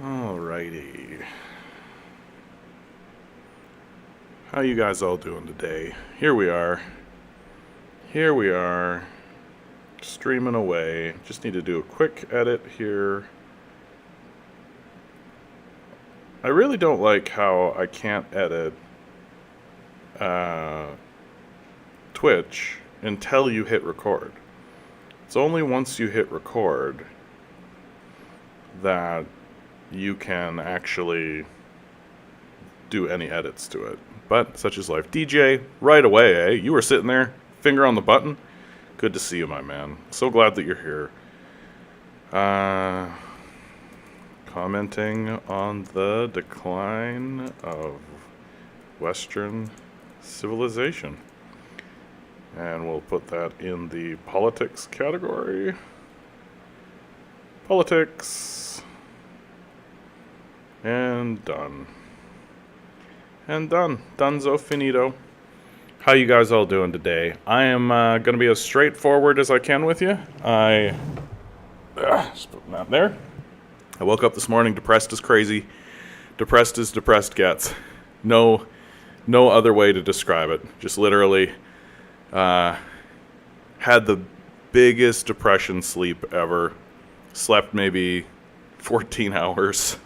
Alrighty. How you guys all doing today? Here we are. Streaming away. Just need to do a quick edit here. I really don't like how I can't edit Twitch until you hit record. It's only once you hit record that you can actually do any edits to it. But such is life. DJ, right away, eh? You were sitting there, finger on the button. Good to see you, my man. So glad that you're here. Commenting on the decline of Western civilization. And we'll put that in the politics category. Politics. And done. And done. Dunzo finito. How you guys all doing today? I am going to be as straightforward as I can with you. Just put that there. I woke up this morning depressed as crazy. Depressed as depressed gets. No other way to describe it. Just literally had the biggest depression sleep ever. Slept maybe 14 hours.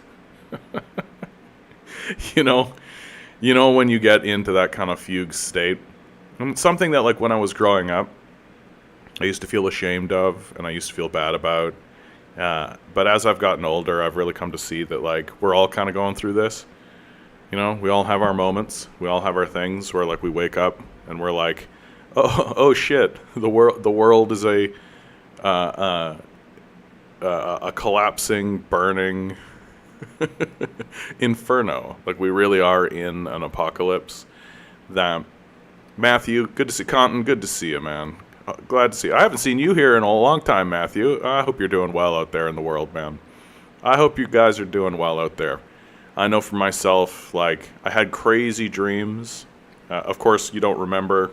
You know when you get into that kind of fugue state. And something that, like, when I was growing up, I used to feel ashamed of, and I used to feel bad about. But as I've gotten older, I've really come to see that, like, we're all kind of going through this. You know, we all have our moments. We all have our things where, like, we wake up and we're like, oh shit, the world is a collapsing, burning inferno. Like, we really are in an apocalypse. That Matthew, good to see. Compton, good to see you, man. Glad to see you. I haven't seen you here in a long time, Matthew. I hope you're doing well out there in the world, man. I hope you guys are doing well out there. I know for myself, like, I had crazy dreams. Of course, you don't remember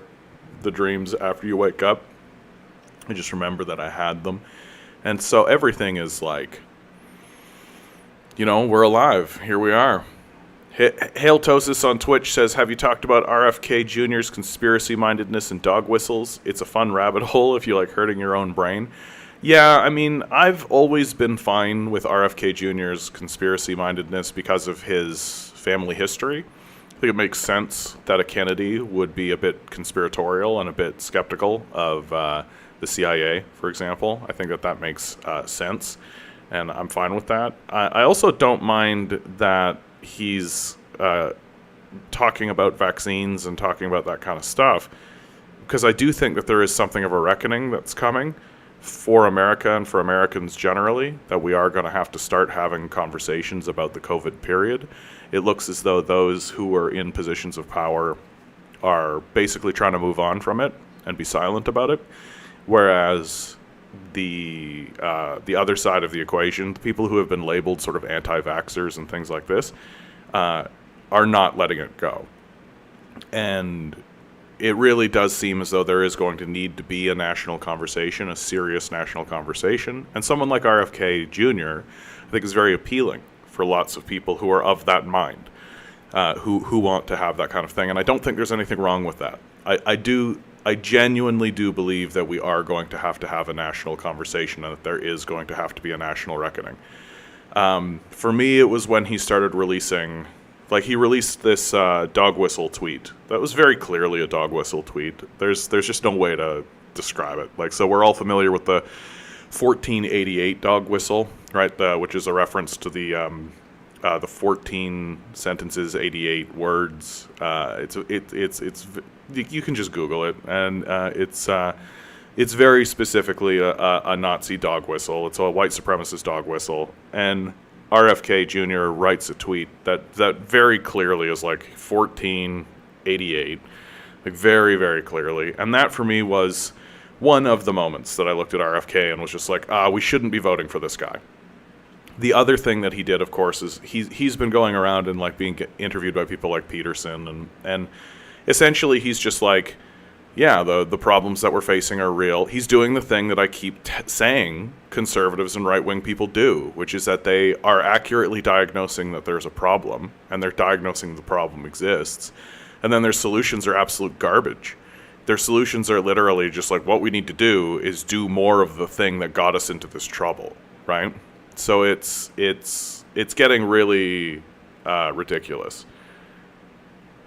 the dreams after you wake up. I just remember that I had them. And so everything is like, we're alive. Here we are. Hail Tosis on Twitch says, have you talked about RFK Jr.'s conspiracy-mindedness and dog whistles? It's a fun rabbit hole if you like hurting your own brain. Yeah, I mean, I've always been fine with RFK Jr.'s conspiracy-mindedness because of his family history. I think it makes sense that a Kennedy would be a bit conspiratorial and a bit skeptical of the CIA, for example. I think that makes sense, and I'm fine with that. I also don't mind that he's talking about vaccines and talking about that kind of stuff, because I do think that there is something of a reckoning that's coming for America and for Americans generally, that we are going to have to start having conversations about the COVID period. It looks as though those who are in positions of power are basically trying to move on from it and be silent about it, whereas the other side of the equation, the people who have been labeled sort of anti-vaxxers and things like this, are not letting it go. And it really does seem as though there is going to need to be a national conversation, a serious national conversation. And someone like RFK Jr., I think, is very appealing for lots of people who are of that mind, who want to have that kind of thing. And I don't think there's anything wrong with that. I genuinely do believe that we are going to have a national conversation, and that there is going to have to be a national reckoning. For me, it was when he started releasing, like, he released this dog whistle tweet. That was very clearly a dog whistle tweet. There's just no way to describe it. Like, so we're all familiar with the 1488 dog whistle, right? Which is a reference to the 14 sentences, 88 words. It's you can just Google it, and it's very specifically a Nazi dog whistle. It's a white supremacist dog whistle, and RFK Jr. writes a tweet that very clearly is like 1488, like very, very clearly. And that for me was one of the moments that I looked at RFK and was just like, we shouldn't be voting for this guy. The other thing that he did, of course, is he's been going around and, like, being interviewed by people like Peterson, and essentially he's just like, yeah, the problems that we're facing are real. He's doing the thing that I keep saying conservatives and right-wing people do, which is that they are accurately diagnosing that there's a problem, and they're diagnosing the problem exists, and then their solutions are absolute garbage. Their solutions are literally just like, what we need to do is do more of the thing that got us into this trouble, right? So it's getting really ridiculous.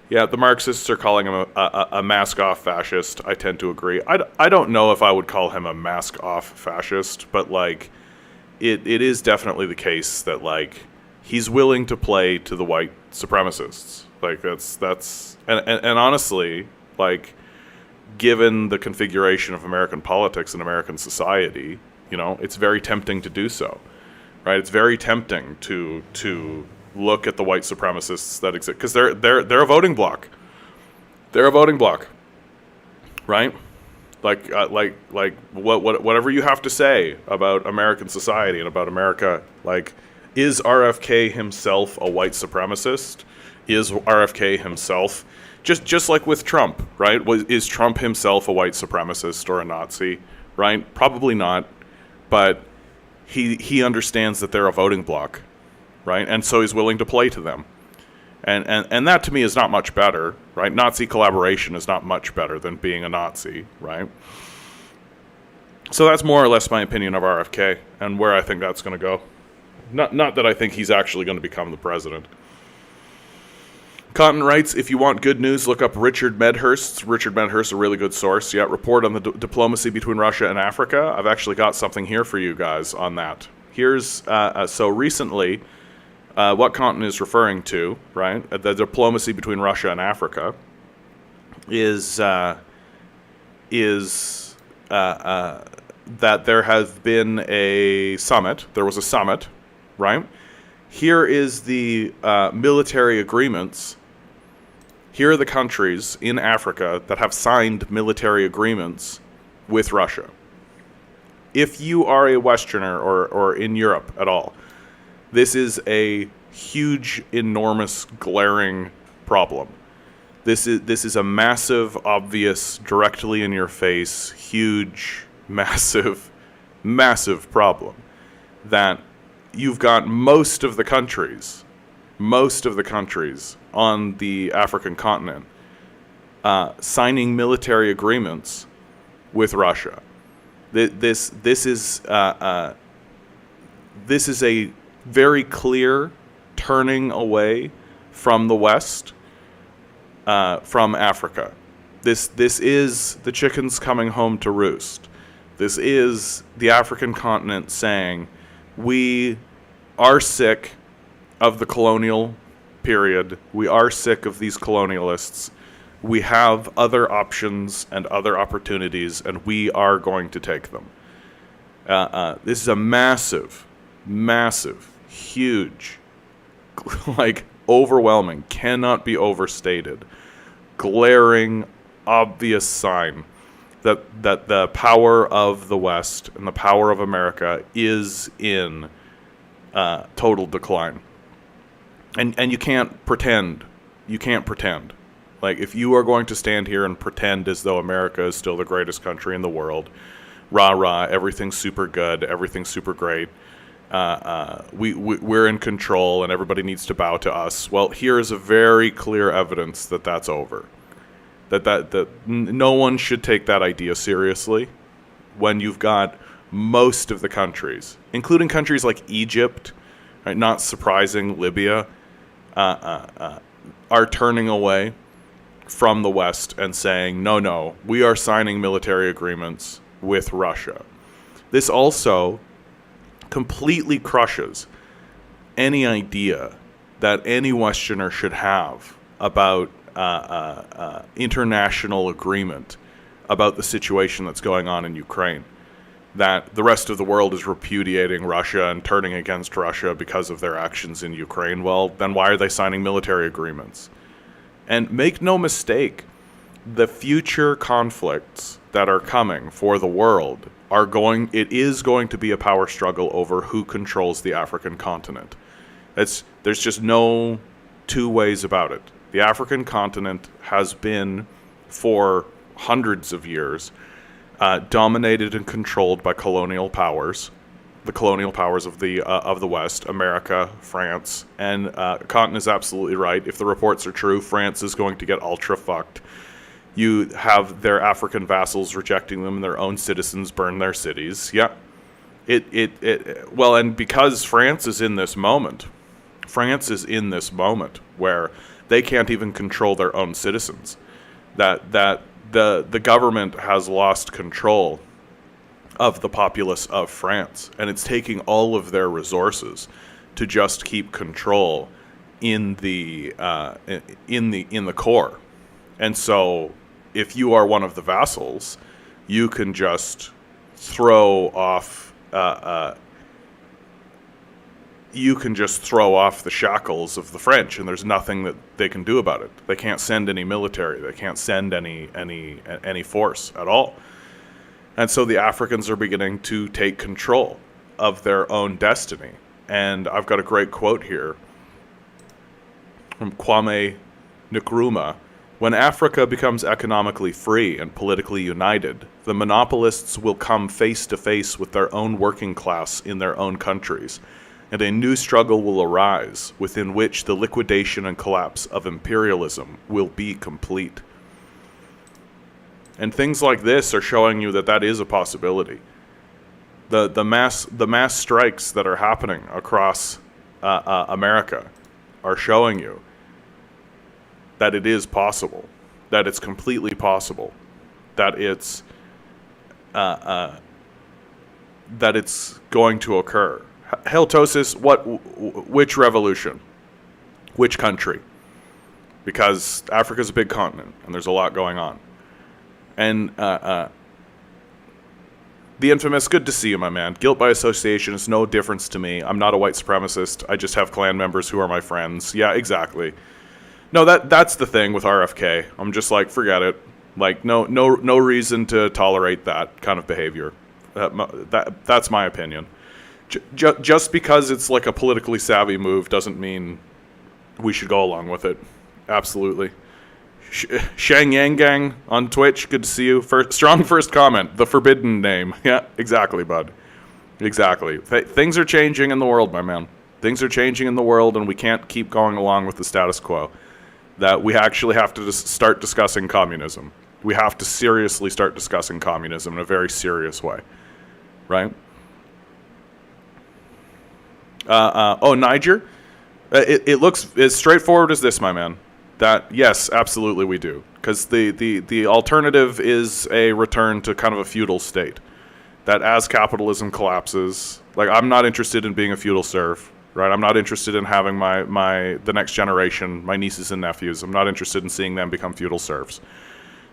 Yeah, the Marxists are calling him a mask-off fascist. I tend to agree. I don't know if I would call him a mask-off fascist, but, like, it is definitely the case that, like, he's willing to play to the white supremacists. Like, that's and honestly, like, given the configuration of American politics and American society, you know, it's very tempting to do so, right? It's very tempting to look at the white supremacists that exist, because they're a voting bloc. They're a voting bloc, right? Like whatever you have to say about American society and about America, like, is RFK himself a white supremacist? Is RFK himself just like with Trump, right? Is Trump himself a white supremacist or a Nazi, right? Probably not, but he understands that they're a voting bloc. Right, and so he's willing to play to them, and that to me is not much better, right? Nazi collaboration is not much better than being a Nazi, right? So that's more or less my opinion of RFK and where I think that's going to go. Not that I think he's actually going to become the president. Cotton writes, if you want good news, look up Richard Medhurst. Richard Medhurst, a really good source. Yeah, report on the diplomacy between Russia and Africa. I've actually got something here for you guys on that. Here's so recently. What Cotton is referring to, right, the diplomacy between Russia and Africa, is that there has been a summit. There was a summit, right? Here is the military agreements. Here are the countries in Africa that have signed military agreements with Russia. If you are a Westerner or in Europe at all, this is a huge, enormous, glaring problem. This is a massive, obvious, directly in your face, huge, massive, massive problem that you've got most of the countries on the African continent signing military agreements with Russia. This is a very clear turning away from the West, from Africa. This is the chickens coming home to roost. This is the African continent saying, we are sick of the colonial period. We are sick of these colonialists. We have other options and other opportunities, and we are going to take them. This is a massive, huge, like, overwhelming, cannot be overstated, glaring, obvious sign that the power of the West and the power of America is in total decline. And you can't pretend. You can't pretend. Like, if you are going to stand here and pretend as though America is still the greatest country in the world, rah, everything's super good, everything's super great, we're in control and everybody needs to bow to us. Well, here is a very clear evidence that that's over. That no one should take that idea seriously when you've got most of the countries, including countries like Egypt, right, not surprising, Libya, are turning away from the West and saying, no, we are signing military agreements with Russia. This also completely crushes any idea that any Westerner should have about international agreement about the situation that's going on in Ukraine. That the rest of the world is repudiating Russia and turning against Russia because of their actions in Ukraine. Well, then why are they signing military agreements? And make no mistake, the future conflicts that are coming for the world it is going to be a power struggle over who controls the African continent. There's just no two ways about it. The African continent has been, for hundreds of years, dominated and controlled by colonial powers, the colonial powers of the West, America, France, and Cotton is absolutely right. If the reports are true, France is going to get ultra fucked. You have their African vassals rejecting them, and their own citizens burn their cities. Yeah, well, and because France is in this moment where they can't even control their own citizens. That the government has lost control of the populace of France, and it's taking all of their resources to just keep control in the core. And so, if you are one of the vassals, you can just throw off the shackles of the French, and there's nothing that they can do about it. They can't send any military. They can't send any force at all. And so the Africans are beginning to take control of their own destiny. And I've got a great quote here from Kwame Nkrumah. When Africa becomes economically free and politically united, the monopolists will come face to face with their own working class in their own countries, and a new struggle will arise within which the liquidation and collapse of imperialism will be complete. And things like this are showing you that that is a possibility. The mass strikes that are happening across America are showing you that it is possible, that it's completely possible, that it's going to occur. Halitosis, which revolution? Which country? Because Africa's a big continent, and there's a lot going on. And the infamous, good to see you, my man. Guilt by association is no difference to me. I'm not a white supremacist. I just have clan members who are my friends. Yeah, exactly. No, that's the thing with RFK. I'm just like, forget it. Like, no reason to tolerate that kind of behavior. That's my opinion. Just because it's like a politically savvy move doesn't mean we should go along with it. Absolutely. Shang Yang Gang on Twitch, good to see you. Strong first comment, the forbidden name. Yeah, exactly, bud. Exactly. Things are changing in the world, my man. Things are changing in the world, and we can't keep going along with the status quo. That we actually have to start discussing communism. We have to seriously start discussing communism in a very serious way. Right? Niger? It looks as straightforward as this, my man. That, yes, absolutely we do. Because the alternative is a return to kind of a feudal state. That as capitalism collapses, like, I'm not interested in being a feudal serf, right? I'm not interested in having the next generation, my nieces and nephews. I'm not interested in seeing them become feudal serfs.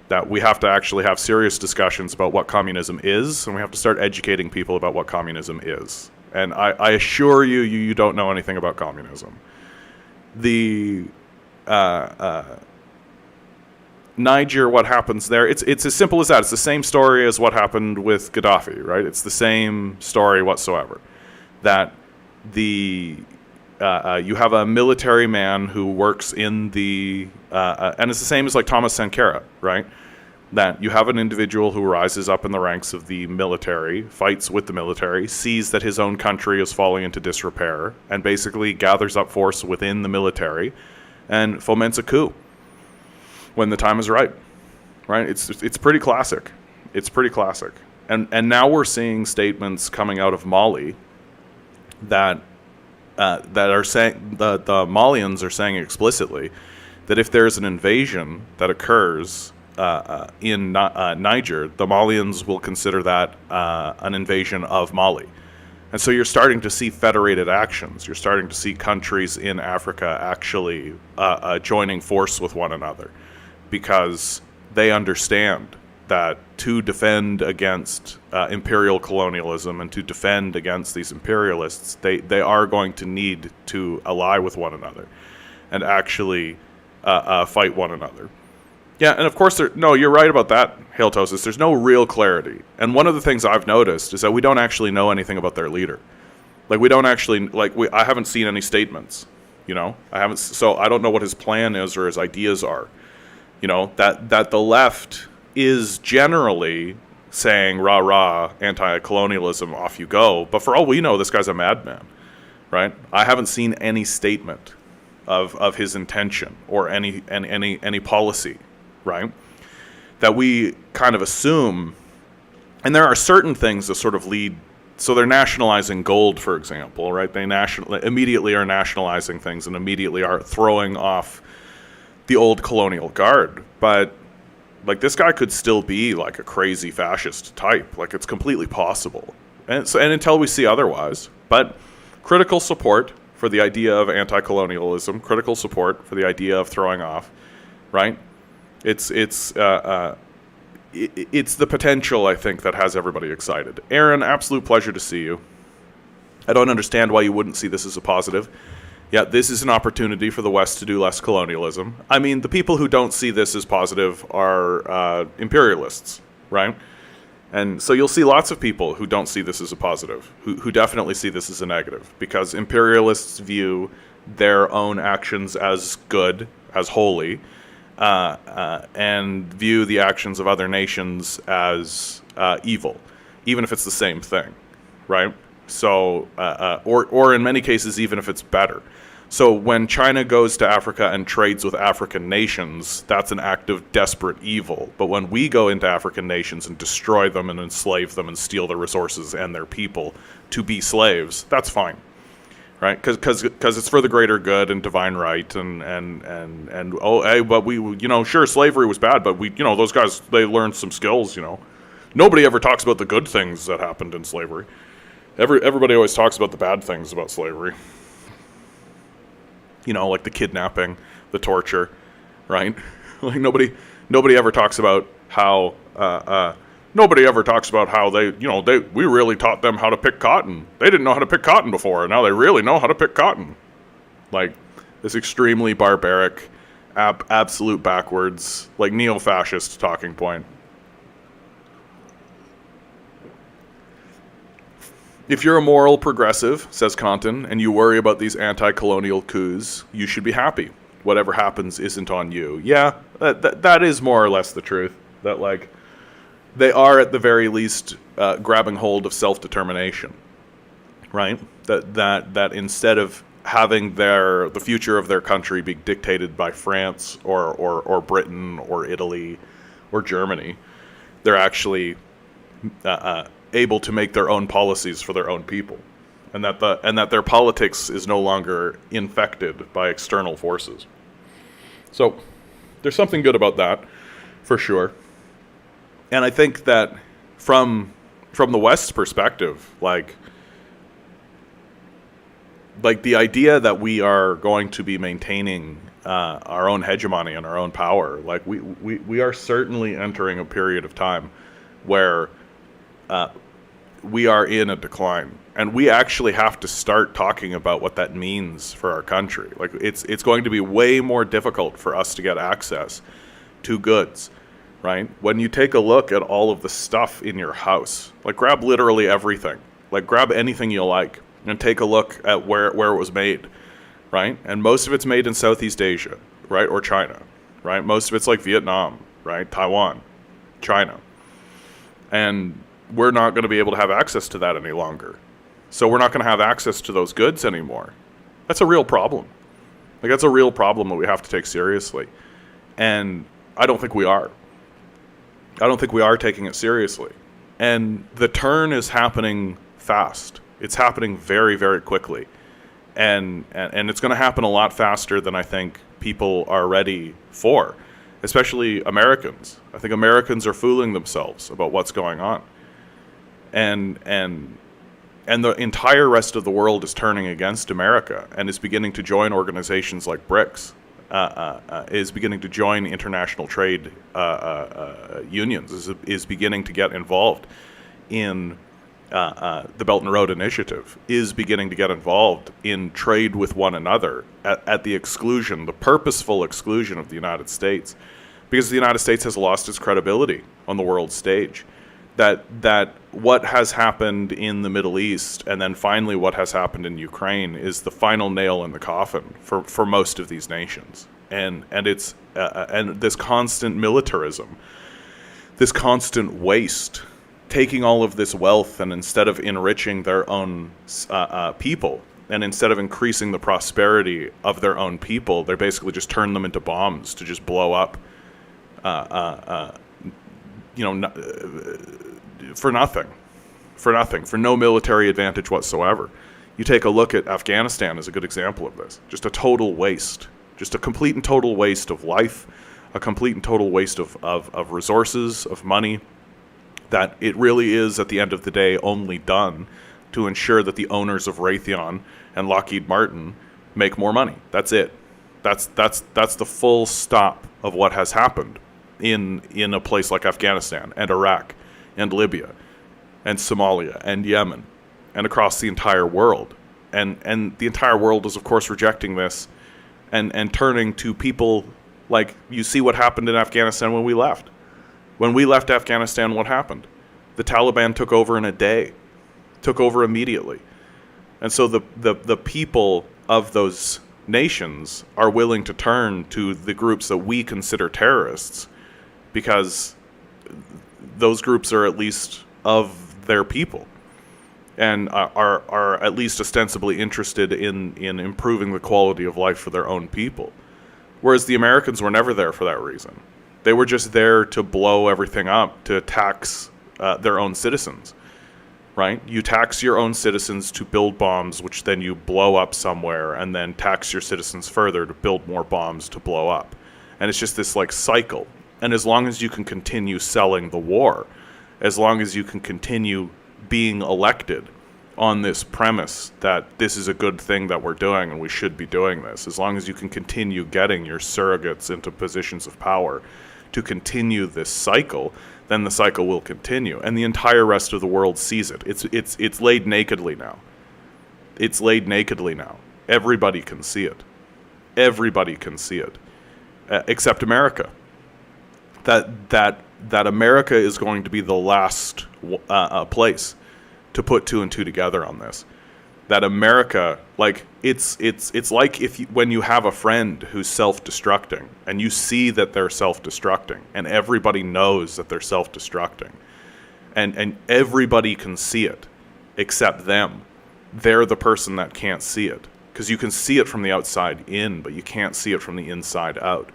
That we have to actually have serious discussions about what communism is, and we have to start educating people about what communism is. And I assure you, you don't know anything about communism. Niger, what happens there, it's as simple as that. It's the same story as what happened with Gaddafi, right? It's the same story whatsoever. That you have a military man who works in and it's the same as like Thomas Sankara, right? That you have an individual who rises up in the ranks of the military, fights with the military, sees that his own country is falling into disrepair, and basically gathers up force within the military and foments a coup when the time is right. Right? It's pretty classic. It's pretty classic. And now we're seeing statements coming out of Mali that are saying the Malians are saying explicitly that if there's an invasion that occurs in Niger, the Malians will consider that an invasion of Mali. And so you're starting to see federated actions. You're starting to see countries in Africa actually joining force with one another, because they understand that to defend against imperial colonialism and to defend against these imperialists, they are going to need to ally with one another and actually fight one another. Yeah, and of course, you're right about that, Halitosis. There's no real clarity. And one of the things I've noticed is that we don't actually know anything about their leader. Like, we don't actually, I haven't seen any statements, so I don't know what his plan is or his ideas are. That the left is generally saying, rah, rah, anti-colonialism, off you go. But for all we know, this guy's a madman, right? I haven't seen any statement of his intention or any policy, right? That we kind of assume, and there are certain things that sort of lead. So they're nationalizing gold, for example, right? They immediately are nationalizing things and immediately are throwing off the old colonial guard. But like, this guy could still be like a crazy fascist type. Like, it's completely possible. And until we see otherwise. But critical support for the idea of anti-colonialism, critical support for the idea of throwing off, right? It's the potential, I think, that has everybody excited. Aaron, absolute pleasure to see you. I don't understand why you wouldn't see this as a positive. Yeah, this is an opportunity for the West to do less colonialism. I mean, the people who don't see this as positive are imperialists, right? And so you'll see lots of people who don't see this as a positive, who definitely see this as a negative, because imperialists view their own actions as good, as holy, and view the actions of other nations as evil, even if it's the same thing, right? So, or in many cases, even if it's better. So when China goes to Africa and trades with African nations, that's an act of desperate evil. But when we go into African nations and destroy them and enslave them and steal their resources and their people to be slaves, that's fine, right? Because it's for the greater good and divine right and oh, hey, but we, you know, sure, slavery was bad, but we, you know, those guys, they learned some skills, you know. Nobody ever talks about the good things that happened in slavery. Everybody always talks about the bad things about slavery. You know, like the kidnapping, the torture, right? Like nobody ever talks about how we really taught them how to pick cotton. They didn't know how to pick cotton before, and now they really know how to pick cotton. Like this extremely barbaric, absolute backwards, like neo-fascist talking point. If you're a moral progressive, says Compton, and you worry about these anti-colonial coups, you should be happy. Whatever happens isn't on you. Yeah, that is more or less the truth. That, like, they are at the very least grabbing hold of self-determination, right? That instead of having the future of their country be dictated by France or Britain or Italy or Germany, they're actually able to make their own policies for their own people, and that their politics is no longer infected by external forces. So there's something good about that, for sure. And I think that from the West's perspective, like the idea that we are going to be maintaining our own hegemony and our own power, like we are certainly entering a period of time where we are in a decline, and we actually have to start talking about what that means for our country. Like it's going to be way more difficult for us to get access to goods, right? When you take a look at all of the stuff in your house, like grab literally everything, like grab anything you like and take a look at where it was made, right? And most of it's made in Southeast Asia, right? Or China, right? Most of it's like Vietnam, right? Taiwan, China. And we're not going to be able to have access to that any longer. So we're not going to have access to those goods anymore. That's a real problem. Like, that's a real problem that we have to take seriously. And I don't think we are. I don't think we are taking it seriously. And the turn is happening fast. It's happening very, very quickly. And it's going to happen a lot faster than I think people are ready for, especially Americans. I think Americans are fooling themselves about what's going on. And the entire rest of the world is turning against America and is beginning to join organizations like BRICS, is beginning to join international trade unions, is beginning to get involved in the Belt and Road Initiative, is beginning to get involved in trade with one another at the exclusion, the purposeful exclusion of the United States, because the United States has lost its credibility on the world stage. That what has happened in the Middle East and then finally what has happened in Ukraine is the final nail in the coffin for most of these nations, and it's and this constant militarism this constant waste, taking all of this wealth, and instead of enriching their own people, and instead of increasing the prosperity of their own people, they basically just turn them into bombs to just blow up, for nothing, for no military advantage whatsoever. You take a look at Afghanistan as a good example of this. Just a total waste. Just a complete and total waste of life, a complete and total waste of resources, of money, that it really is, at the end of the day, only done to ensure that the owners of Raytheon and Lockheed Martin make more money. That's it. That's the full stop of what has happened in a place like Afghanistan and Iraq and Libya and Somalia and Yemen and across the entire world. And the entire world is, of course, rejecting this and turning to people like, you see what happened in Afghanistan when we left. When we left Afghanistan, what happened? The Taliban took over in a day, took over immediately. And so the people of those nations are willing to turn to the groups that we consider terrorists, because those groups are at least of their people and are at least ostensibly interested in improving the quality of life for their own people. Whereas the Americans were never there for that reason. They were just there to blow everything up, to tax their own citizens, right? You tax your own citizens to build bombs, which then you blow up somewhere, and then tax your citizens further to build more bombs to blow up. And it's just this like cycle. And as long as you can continue selling the war, as long as you can continue being elected on this premise that this is a good thing that we're doing and we should be doing this, as long as you can continue getting your surrogates into positions of power to continue this cycle, then the cycle will continue. And the entire rest of the world sees it. It's laid nakedly now. It's laid nakedly now. Everybody can see it. Everybody can see it. Except America. That America is going to be the last place to put two and two together on this. That America, like, it's like when you have a friend who's self-destructing and you see that they're self-destructing and everybody knows that they're self-destructing and everybody can see it except them. They're the person that can't see it, because you can see it from the outside in, but you can't see it from the inside out.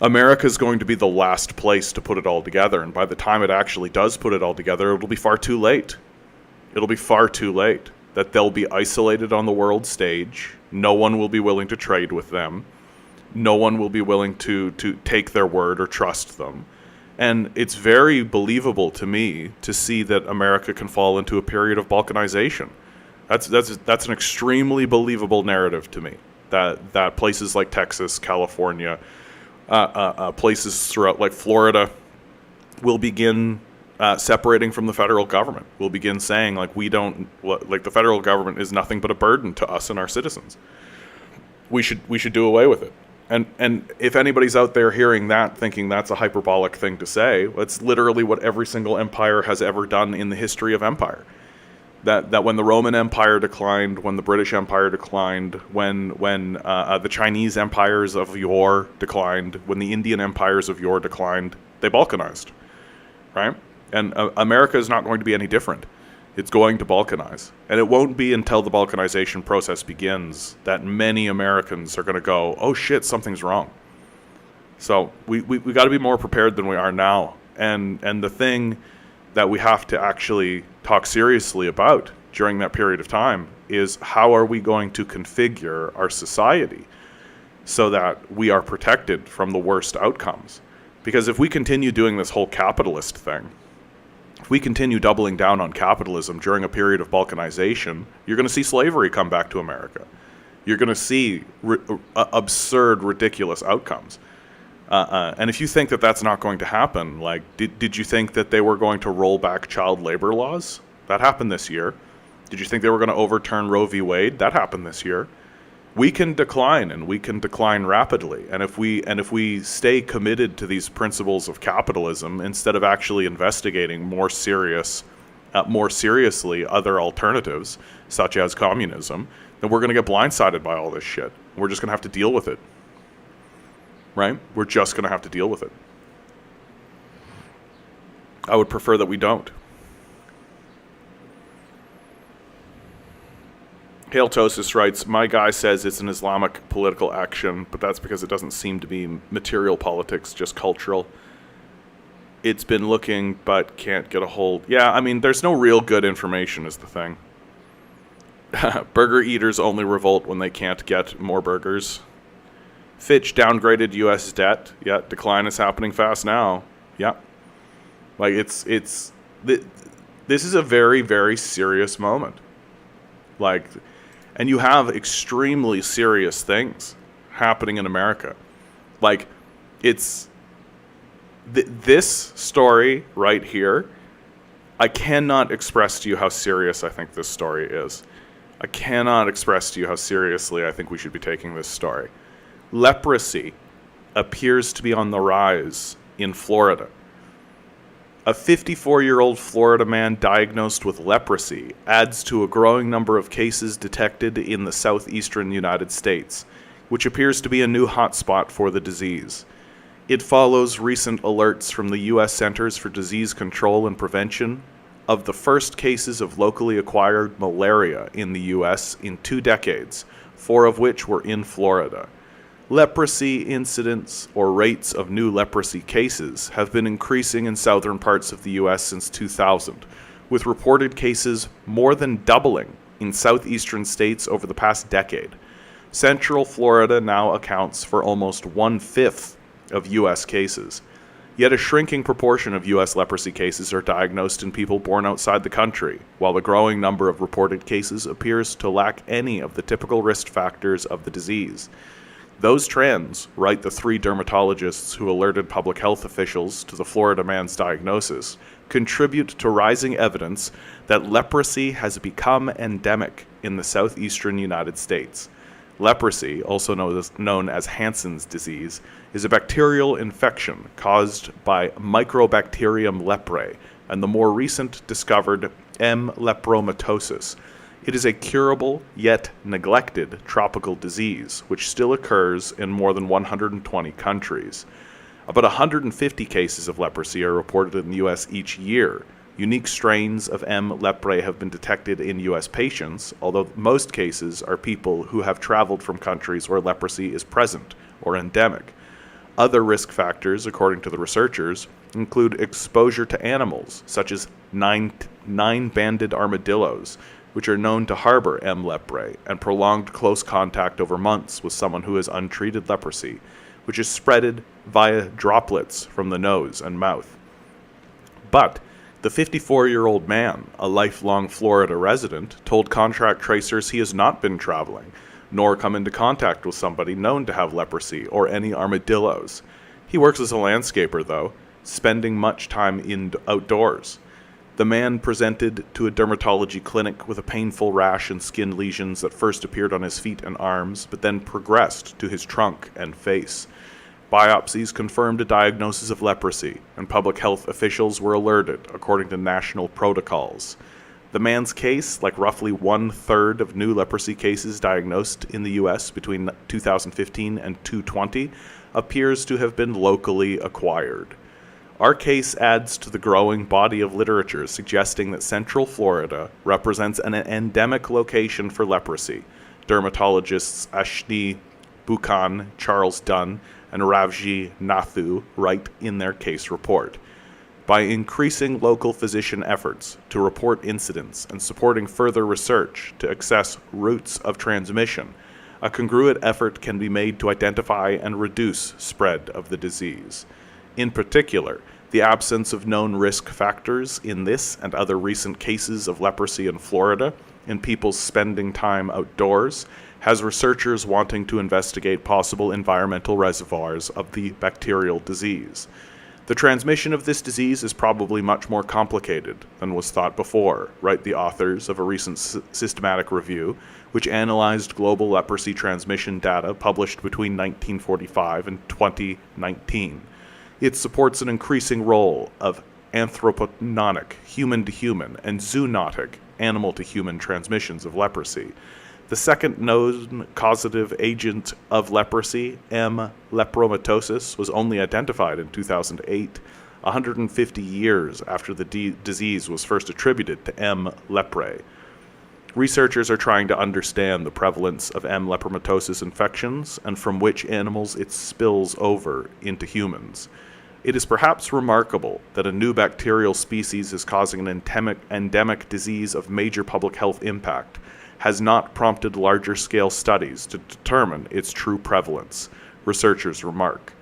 America is going to be the last place to put it all together, and by the time it actually does put it all together, it'll be far too late. It'll be far too late. That they'll be isolated on the world stage. No one will be willing to trade with them. No one will be willing to take their word or trust them. And it's very believable to me to see that America can fall into a period of balkanization. That's an extremely believable narrative to me. That places like Texas, California, places throughout like Florida will begin separating from the federal government. Will begin saying like, the federal government is nothing but a burden to us and our citizens. We should do away with it. And if anybody's out there hearing that, thinking that's a hyperbolic thing to say, it's literally what every single empire has ever done in the history of empire. That when the Roman Empire declined, when the British Empire declined, when the Chinese empires of yore declined, when the Indian empires of yore declined, they balkanized, right? And America is not going to be any different. It's going to balkanize. And it won't be until the balkanization process begins that many Americans are going to go, oh shit, something's wrong. So we got to be more prepared than we are now. And the thing that we have to actually talk seriously about during that period of time is, how are we going to configure our society so that we are protected from the worst outcomes? Because if we continue doing this whole capitalist thing, if we continue doubling down on capitalism during a period of balkanization, you're going to see slavery come back to America. You're going to see absurd, ridiculous outcomes. And if you think that that's not going to happen, like, did you think that they were going to roll back child labor laws? That happened this year. Did you think they were going to overturn Roe v. Wade? That happened this year. We can decline, and we can decline rapidly. And if we stay committed to these principles of capitalism, instead of actually investigating more seriously other alternatives, such as communism, then we're going to get blindsided by all this shit. We're just going to have to deal with it. Right? We're just going to have to deal with it. I would prefer that we don't. Haletosis writes, my guy says it's an Islamic political action, but that's because it doesn't seem to be material politics, just cultural. It's been looking, but can't get a hold. Yeah, I mean, there's no real good information is the thing. Burger eaters only revolt when they can't get more burgers. Fitch downgraded U.S. debt. Yeah, decline is happening fast now. Yeah. Like, this is a very, very serious moment. Like, and you have extremely serious things happening in America. Like, it's this story right here. I cannot express to you how serious I think this story is. I cannot express to you how seriously I think we should be taking this story. Leprosy appears to be on the rise in Florida. A 54-year-old Florida man diagnosed with leprosy adds to a growing number of cases detected in the southeastern United States, which appears to be a new hotspot for the disease. It follows recent alerts from the U.S. Centers for Disease Control and Prevention of the first cases of locally acquired malaria in the U.S. in 2 decades, 4 of which were in Florida. Leprosy incidents or rates of new leprosy cases have been increasing in southern parts of the U.S. since 2000, with reported cases more than doubling in southeastern states over the past decade. Central Florida now accounts for almost 1/5 of U.S. cases. Yet a shrinking proportion of U.S. leprosy cases are diagnosed in people born outside the country, while the growing number of reported cases appears to lack any of the typical risk factors of the disease. Those trends, write the 3 dermatologists who alerted public health officials to the Florida man's diagnosis, contribute to rising evidence that leprosy has become endemic in the southeastern United States. Leprosy, also known as Hansen's disease, is a bacterial infection caused by Microbacterium leprae and the more recent discovered M. lepromatosis. It is a curable yet neglected tropical disease which still occurs in more than 120 countries. About 150 cases of leprosy are reported in the U.S. each year. Unique strains of M. leprae have been detected in U.S. patients, although most cases are people who have traveled from countries where leprosy is present or endemic. Other risk factors, according to the researchers, include exposure to animals, such as nine-banded armadillos, which are known to harbor M. leprae, and prolonged close contact over months with someone who has untreated leprosy, which is spreaded via droplets from the nose and mouth. But the 54-year-old man, a lifelong Florida resident, told contract tracers he has not been traveling, nor come into contact with somebody known to have leprosy or any armadillos. He works as a landscaper, though, spending much time outdoors. The man presented to a dermatology clinic with a painful rash and skin lesions that first appeared on his feet and arms, but then progressed to his trunk and face. Biopsies confirmed a diagnosis of leprosy, and public health officials were alerted, according to national protocols. The man's case, like roughly 1/3 of new leprosy cases diagnosed in the U.S. between 2015 and 2020, appears to have been locally acquired. Our case adds to the growing body of literature suggesting that Central Florida represents an endemic location for leprosy. Dermatologists Ashni Buchan, Charles Dunn, and Ravji Nathu write in their case report. By increasing local physician efforts to report incidents and supporting further research to assess routes of transmission, a congruent effort can be made to identify and reduce spread of the disease. In particular, the absence of known risk factors in this and other recent cases of leprosy in Florida and people spending time outdoors has researchers wanting to investigate possible environmental reservoirs of the bacterial disease. The transmission of this disease is probably much more complicated than was thought before, write the authors of a recent systematic review, which analyzed global leprosy transmission data published between 1945 and 2019. It supports an increasing role of anthropogenic, human-to-human, and zoonotic, animal-to-human transmissions of leprosy. The second known causative agent of leprosy, M. lepromatosis, was only identified in 2008. 150 years after the disease was first attributed to M. leprae. Researchers are trying to understand the prevalence of M. lepromatosis infections and from which animals it spills over into humans. It is perhaps remarkable that a new bacterial species is causing an endemic disease of major public health impact has not prompted larger-scale studies to determine its true prevalence, researchers remark.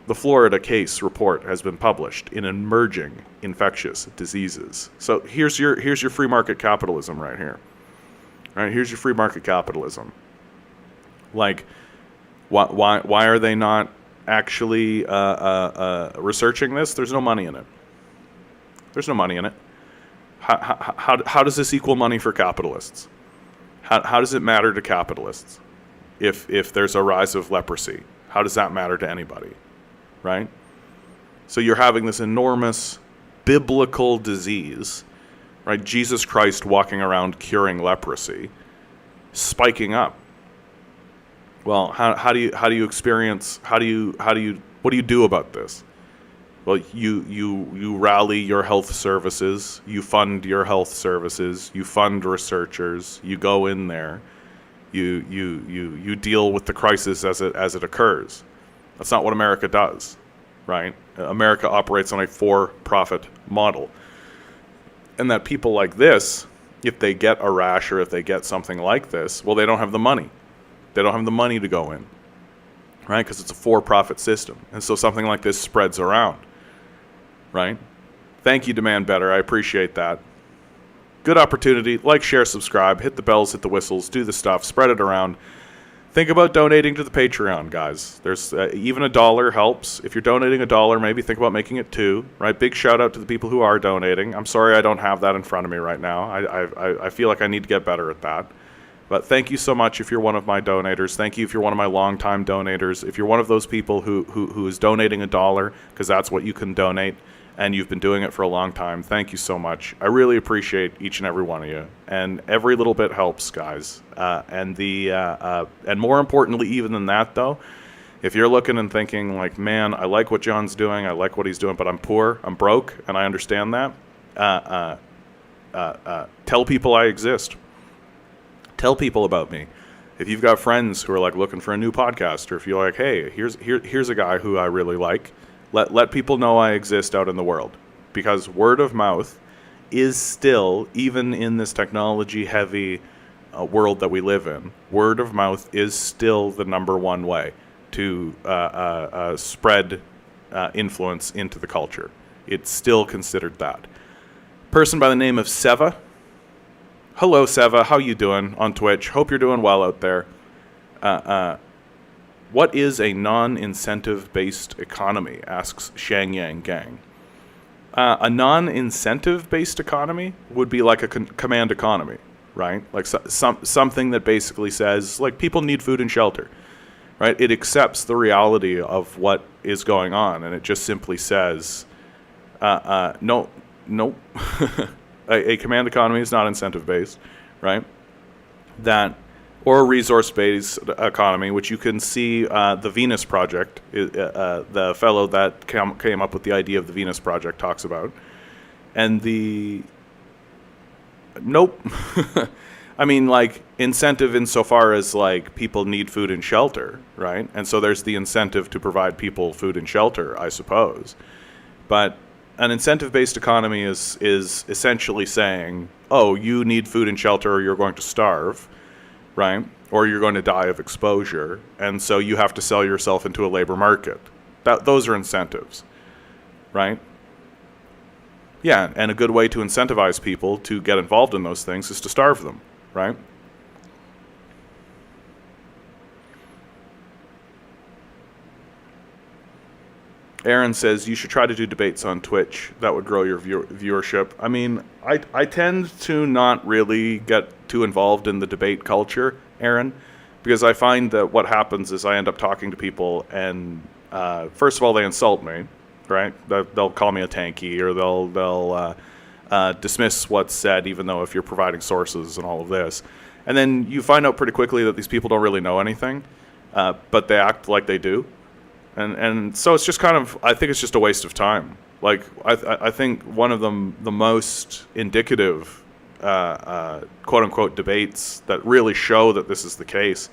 The Florida case report has been published in Emerging Infectious Diseases. So here's your free market capitalism right here. All right, here's your free market capitalism. Like, why are they not actually researching this? There's no money in it. There's no money in it. How does this equal money for capitalists? How does it matter to capitalists if there's a rise of leprosy? How does that matter to anybody? Right? So you're having this enormous biblical disease, right? Jesus Christ walking around curing leprosy, spiking up. Well, what do you do about this? Well, you rally your health services, you fund your health services, you fund researchers, you go in there, you deal with the crisis as it occurs. That's not what America does, right? America operates on a for-profit model. And that people like this, if they get a rash or if they get something like this, well, they don't have the money. They don't have the money to go in, right? Because it's a for-profit system. And so something like this spreads around, right? Thank you, Demand Better. I appreciate that. Good opportunity. Like, share, subscribe, hit the bells, hit the whistles, do the stuff, spread it around. Think about donating to the Patreon, guys. There's even $1 helps. If you're donating $1, maybe think about making it $2, right? Big shout out to the people who are donating. I'm sorry I don't have that in front of me right now. I feel like I need to get better at that. But thank you so much if you're one of my donators. Thank you if you're one of my longtime donators. If you're one of those people who is donating $1, because that's what you can donate, and you've been doing it for a long time, thank you so much. I really appreciate each and every one of you. And every little bit helps, guys. And more importantly, even than that, though, if you're looking and thinking, like, man, I like what John's doing, I like what he's doing, but I'm poor, I'm broke, and I understand that, tell people I exist. Tell people about me. If you've got friends who are like looking for a new podcast, or if you're like, hey, here's a guy who I really like, let people know I exist out in the world. Because word of mouth is still, even in this technology-heavy world that we live in, word of mouth is still the number one way to spread influence into the culture. It's still considered that. Person by the name of Seva. Hello, Seva. How you doing on Twitch? Hope you're doing well out there. What is a non-incentive-based economy? Asks Shang Yang Gang. A non-incentive-based economy would be like a command economy, right? Like something that basically says, like, people need food and shelter, right? It accepts the reality of what is going on, and it just simply says, no. A command economy is not incentive-based, right? Or a resource-based economy, which you can see the Venus Project, the fellow that came up with the idea of the Venus Project talks about. And nope. I mean, like, incentive insofar as, like, people need food and shelter, right? And so there's the incentive to provide people food and shelter, I suppose. But an incentive-based economy is essentially saying, oh, you need food and shelter or you're going to starve, right? Or you're going to die of exposure, and so you have to sell yourself into a labor market. Those are incentives, right? Yeah, and a good way to incentivize people to get involved in those things is to starve them, right? Aaron says you should try to do debates on Twitch. That would grow your viewership. I mean, I tend to not really get too involved in the debate culture, Aaron, because I find that what happens is I end up talking to people and first of all, they insult me, right? They'll call me a tanky, or they'll dismiss what's said, even though if you're providing sources and all of this. And then you find out pretty quickly that these people don't really know anything, but they act like they do. And so it's just kind of, I think it's just a waste of time. Like, I think one of the most indicative, quote-unquote, debates that really show that this is the case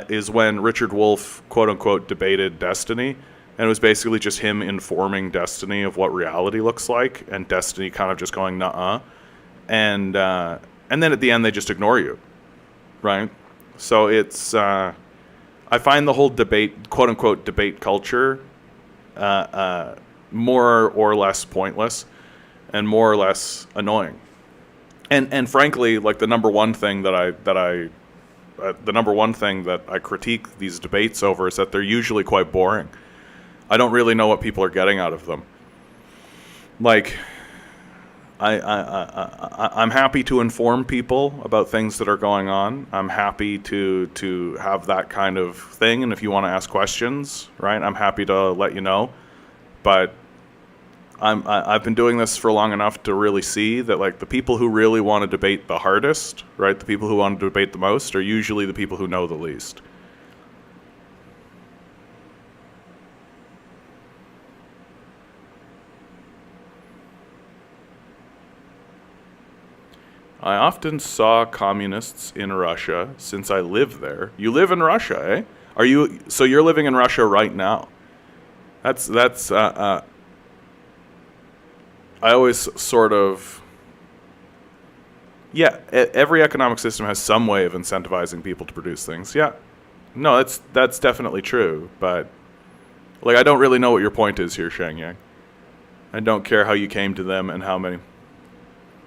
is when Richard Wolff, quote-unquote, debated Destiny. And it was basically just him informing Destiny of what reality looks like, and Destiny kind of just going, nuh-uh. And then at the end, they just ignore you, right? So it's... I find the whole debate, quote-unquote, debate culture more or less pointless and more or less annoying. And frankly, like the number one thing that I critique these debates over is that they're usually quite boring. I don't really know what people are getting out of them. Like, I'm happy to inform people about things that are going on. I'm happy to have that kind of thing, and if you want to ask questions, right, I'm happy to let you know. But I've been doing this for long enough to really see that, like, the people who really want to debate the hardest, right, the people who want to debate the most, are usually the people who know the least. I often saw communists in Russia since I live there. You live in Russia, eh? So you're living in Russia right now? That's I always sort of... Yeah, every economic system has some way of incentivizing people to produce things. Yeah. No, that's definitely true, but... Like, I don't really know what your point is here, Shang Yang. I don't care how you came to them and how many...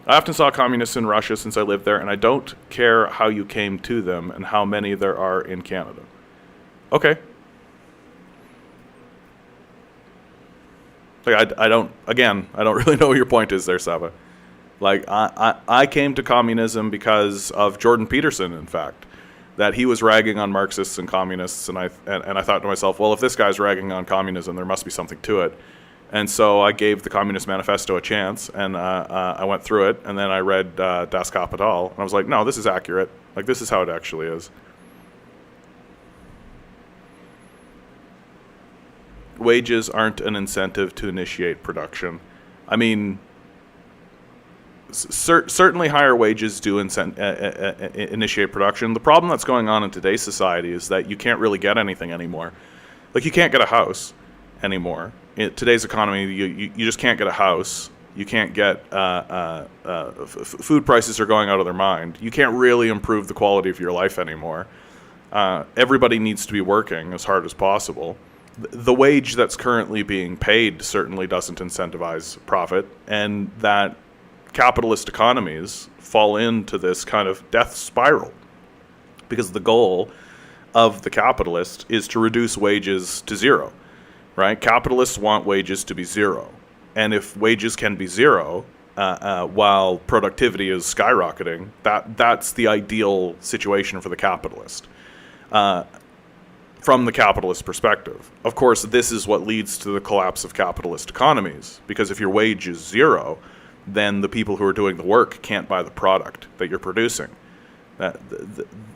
I often saw communists in Russia since I lived there, and I don't care how you came to them and how many there are in Canada. Okay. Like, I don't really know what your point is there, Saba. Like, I came to communism because of Jordan Peterson, in fact, that he was ragging on Marxists and communists, and I thought to myself, well, if this guy's ragging on communism, there must be something to it. And so I gave the Communist Manifesto a chance, and I went through it, and then I read Das Kapital, and I was like, no, this is accurate. Like, this is how it actually is. Wages aren't an incentive to initiate production. I mean, certainly higher wages do initiate production. The problem that's going on in today's society is that you can't really get anything anymore. Like, you can't get a house anymore. In today's economy, you just can't get a house. You can't get... food prices are going out of their mind. You can't really improve the quality of your life anymore. Everybody needs to be working as hard as possible. The wage that's currently being paid certainly doesn't incentivize profit, and that capitalist economies fall into this kind of death spiral, because the goal of the capitalist is to reduce wages to zero, right? Capitalists want wages to be zero, and if wages can be zero while productivity is skyrocketing, that's the ideal situation for the capitalist. From the capitalist perspective. Of course, this is what leads to the collapse of capitalist economies, because if your wage is zero, then the people who are doing the work can't buy the product that you're producing.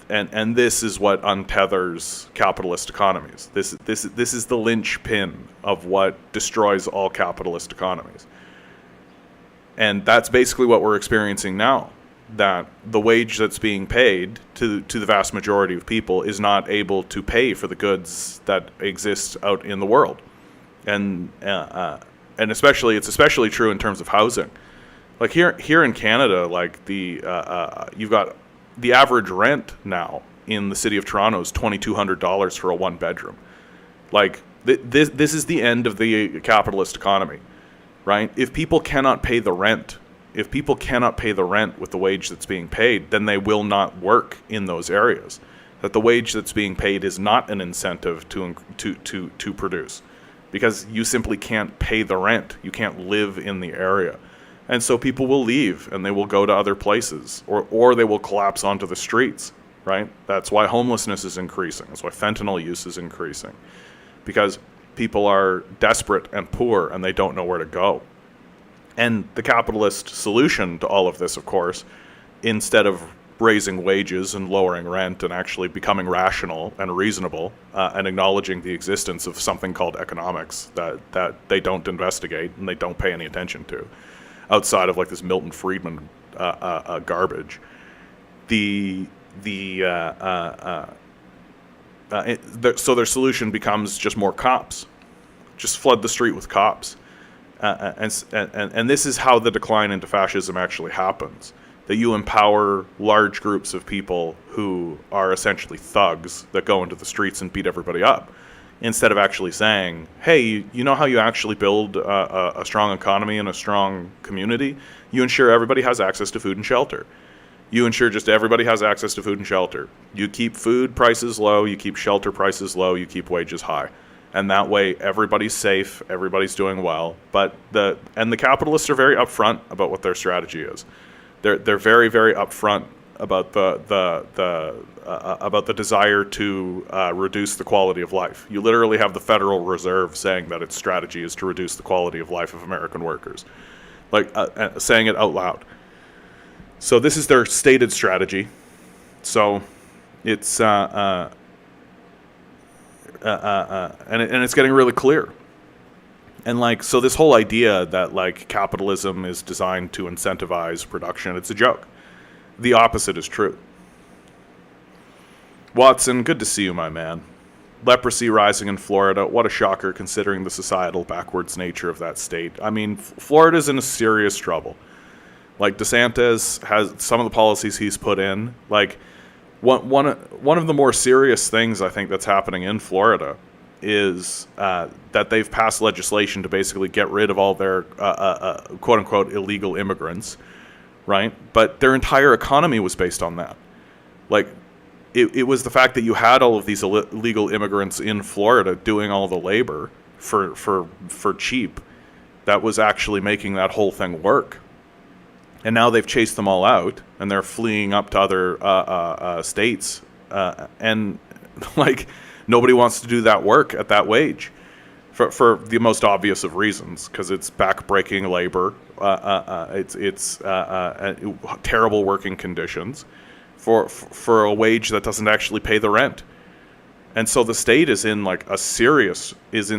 And this is what untethers capitalist economies. This is the linchpin of what destroys all capitalist economies. And that's basically what we're experiencing now. That the wage that's being paid to the vast majority of people is not able to pay for the goods that exist out in the world, and especially it's especially true in terms of housing. Like here in Canada, like you've got the average rent now in the city of Toronto is $2,200 for a one bedroom. Like this is the end of the capitalist economy, right? If people cannot pay the rent. If people cannot pay the rent with the wage that's being paid, then they will not work in those areas. That the wage that's being paid is not an incentive to produce, because you simply can't pay the rent. You can't live in the area. And so people will leave and they will go to other places, or they will collapse onto the streets, right? That's why homelessness is increasing. That's why fentanyl use is increasing, because people are desperate and poor and they don't know where to go. And the capitalist solution to all of this, of course, instead of raising wages and lowering rent and actually becoming rational and reasonable and acknowledging the existence of something called economics that they don't investigate and they don't pay any attention to outside of like this Milton Friedman garbage. So their solution becomes just more cops. Just flood the street with cops. And this is how the decline into fascism actually happens. That you empower large groups of people who are essentially thugs that go into the streets and beat everybody up, instead of actually saying, hey, you know how you actually build a strong economy and a strong community? You ensure everybody has access to food and shelter. You ensure just everybody has access to food and shelter. You keep food prices low, you keep shelter prices low, you keep wages high. And that way everybody's safe, everybody's doing well. But the capitalists are very upfront about what their strategy is. They're very, very upfront about the desire to reduce the quality of life. You literally have the Federal Reserve saying that its strategy is to reduce the quality of life of American workers, like saying it out loud. So this is their stated strategy. So it's and it's getting really clear. And like, so this whole idea that like capitalism is designed to incentivize production, it's a joke. The opposite is true. Watson, good to see you, my man. Leprosy rising in Florida. What a shocker considering the societal backwards nature of that state. I mean, Florida's in a serious trouble. Like DeSantis has some of the policies he's put in. Like one of the more serious things I think that's happening in Florida is that they've passed legislation to basically get rid of all their quote-unquote illegal immigrants, right? But their entire economy was based on that. Like, it was the fact that you had all of these illegal immigrants in Florida doing all the labor for cheap that was actually making that whole thing work. And now they've chased them all out, and they're fleeing up to other states, and like, nobody wants to do that work at that wage for the most obvious of reasons, because it's back-breaking labor, it's terrible working conditions for a wage that doesn't actually pay the rent. And so the state is in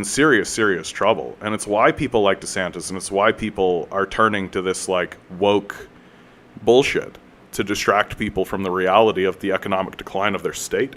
serious trouble. And it's why people like DeSantis, and it's why people are turning to this like woke bullshit to distract people from the reality of the economic decline of their state.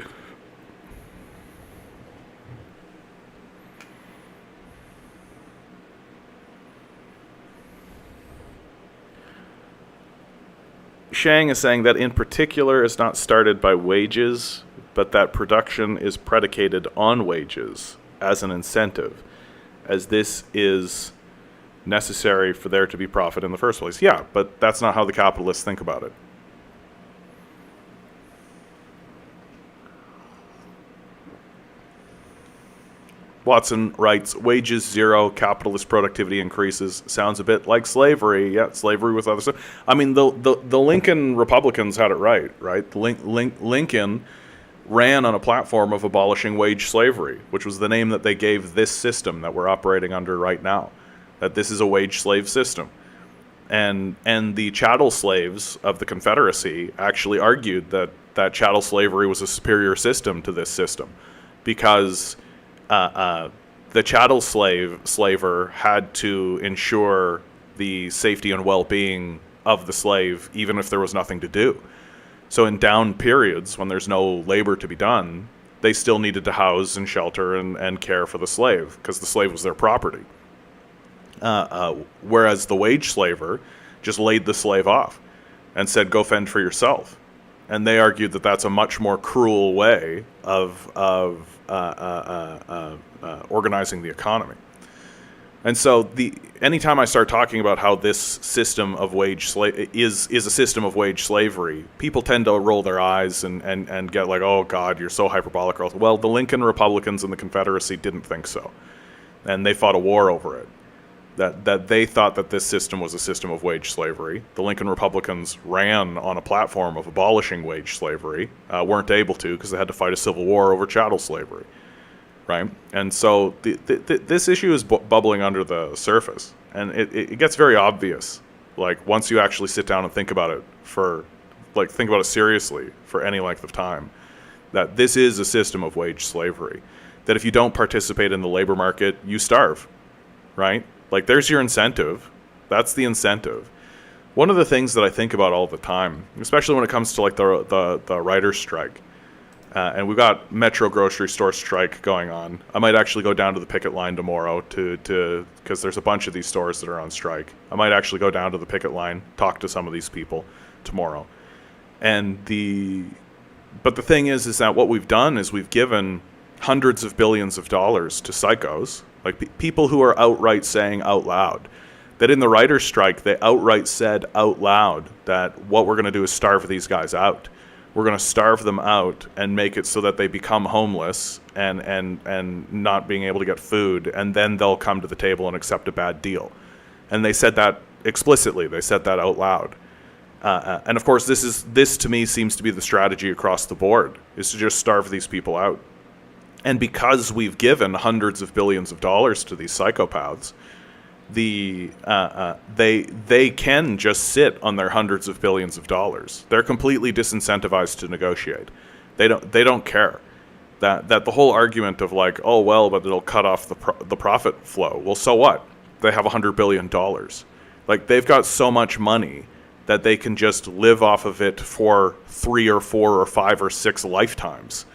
Shang is saying that in particular is not started by wages, but that production is predicated on wages as an incentive, as this is necessary for there to be profit in the first place. Yeah, but that's not how the capitalists think about it. Watson writes, wages zero, capitalist productivity increases. Sounds a bit like slavery. Yeah, slavery with other stuff. I mean, the Lincoln Republicans had it right? Lincoln ran on a platform of abolishing wage slavery, which was the name that they gave this system that we're operating under right now, that this is a wage slave system. And the chattel slaves of the Confederacy actually argued that chattel slavery was a superior system to this system, because the chattel slaver had to ensure the safety and well-being of the slave, even if there was nothing to do. So in down periods, when there's no labor to be done, they still needed to house and shelter and care for the slave, because the slave was their property. Whereas the wage slaver just laid the slave off and said, go fend for yourself. And they argued that that's a much more cruel way of organizing the economy. And so anytime I start talking about how this system of wage is a system of wage slavery, people tend to roll their eyes and get like, oh God, you're so hyperbolic. Well, the Lincoln Republicans and the Confederacy didn't think so. And they fought a war over it. That they thought that this system was a system of wage slavery. The Lincoln Republicans ran on a platform of abolishing wage slavery, weren't able to because they had to fight a civil war over chattel slavery, right? And so this issue is bubbling under the surface, and it gets very obvious, like once you actually sit down and think about it for like think about it seriously for any length of time, that this is a system of wage slavery. That if you don't participate in the labor market, you starve, right? Like there's your incentive. That's the incentive. One of the things that I think about all the time, especially when it comes to like the writer's strike, and we've got Metro grocery store strike going on. I might actually go down to the picket line tomorrow to because there's a bunch of these stores that are on strike. I might actually go down to the picket line, talk to some of these people tomorrow. But the thing is that what we've done is we've given hundreds of billions of dollars to psychos, like people who are outright saying out loud that in the writer's strike, they outright said out loud that what we're going to do is starve these guys out. We're going to starve them out and make it so that they become homeless and not being able to get food, and then they'll come to the table and accept a bad deal. And they said that explicitly. They said that out loud. And of course, this to me seems to be the strategy across the board, is to just starve these people out. And because we've given hundreds of billions of dollars to these psychopaths, they can just sit on their hundreds of billions of dollars. They're completely disincentivized to negotiate. They don't care. That the whole argument of like, oh well, but it'll cut off the profit flow. Well, so what? They have $100 billion. Like they've got so much money that they can just live off of it for 3 or 4 or 5 or 6 lifetimes.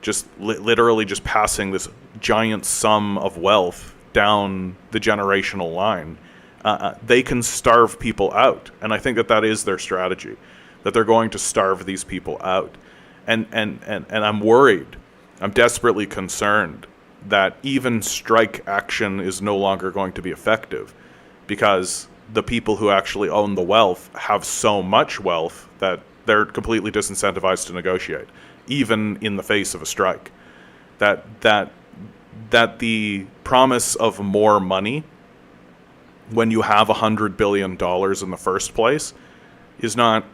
Just literally just passing this giant sum of wealth down the generational line. They can starve people out. And I think that is their strategy, that they're going to starve these people out. And I'm worried, I'm desperately concerned that even strike action is no longer going to be effective, because the people who actually own the wealth have so much wealth that they're completely disincentivized to negotiate, even in the face of a strike. That the promise of more money when you have $100 billion in the first place is not,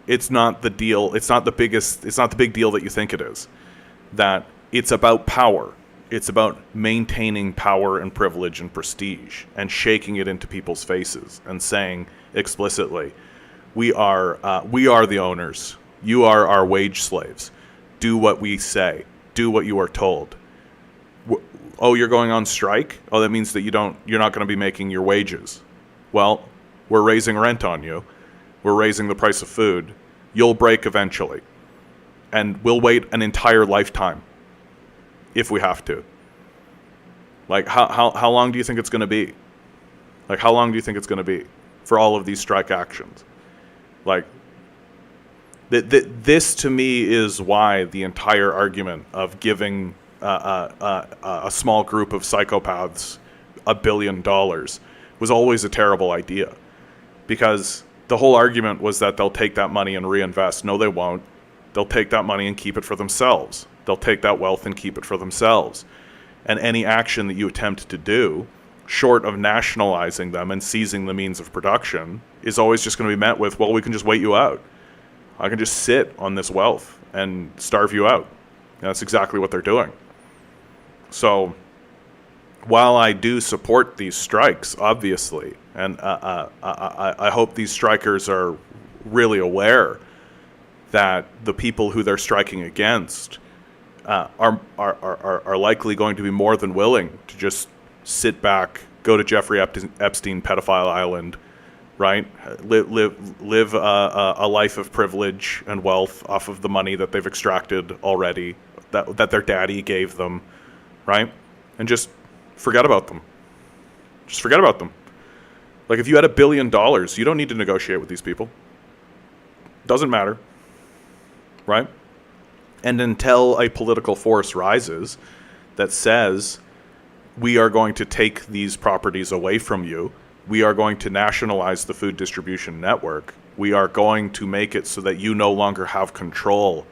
it's not the deal. It's not the big deal that you think it is. That it's about power. It's about maintaining power and privilege and prestige and shaking it into people's faces and saying explicitly, we are the owners. You are our wage slaves. Do what we say. Do what you are told. Oh, you're going on strike? Oh, that means that you're not going to be making your wages. Well, we're raising rent on you. We're raising the price of food. You'll break eventually. And we'll wait an entire lifetime if we have to. Like, how long do you think it's going to be? Like, how long do you think it's going to be for all of these strike actions? Like, this to me is why the entire argument of giving a small group of psychopaths $1 billion was always a terrible idea. Because the whole argument was that they'll take that money and reinvest. No, they won't. They'll take that money and keep it for themselves. They'll take that wealth and keep it for themselves. And any action that you attempt to do, short of nationalizing them and seizing the means of production, is always just going to be met with, well, we can just wait you out. I can just sit on this wealth and starve you out. And that's exactly what they're doing. So, while I do support these strikes, obviously, and I hope these strikers are really aware that the people who they're striking against are likely going to be more than willing to just sit back, go to Jeffrey Epstein pedophile island, right? Live a life of privilege and wealth off of the money that they've extracted already, that their daddy gave them, right? And just forget about them. Just forget about them. Like, if you had $1 billion, you don't need to negotiate with these people. Doesn't matter, right? And until a political force rises that says, we are going to take these properties away from you, we are going to nationalize the food distribution network, we are going to make it so that you no longer have control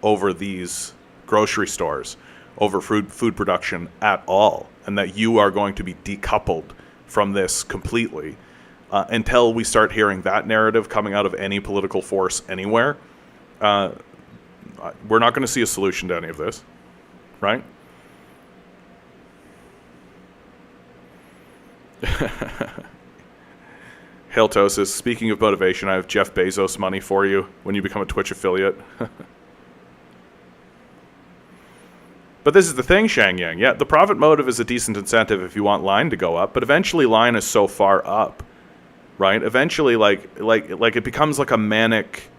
over these grocery stores, over food production at all, and that you are going to be decoupled from this completely, until we start hearing that narrative coming out of any political force anywhere, we're not going to see a solution to any of this, right? Haltosis, speaking of motivation, I have Jeff Bezos money for you when you become a Twitch affiliate. But this is the thing, Shang Yang. Yeah, the profit motive is a decent incentive if you want line to go up, but eventually line is so far up, right? Eventually, like it becomes like a manic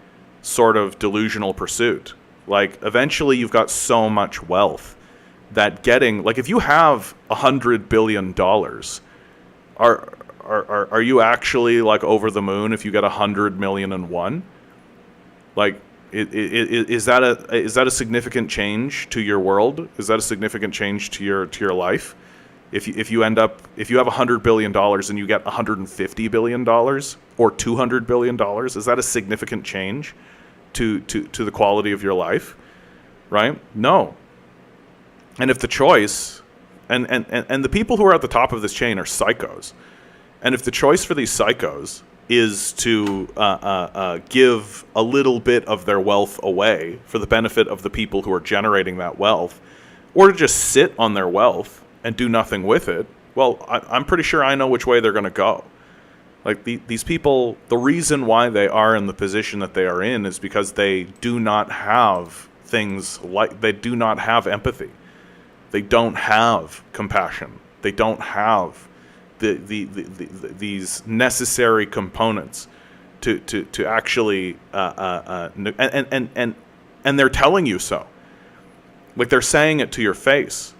sort of delusional pursuit. Like, eventually you've got so much wealth that getting, like, if you have $100 billion, are you actually, like, over the moon if you get 100,000,001? Like, is that a significant change to your world? Is that a significant change to your life? If you have $100 billion and you get $150 billion or $200 billion, is that a significant change to the quality of your life? Right? No. And if the choice, and the people who are at the top of this chain are psychos, and if the choice for these psychos is to give a little bit of their wealth away for the benefit of the people who are generating that wealth, or to just sit on their wealth and do nothing with it, well, I'm pretty sure I know which way they're going to go. Like, these people, the reason why they are in the position that they are in is because they do not have things like, they do not have empathy. They don't have compassion. They don't have these necessary components to actually and they're telling you so. Like, they're saying it to your face.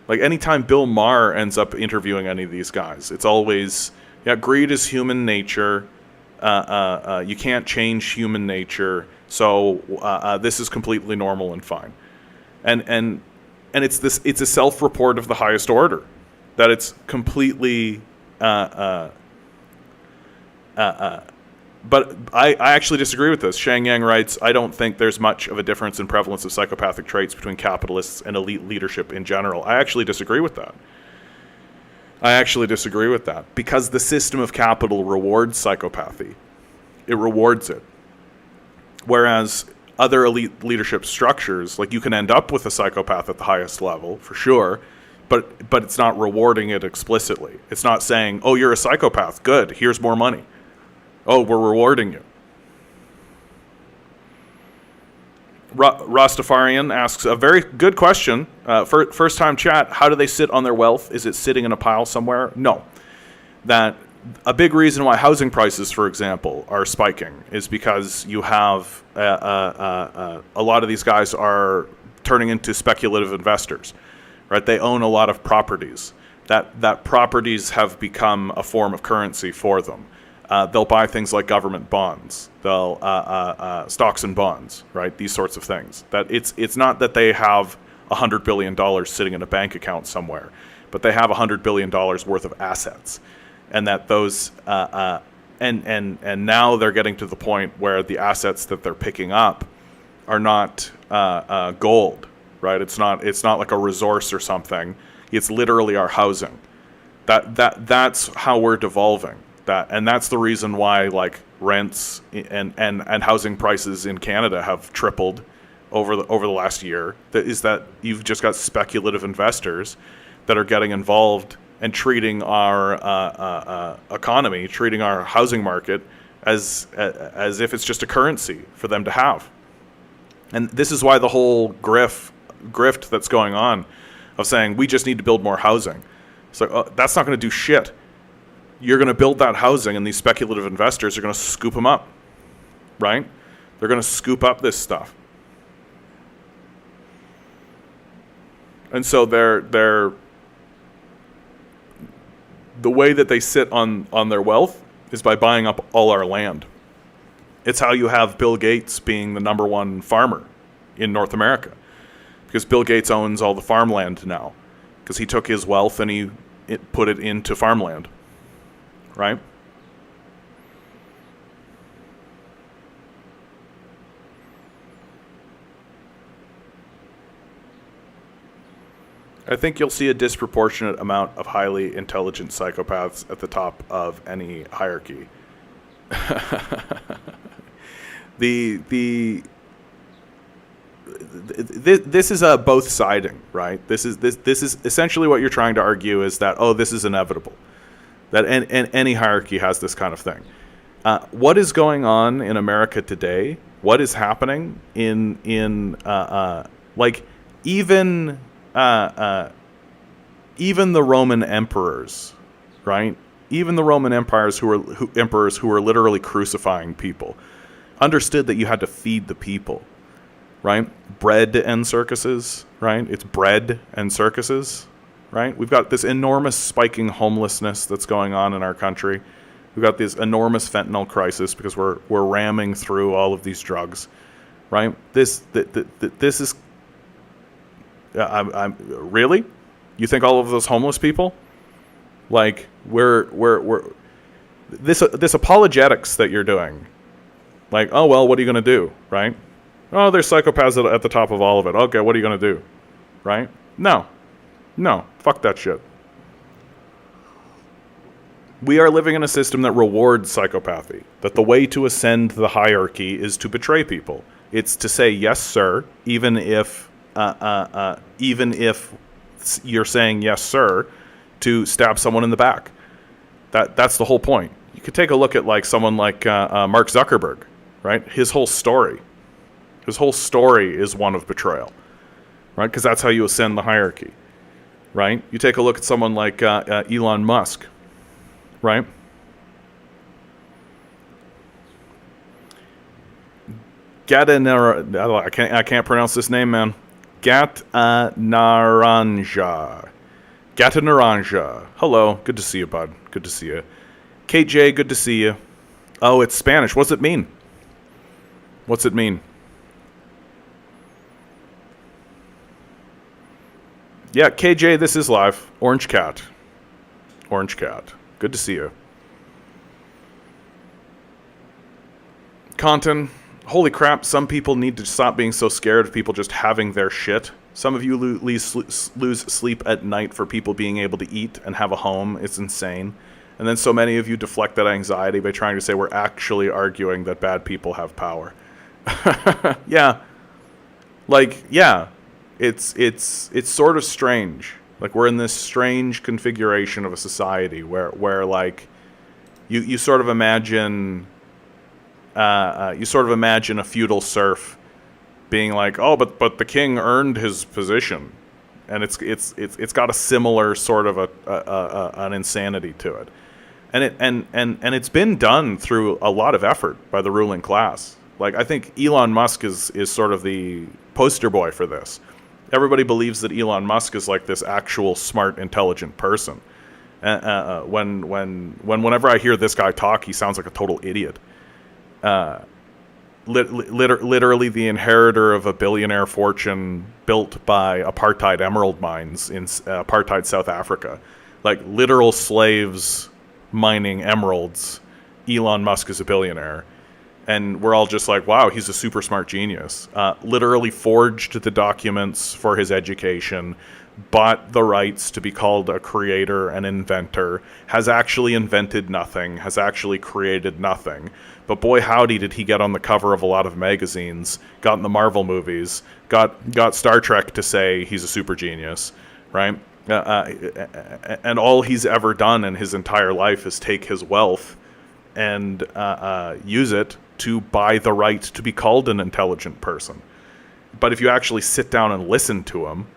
Like, anytime Bill Maher ends up interviewing any of these guys, it's always, yeah, greed is human nature. You can't change human nature, so this is completely normal and fine. And it's a self-report of the highest order. That it's completely, but I actually disagree with this. Shang Yang writes, I don't think there's much of a difference in prevalence of psychopathic traits between capitalists and elite leadership in general. I actually disagree with that. Because the system of capital rewards psychopathy. It rewards it. Whereas other elite leadership structures, like, you can end up with a psychopath at the highest level, for sure, but it's not rewarding it explicitly. It's not saying, oh, you're a psychopath, good, here's more money. Oh, we're rewarding you. Rastafarian asks a very good question. First time chat, how do they sit on their wealth? Is it sitting in a pile somewhere? No. That a big reason why housing prices, for example, are spiking is because you have a lot of these guys are turning into speculative investors. Right, they own a lot of properties. That properties have become a form of currency for them. They'll buy things like government bonds. They'll stocks and bonds. Right, these sorts of things. That it's not that they have $100 billion sitting in a bank account somewhere, but they have $100 billion worth of assets, and that those and now they're getting to the point where the assets that they're picking up are not gold. Right, it's not like a resource or something. It's literally our housing. That's how we're devolving. And that's the reason why, like, rents and housing prices in Canada have tripled over the last year. That you've just got speculative investors that are getting involved and treating our economy, treating our housing market as if it's just a currency for them to have. And this is why the whole grift that's going on of saying we just need to build more housing. So that's not going to do shit. You're going to build that housing, and these speculative investors are going to scoop them up, right? They're going to scoop up this stuff, and so they're the way that they sit on their wealth is by buying up all our land. It's how you have Bill Gates being the number one farmer in North America. Because Bill Gates owns all the farmland now. Because he took his wealth and he put it into farmland. Right? I think you'll see a disproportionate amount of highly intelligent psychopaths at the top of any hierarchy. This is a both-siding, right? This is essentially what you're trying to argue is that, oh, this is inevitable. And any hierarchy has this kind of thing. What is going on in America today? What is happening in like even the Roman emperors, right? Even the Roman emperors who were literally crucifying people understood that you had to feed the people, right? Bread and circuses, right? It's bread and circuses, right? We've got this enormous spiking homelessness that's going on in our country. We've got this enormous fentanyl crisis because we're ramming through all of these drugs, right? This is I'm really? You think all of those homeless people, like we're this apologetics that you're doing, like, oh well, what are you gonna do, right? Oh, there's psychopaths at the top of all of it. Okay, what are you gonna do, right? No, fuck that shit. We are living in a system that rewards psychopathy. That the way to ascend the hierarchy is to betray people. It's to say yes, sir, even if you're saying yes, sir, to stab someone in the back. That's the whole point. You could take a look at like someone like Mark Zuckerberg, right? His whole story is one of betrayal, right? Because that's how you ascend the hierarchy, right? You take a look at someone like Elon Musk, right? I can't pronounce this name, man. Gatanaranja. Hello. Good to see you, bud. Good to see you. KJ, good to see you. Oh, it's Spanish. What's it mean? What's it mean? Yeah, KJ, this is live. Orange Cat. Orange Cat. Good to see you. Content. Holy crap, some people need to stop being so scared of people just having their shit. Some of you lose sleep at night for people being able to eat and have a home. It's insane. And then so many of you deflect that anxiety by trying to say we're actually arguing that bad people have power. Yeah. Like, yeah. It's sort of strange. Like, we're in this strange configuration of a society where like, you sort of imagine... you sort of imagine a feudal serf being like, oh, but the king earned his position, and it's got a similar sort of an insanity to it, and it's been done through a lot of effort by the ruling class. Like, I think Elon Musk is sort of the poster boy for this. Everybody believes that Elon Musk is like this actual smart, intelligent person. Whenever I hear this guy talk, he sounds like a total idiot. Literally the inheritor of a billionaire fortune built by apartheid emerald mines in apartheid South Africa. Like, literal slaves mining emeralds. Elon Musk is a billionaire. And we're all just like, wow, he's a super smart genius. Literally forged the documents for his education, bought the rights to be called a creator, an inventor, has actually invented nothing, has actually created nothing. But boy, howdy, did he get on the cover of a lot of magazines, got in the Marvel movies, got Star Trek to say he's a super genius, right? And all he's ever done in his entire life is take his wealth and use it to buy the right to be called an intelligent person. But if you actually sit down and listen to him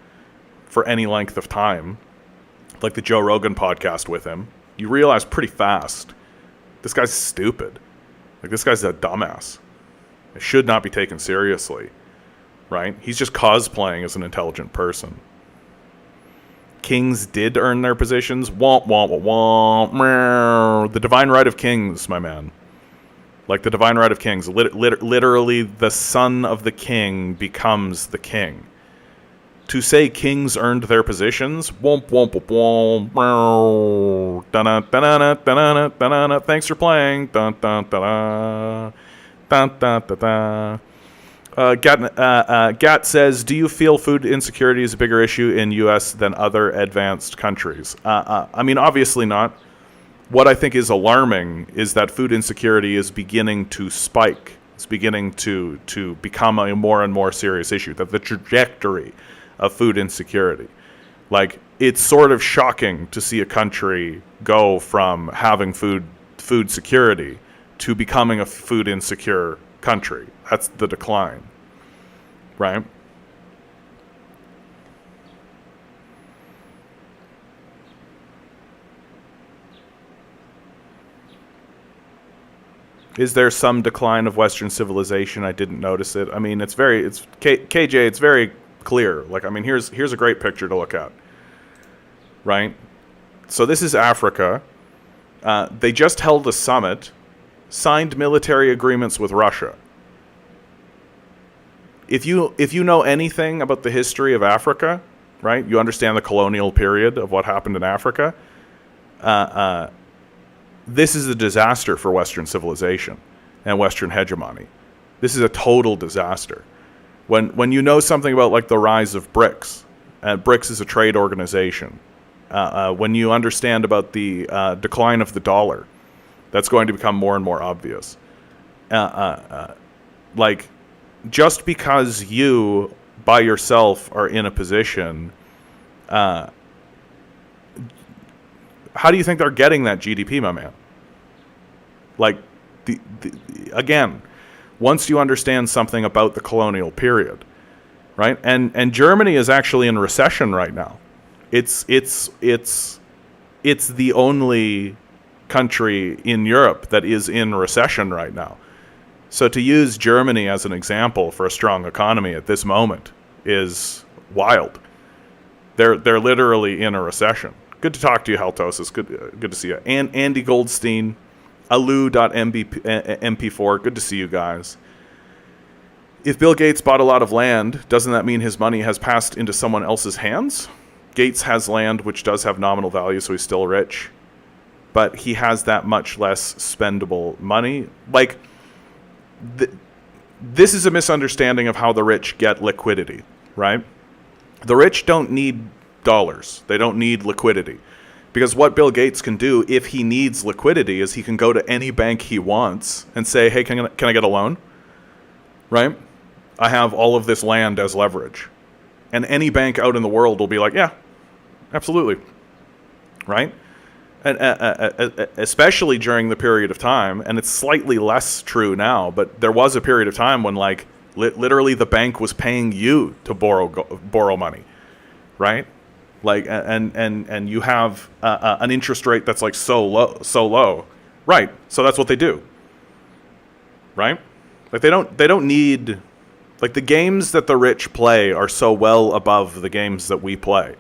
for any length of time, like the Joe Rogan podcast with him, you realize pretty fast, this guy's stupid. Like, this guy's a dumbass. It should not be taken seriously, right? He's just cosplaying as an intelligent person. Kings did earn their positions. Womp, womp, womp, womp. The divine right of kings, my man. Like, the divine right of kings. Literally, the son of the king becomes the king. To say kings earned their positions, womp, womp, womp, womp, da-na, da-na, da-na, da-na, thanks for playing, dun, dun, da-da, dun, dun, da-da. Gat says, do you feel food insecurity is a bigger issue in U.S. than other advanced countries? I mean, obviously not. What I think is alarming is that food insecurity is beginning to spike. It's beginning to become a more and more serious issue, that the trajectory of food insecurity. Like, it's sort of shocking to see a country go from having food security to becoming a food insecure country. That's the decline, right? Is there some decline of Western civilization? I didn't notice it. I mean, KJ, it's very clear. Like, I mean, here's a great picture to look at, right? So this is Africa. They just held a summit, signed military agreements with Russia. If you know anything about the history of Africa, right? You understand the colonial period of what happened in Africa. This is a disaster for Western civilization and Western hegemony. This is a total disaster. When you know something about like the rise of BRICS, BRICS is a trade organization. When you understand about the decline of the dollar, that's going to become more and more obvious. Like, just because you by yourself are in a position, how do you think they're getting that GDP, my man? Like, again, once you understand something about the colonial period, right? And Germany is actually in recession right now. It's the only country in Europe that is in recession right now. So to use Germany as an example for a strong economy at this moment is wild. They're literally in a recession. Good to talk to you, Haltosis. Good to see you. And Andy Goldstein, alu.mp4. Good to see you guys. If Bill Gates bought a lot of land, doesn't that mean his money has passed into someone else's hands? Gates has land which does have nominal value, so he's still rich. But he has that much less spendable money. Like, this is a misunderstanding of how the rich get liquidity, right? The rich don't need dollars. They don't need liquidity. Because what Bill Gates can do if he needs liquidity is he can go to any bank he wants and say, hey, can I get a loan? Right? I have all of this land as leverage. And any bank out in the world will be like, yeah, absolutely. Right? And especially during the period of time, and it's slightly less true now, but there was a period of time when, like, literally the bank was paying you to borrow money, right? Like, and you have an interest rate that's like so low, right? So that's what they do, right? Like, they don't need, like, the games that the rich play are so well above the games that we play,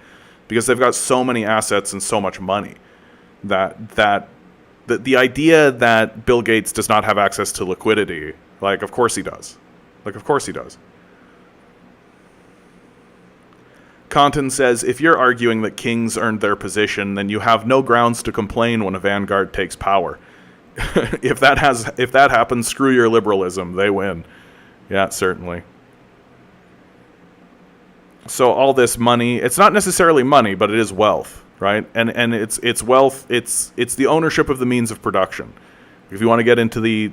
because they've got so many assets and so much money. That the idea that Bill Gates does not have access to liquidity, like, of course he does. Like, of course he does. Compton says, if you're arguing that kings earned their position, then you have no grounds to complain when a vanguard takes power. If that happens, screw your liberalism. They win. Yeah, certainly. So all this money, it's not necessarily money, but it is wealth. Right, and it's wealth. It's the ownership of the means of production. If you want to get into the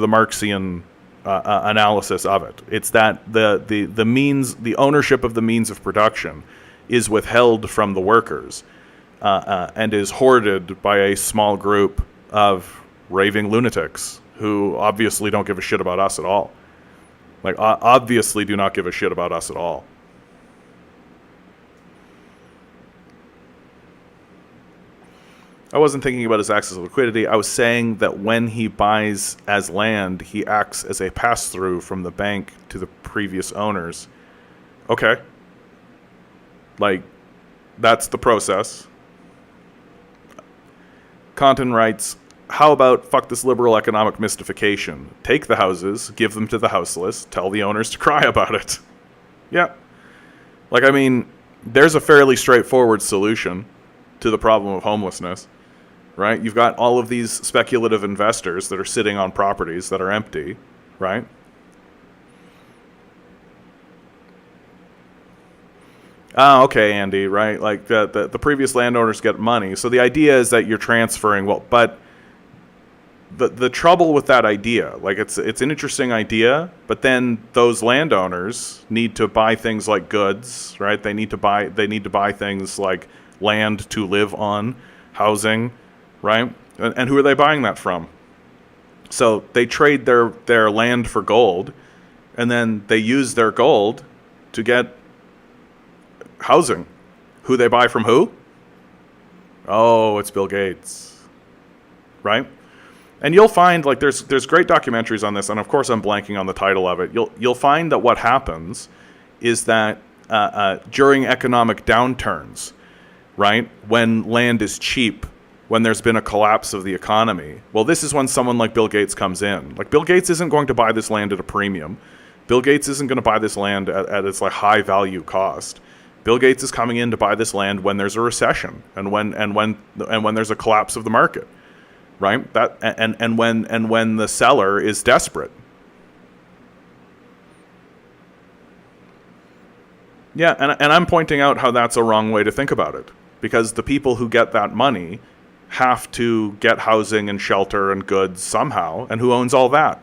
Marxian analysis of it, it's that the ownership of the means of production is withheld from the workers and is hoarded by a small group of raving lunatics who obviously don't give a shit about us at all. Like, obviously do not give a shit about us at all. I wasn't thinking about his access to liquidity. I was saying that when he buys as land, he acts as a pass-through from the bank to the previous owners. Okay. Like, that's the process. Compton writes, how about fuck this liberal economic mystification? Take the houses, give them to the houseless, tell the owners to cry about it. Yeah. Like, I mean, there's a fairly straightforward solution to the problem of homelessness. Right? You've got all of these speculative investors that are sitting on properties that are empty, right? Okay, Andy, right? Like, the previous landowners get money. So the idea is that you're transferring, well, but the trouble with that idea, like, it's an interesting idea, but then those landowners need to buy things like goods, right? They need to buy things like land to live on, housing, right? And who are they buying that from? So they trade their land for gold, and then they use their gold to get housing. Who they buy from who? Oh, it's Bill Gates, right? And you'll find, like, there's great documentaries on this, and of course I'm blanking on the title of it. You'll find that what happens is that during economic downturns, right, when land is cheap, when there's been a collapse of the economy, well, this is when someone like Bill Gates comes in. Like, Bill Gates isn't going to buy this land at a premium. Bill Gates isn't going to buy this land at its like high value cost. Bill Gates is coming in to buy this land when there's a recession and when there's a collapse of the market, right? That and when the seller is desperate. Yeah, and I'm pointing out how that's a wrong way to think about it, because the people who get that money have to get housing and shelter and goods somehow, and who owns all that?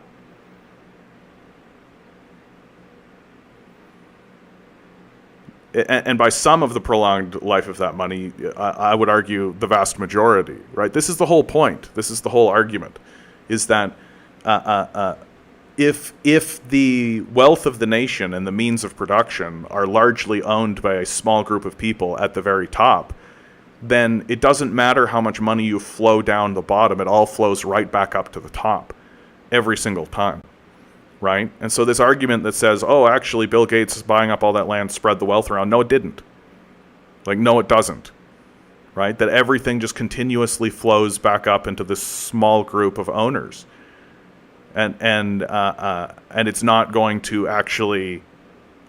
And by some of the prolonged life of that money, I would argue the vast majority, right? This is the whole point. This is the whole argument, is that if the wealth of the nation and the means of production are largely owned by a small group of people at the very top, then it doesn't matter how much money you flow down the bottom. It all flows right back up to the top every single time. Right? And so this argument that says, oh, actually, Bill Gates is buying up all that land, spread the wealth around. No, it didn't. Like, no, it doesn't. Right? That everything just continuously flows back up into this small group of owners. And it's not going to actually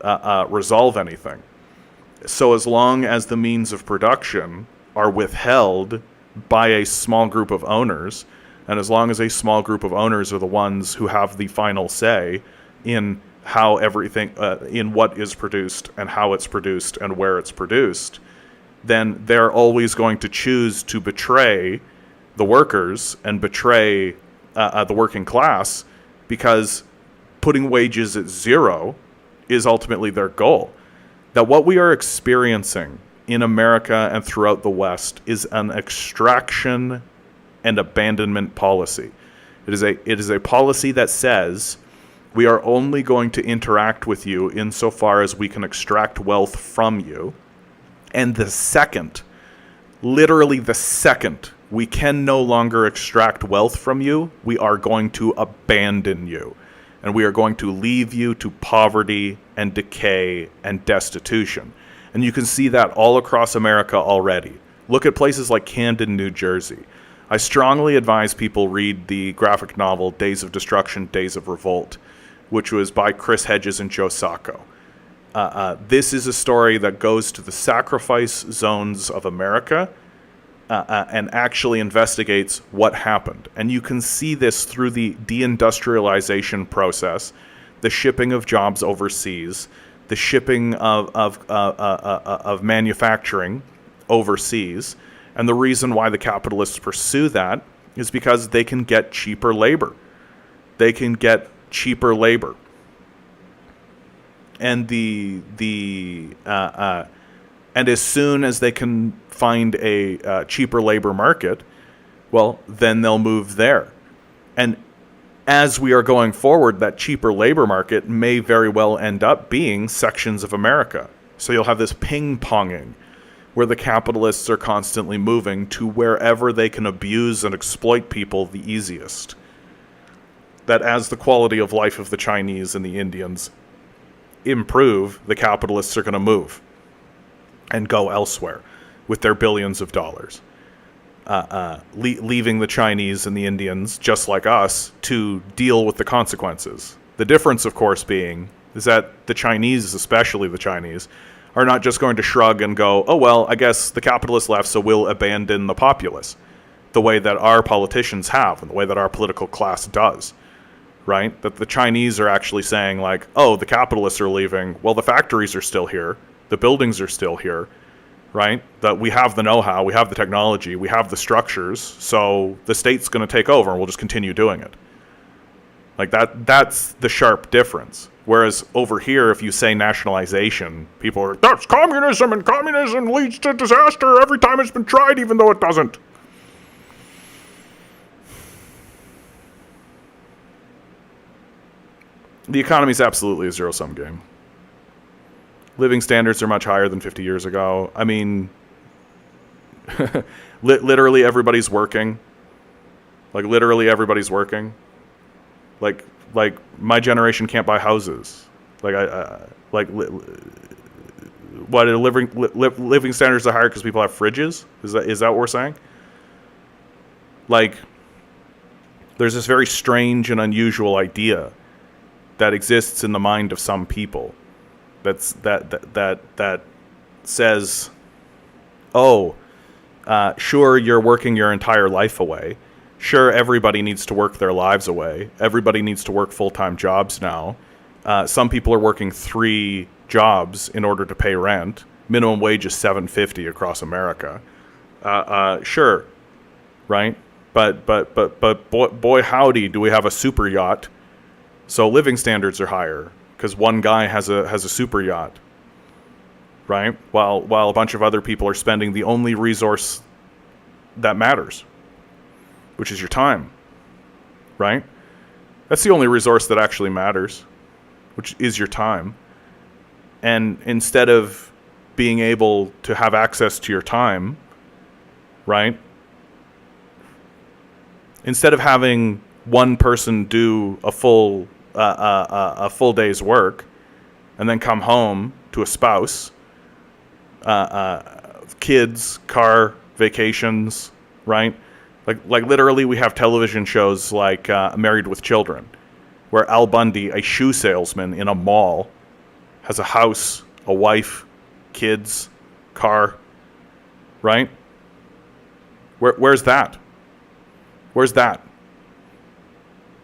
resolve anything. So as long as the means of production are withheld by a small group of owners, and as long as a small group of owners are the ones who have the final say in how everything, in what is produced and how it's produced and where it's produced, then they're always going to choose to betray the workers and betray the working class, because putting wages at zero is ultimately their goal. That what we are experiencing in America and throughout the West is an extraction and abandonment policy. It is a policy that says we are only going to interact with you insofar as we can extract wealth from you. And the second, literally the second, we can no longer extract wealth from you, we are going to abandon you. And we are going to leave you to poverty and decay and destitution. And you can see that all across America already. Look at places like Camden, New Jersey. I strongly advise people read the graphic novel Days of Destruction, Days of Revolt, which was by Chris Hedges and Joe Sacco. This is a story that goes to the sacrifice zones of America and actually investigates what happened. And you can see this through the deindustrialization process, the shipping of jobs overseas, the shipping of manufacturing overseas. And the reason why the capitalists pursue that is because they can get cheaper labor. They can get cheaper labor. And and as soon as they can find a cheaper labor market, well, then they'll move there. And as we are going forward, that cheaper labor market may very well end up being sections of America. So you'll have this ping-ponging where the capitalists are constantly moving to wherever they can abuse and exploit people the easiest. That as the quality of life of the Chinese and the Indians improve, the capitalists are going to move and go elsewhere with their billions of dollars, leaving the Chinese and the Indians, just like us, to deal with the consequences. The difference, of course, being is that the Chinese, especially the Chinese, are not just going to shrug and go, oh, well, I guess the capitalists left, so we'll abandon the populace, the way that our politicians have and the way that our political class does, right? That the Chinese are actually saying, like, oh, the capitalists are leaving. Well, the factories are still here. The buildings are still here, right? That we have the know-how, we have the technology, we have the structures, so the state's going to take over and we'll just continue doing it. Like that's the sharp difference. Whereas over here, if you say nationalization, people are, that's communism, and communism leads to disaster every time it's been tried, even though it doesn't. The economy is absolutely a zero-sum game. Living standards are much higher than 50 years ago. I mean, literally everybody's working. Like, literally everybody's working. Like my generation can't buy houses. Like, living standards are higher because people have fridges? Is that what we're saying? Like, there's this very strange and unusual idea that exists in the mind of some people. That says, oh, sure, you're working your entire life away. Sure, everybody needs to work their lives away. Everybody needs to work full-time jobs now. Some people are working 3 jobs in order to pay rent. Minimum wage is $7.50 across America. Sure, right? But boy howdy, do we have a super yacht. So living standards are higher because one guy has a super yacht, right? While a bunch of other people are spending the only resource that matters, which is your time, right? That's the only resource that actually matters, which is your time. And instead of being able to have access to your time, right? Instead of having one person do a full day's work and then come home to a spouse, kids, car, vacations, right? Like literally we have television shows like Married with Children, where Al Bundy, a shoe salesman in a mall, has a house, a wife, kids, car, right? Where's that? Where's that?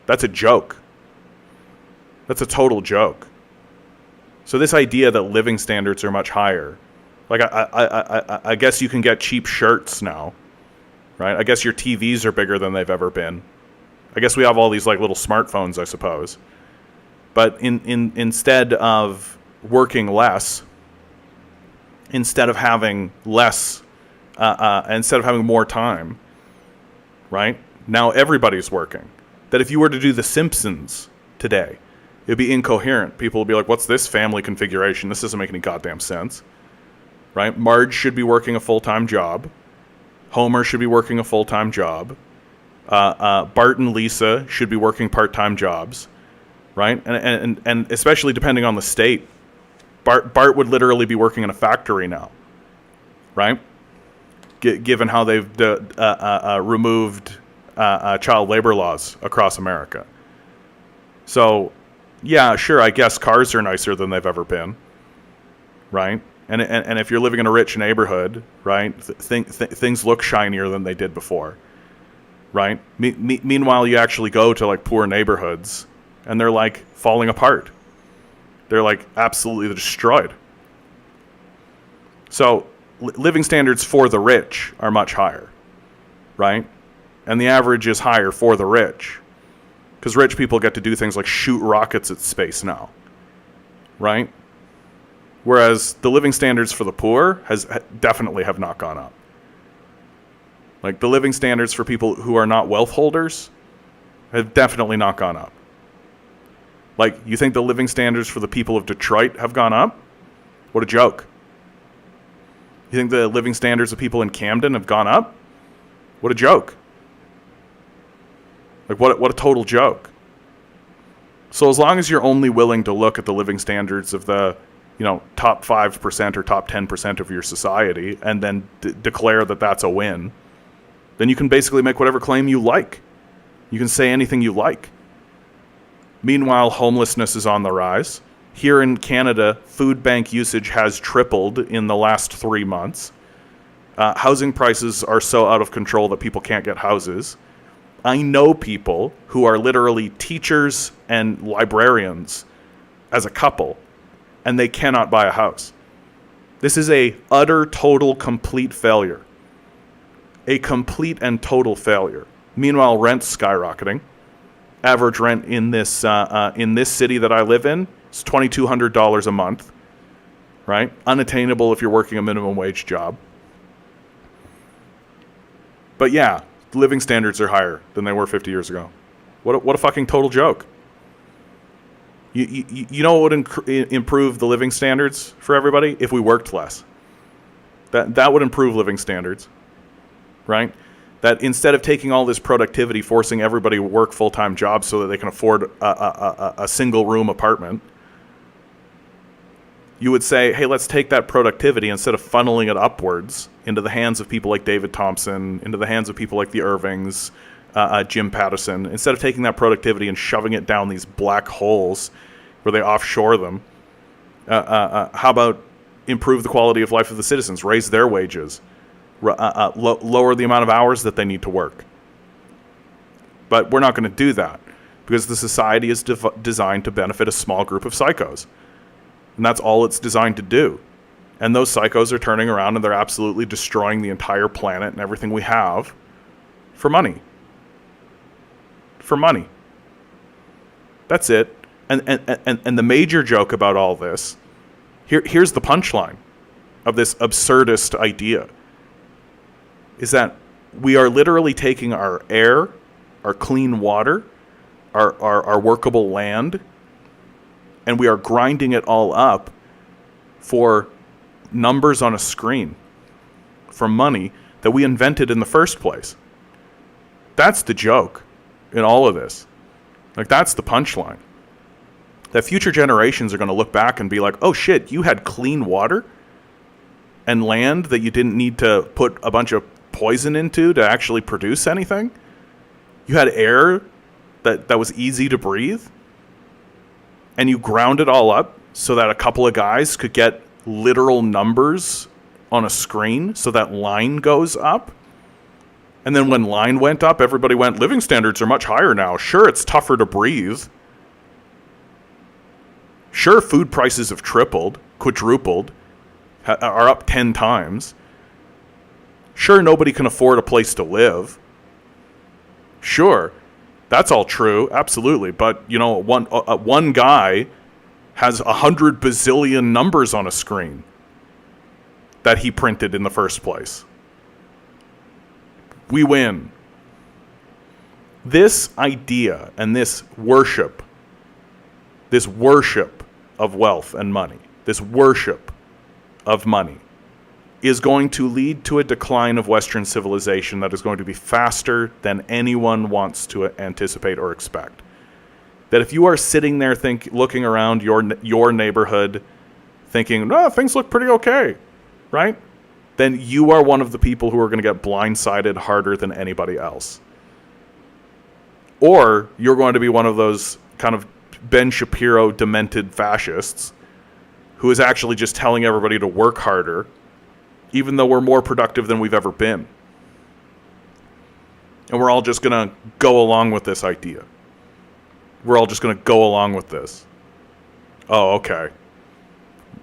That's a joke. That's a total joke. So this idea that living standards are much higher, like I guess you can get cheap shirts now, right? I guess your TVs are bigger than they've ever been. I guess we have all these like little smartphones, I suppose. But instead of working less, instead of having less, instead of having more time, right? Now everybody's working. That if you were to do The Simpsons today, it'd be incoherent. People would be like, what's this family configuration? This doesn't make any goddamn sense, right? Marge should be working a full-time job. Homer should be working a full-time job. Bart and Lisa should be working part-time jobs, right? And especially depending on the state, Bart would literally be working in a factory now, right? Given how they've removed child labor laws across America. So, yeah, sure, I guess cars are nicer than they've ever been, right? And if you're living in a rich neighborhood, right, things look shinier than they did before, right? Meanwhile, you actually go to like poor neighborhoods, and they're like falling apart. They're like absolutely destroyed. So living standards for the rich are much higher, right? And the average is higher for the rich, because rich people get to do things like shoot rockets at space now, right? Whereas the living standards for the poor definitely have not gone up. Like the living standards for people who are not wealth holders have definitely not gone up. Like, you think the living standards for the people of Detroit have gone up? What a joke. You think the living standards of people in Camden have gone up? What a joke. Like, what a total joke. So as long as you're only willing to look at the living standards of the, top 5% or top 10% of your society and then declare that that's a win, then you can basically make whatever claim you like. You can say anything you like. Meanwhile, homelessness is on the rise. Here in Canada, food bank usage has tripled in the last 3 months. Housing prices are so out of control that people can't get houses. I know people who are literally teachers and librarians as a couple, and they cannot buy a house. This is a utter, total, complete failure. A complete and total failure. Meanwhile, rent's skyrocketing. Average rent in this city that I live in is $2,200 a month, right? Unattainable if you're working a minimum wage job. But yeah, living standards are higher than they were 50 years ago. What a fucking total joke. You know what would improve the living standards for everybody? If we worked less. That would improve living standards, right? That instead of taking all this productivity, forcing everybody to work full-time jobs so that they can afford a single-room apartment, you would say, hey, let's take that productivity, instead of funneling it upwards into the hands of people like David Thompson, into the hands of people like the Irvings, Jim Pattison, instead of taking that productivity and shoving it down these black holes where they offshore them, how about improve the quality of life of the citizens, raise their wages, lower the amount of hours that they need to work. But we're not going to do that because the society is designed to benefit a small group of psychos. And that's all it's designed to do. And those psychos are turning around and they're absolutely destroying the entire planet and everything we have for money. For money. That's it. And the major joke about all this, here's the punchline of this absurdist idea, is that we are literally taking our air, our clean water, our workable land, and we are grinding it all up for numbers on a screen, for money that we invented in the first place. That's the joke in all of this. Like, that's the punchline. That future generations are going to look back and be like, oh shit, you had clean water and land that you didn't need to put a bunch of poison into to actually produce anything? You had air that was easy to breathe? And you ground it all up so that a couple of guys could get literal numbers on a screen so that line goes up? And then when line went up, everybody went, living standards are much higher now. Sure, it's tougher to breathe. Sure, food prices have tripled, quadrupled, are up 10 times. Sure, nobody can afford a place to live. Sure, that's all true, absolutely. But, you know, one guy has 100 bazillion numbers on a screen that he printed in the first place. We win. This idea and this worship of wealth and money, this worship of money, is going to lead to a decline of Western civilization that is going to be faster than anyone wants to anticipate or expect. That if you are sitting there looking around your neighborhood thinking, no, things look pretty okay, right? Then you are one of the people who are going to get blindsided harder than anybody else. Or you're going to be one of those kind of Ben Shapiro demented fascists who is actually just telling everybody to work harder, even though we're more productive than we've ever been. And we're all just going to go along with this idea. We're all just going to go along with this. Oh, okay.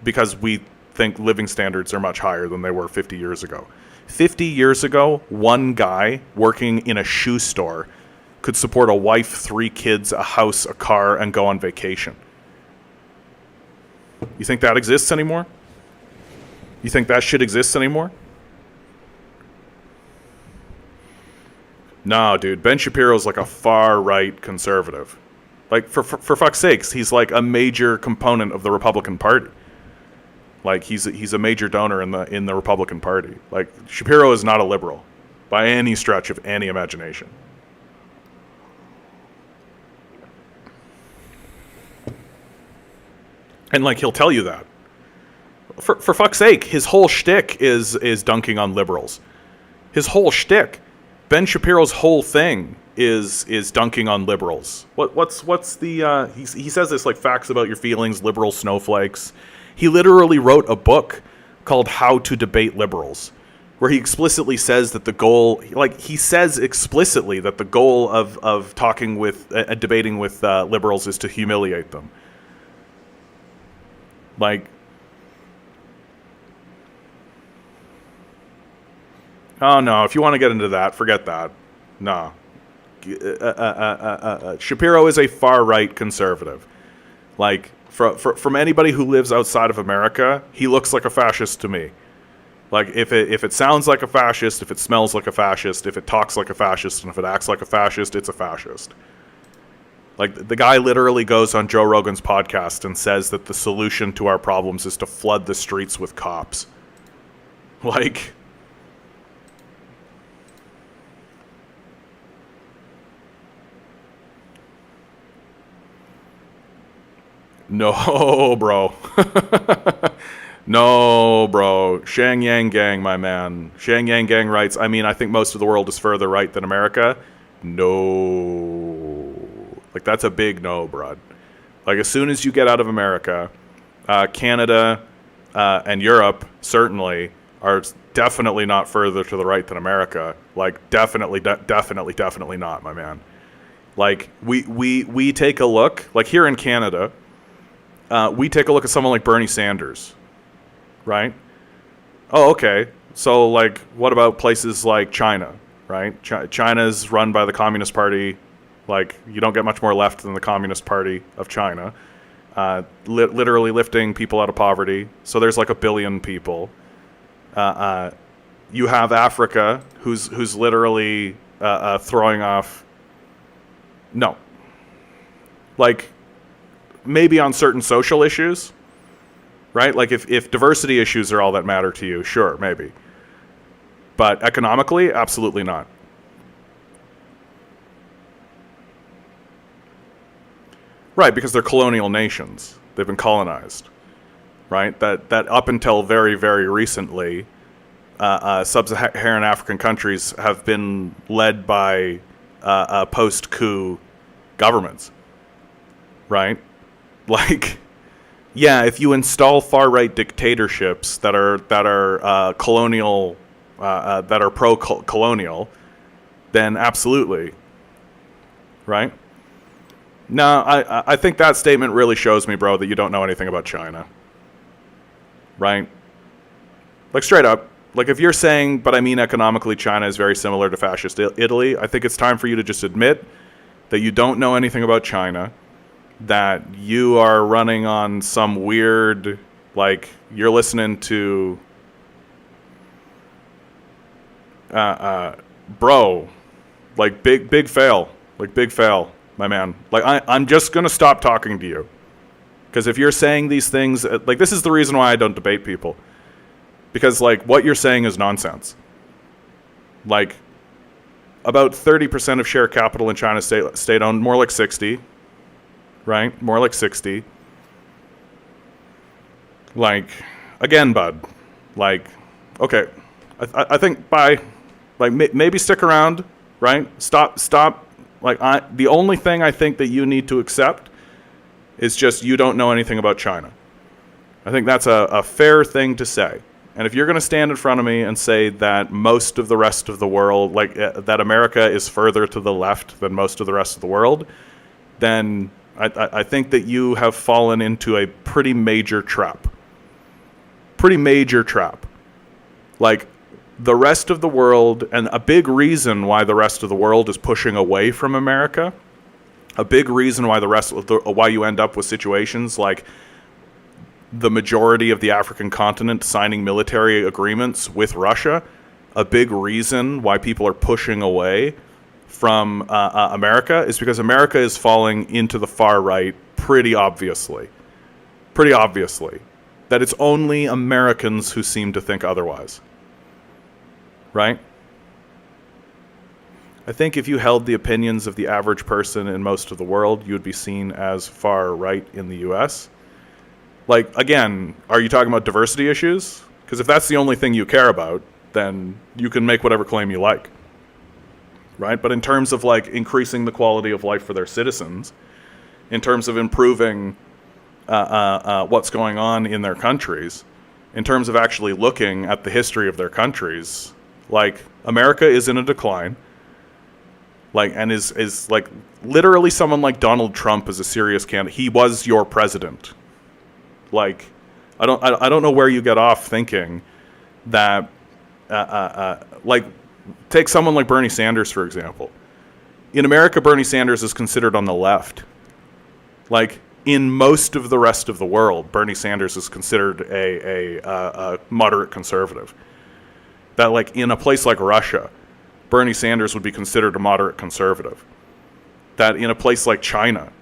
Because we think living standards are much higher than they were 50 years ago. 50 years ago, one guy working in a shoe store could support a wife, 3 kids, a house, a car, and go on vacation. You think that exists anymore? You think that shit exists anymore? No, dude. Ben Shapiro's like a far-right conservative. Like, for fuck's sakes, he's like a major component of the Republican Party. Like, he's a major donor in the Republican Party. Like, Shapiro is not a liberal by any stretch of any imagination. And, like, he'll tell you that. For fuck's sake, his whole shtick is dunking on liberals. His whole shtick. Ben Shapiro's whole thing is dunking on liberals. What's the he says this like facts about your feelings, liberal snowflakes. He literally wrote a book called How to Debate Liberals, where he explicitly says that the goal, like he says explicitly that the goal of talking with debating with liberals is to humiliate them. Like, oh no, if you want to get into that, forget that. No. Shapiro is a far-right conservative. Like, from anybody who lives outside of America, he looks like a fascist to me. Like, if it sounds like a fascist, if it smells like a fascist, if it talks like a fascist, and if it acts like a fascist, it's a fascist. Like, the guy literally goes on Joe Rogan's podcast and says that the solution to our problems is to flood the streets with cops. Like... No, bro. No, bro. Shang Yang Gang, my man. Shang Yang Gang writes, I mean, I think most of the world is further right than America. No. Like, that's a big no, bro. Like, as soon as you get out of America, Canada and Europe, certainly, are definitely not further to the right than America. Like, definitely not, my man. Like, we take a look, like, here in Canada... we take a look at someone like Bernie Sanders, right? Oh, okay. So, like, what about places like China, right? China's run by the Communist Party. Like, you don't get much more left than the Communist Party of China. Literally lifting people out of poverty. So there's like 1 billion people. You have Africa, who's literally throwing off... No. Like... maybe on certain social issues, right? Like if diversity issues are all that matter to you, sure, maybe. But economically, absolutely not. Right, because they're colonial nations. They've been colonized, right? That up until very, very recently, sub-Saharan African countries have been led by post-coup governments, right? Like, yeah, if you install far-right dictatorships that are colonial, that are pro-colonial, then absolutely, right? No, I think that statement really shows me, bro, that you don't know anything about China, right? Like, straight up, like, if you're saying, but I mean economically China is very similar to fascist Italy, I think it's time for you to just admit that you don't know anything about China, that you are running on some weird, like, you're listening to, bro, like, big fail, my man. Like, I'm just gonna stop talking to you, because if you're saying these things, like, this is the reason why I don't debate people, because, like, what you're saying is nonsense. Like, about 30% of share capital in China state-owned, more like 60. Right? More like 60. Like, again, bud. Like, okay. I think bye. Like, maybe stick around, right? Stop. Like, the only thing I think that you need to accept is just you don't know anything about China. I think that's a fair thing to say. And if you're going to stand in front of me and say that most of the rest of the world, like, that America is further to the left than most of the rest of the world, then... I think that you have fallen into a pretty major trap. Like, the rest of the world, and a big reason why the rest of the world is pushing away from America, a big reason why why you end up with situations like the majority of the African continent signing military agreements with Russia, a big reason why people are pushing away from America is because America is falling into the far right pretty obviously. That it's only Americans who seem to think otherwise. Right? I think if you held the opinions of the average person in most of the world, you would be seen as far right in the US. Like, again, are you talking about diversity issues? Because if that's the only thing you care about, then you can make whatever claim you like. Right? But in terms of, like, increasing the quality of life for their citizens, in terms of improving what's going on in their countries, in terms of actually looking at the history of their countries, like, America is in a decline, like, and is like, literally someone like Donald Trump is a serious candidate. He was your president. Like, I don't know where you get off thinking that, like, take someone like Bernie Sanders, for example. In America, Bernie Sanders is considered on the left. Like, in most of the rest of the world, Bernie Sanders is considered a moderate conservative. That, like, in a place like Russia, Bernie Sanders would be considered a moderate conservative. That in a place like China,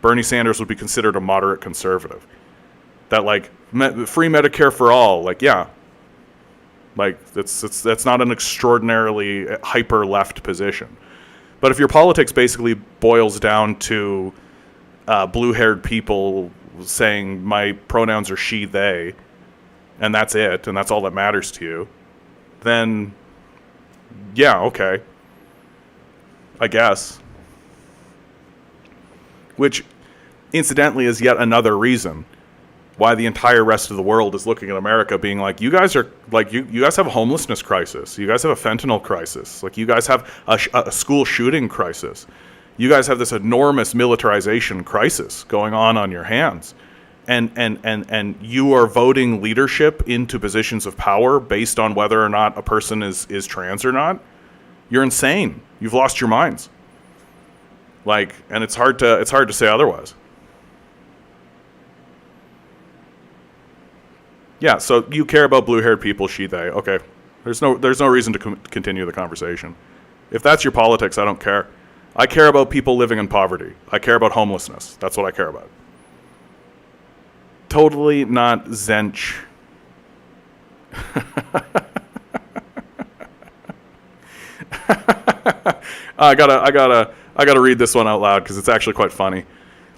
Bernie Sanders would be considered a moderate conservative. That, like, free Medicare for all, like, yeah. Like, that's not an extraordinarily hyper-left position. But if your politics basically boils down to blue-haired people saying my pronouns are she, they, and that's it, and that's all that matters to you, then, yeah, okay. I guess. Which, incidentally, is yet another reason why the entire rest of the world is looking at America being like, you guys are, like, you guys have a homelessness crisis. You guys have a fentanyl crisis. Like, you guys have a school shooting crisis. You guys have this enormous militarization crisis going on your hands. And you are voting leadership into positions of power based on whether or not a person is trans or not. You're insane. You've lost your minds. Like, and it's hard to say otherwise. Yeah, so you care about blue-haired people, she, they. Okay, there's no reason to continue the conversation. If that's your politics, I don't care. I care about people living in poverty. I care about homelessness. That's what I care about. Totally not Zench. I gotta read this one out loud because it's actually quite funny.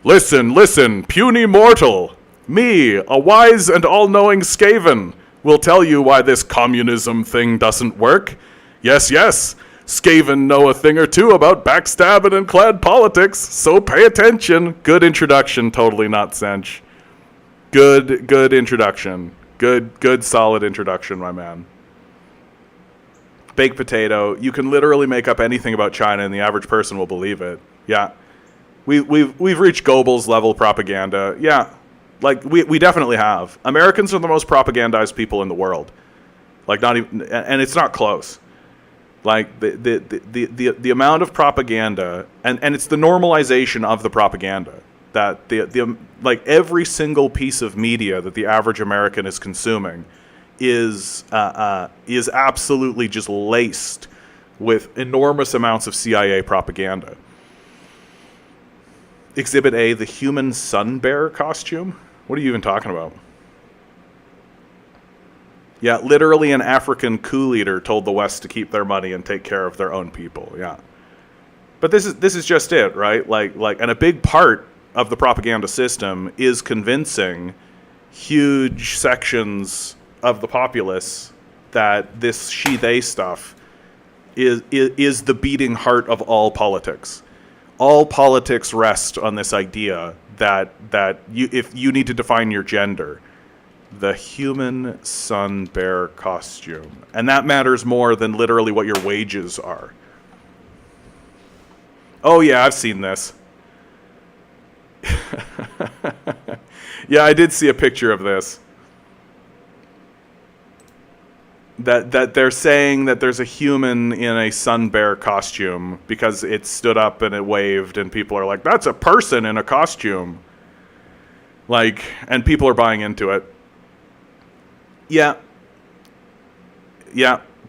Listen, puny mortal. Me, a wise and all-knowing Skaven, will tell you why this communism thing doesn't work. Yes, Skaven know a thing or two about backstabbing and clad politics, so pay attention. Good introduction, totally not Zench. Good introduction. Good solid introduction, my man. Baked potato. You can literally make up anything about China and the average person will believe it. Yeah. We've reached Goebbels level propaganda. Yeah. Like, we definitely have. Americans are the most propagandized people in the world. Like, not even, and it's not close. Like, the amount of propaganda, and it's the normalization of the propaganda, that like every single piece of media that the average American is consuming is absolutely just laced with enormous amounts of CIA propaganda. Exhibit A, the human sun bear costume? What are you even talking about? Yeah, literally an African coup leader told the West to keep their money and take care of their own people. Yeah. But this is just it, right? Like and a big part of the propaganda system is convincing huge sections of the populace that this she-they stuff is the beating heart of all politics. All politics rest on this idea that if you need to define your gender, the human sun bear costume, and that matters more than literally what your wages are. Oh yeah, I've seen this. Yeah, I did see a picture of this. That they're saying that there's a human in a sun bear costume because it stood up and it waved, and people are like, that's a person in a costume. Like, and people are buying into it. Yeah.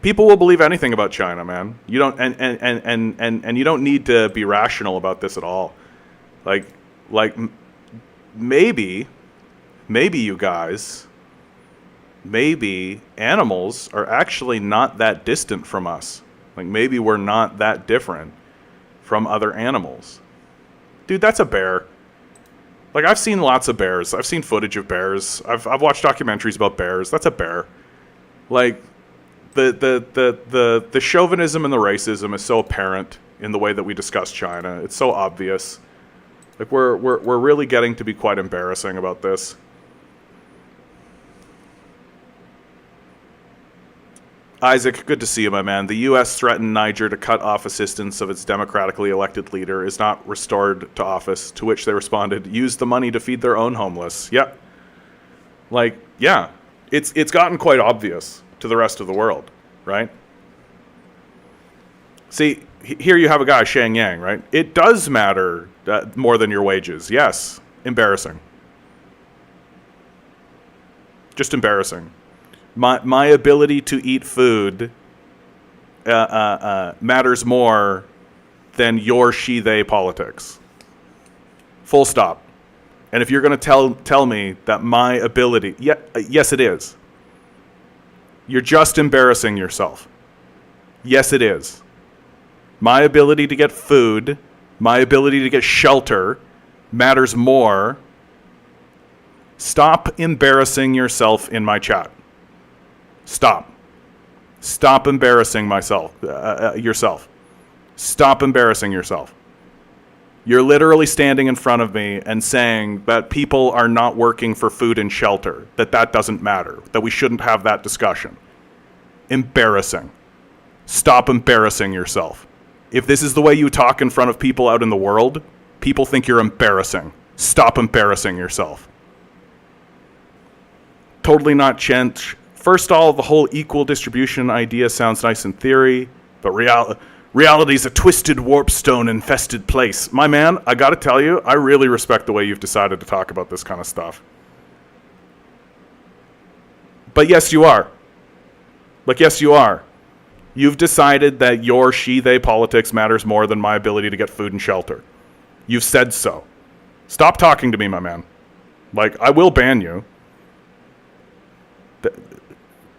People will believe anything about China, man. You don't and you don't need to be rational about this at all. Like maybe you guys, maybe animals are actually not that distant from us. Like, maybe we're not that different from other animals. Dude, that's a bear. Like, I've seen lots of bears. I've seen footage of bears. I've watched documentaries about bears. That's a bear. Like, the chauvinism and the racism is so apparent in the way that we discuss China. It's so obvious. Like, we're really getting to be quite embarrassing about this. Isaac, good to see you, my man. The U.S. threatened Niger to cut off assistance of its democratically elected leader is not restored to office, to which they responded, use the money to feed their own homeless. Yep. Like, yeah, it's gotten quite obvious to the rest of the world, right? See, here you have a guy, Shang Yang, right? It does matter more than your wages. Yes. Embarrassing. Just embarrassing. My ability to eat food matters more than your she-they politics. Full stop. And if you're going to tell me that my ability... yes, it is. You're just embarrassing yourself. Yes, it is. My ability to get food, my ability to get shelter matters more. Stop embarrassing yourself in my chat. Stop. Stop embarrassing yourself. Stop embarrassing yourself. You're literally standing in front of me and saying that people are not working for food and shelter, that doesn't matter, that we shouldn't have that discussion. Embarrassing. Stop embarrassing yourself. If this is the way you talk in front of people out in the world, people think you're embarrassing. Stop embarrassing yourself. Totally not Chench. First of all, the whole equal distribution idea sounds nice in theory, but reality's a twisted warpstone-infested place. My man, I gotta tell you, I really respect the way you've decided to talk about this kind of stuff. But yes, you are. Like, yes, you are. You've decided that your she-they politics matters more than my ability to get food and shelter. You've said so. Stop talking to me, my man. Like, I will ban you.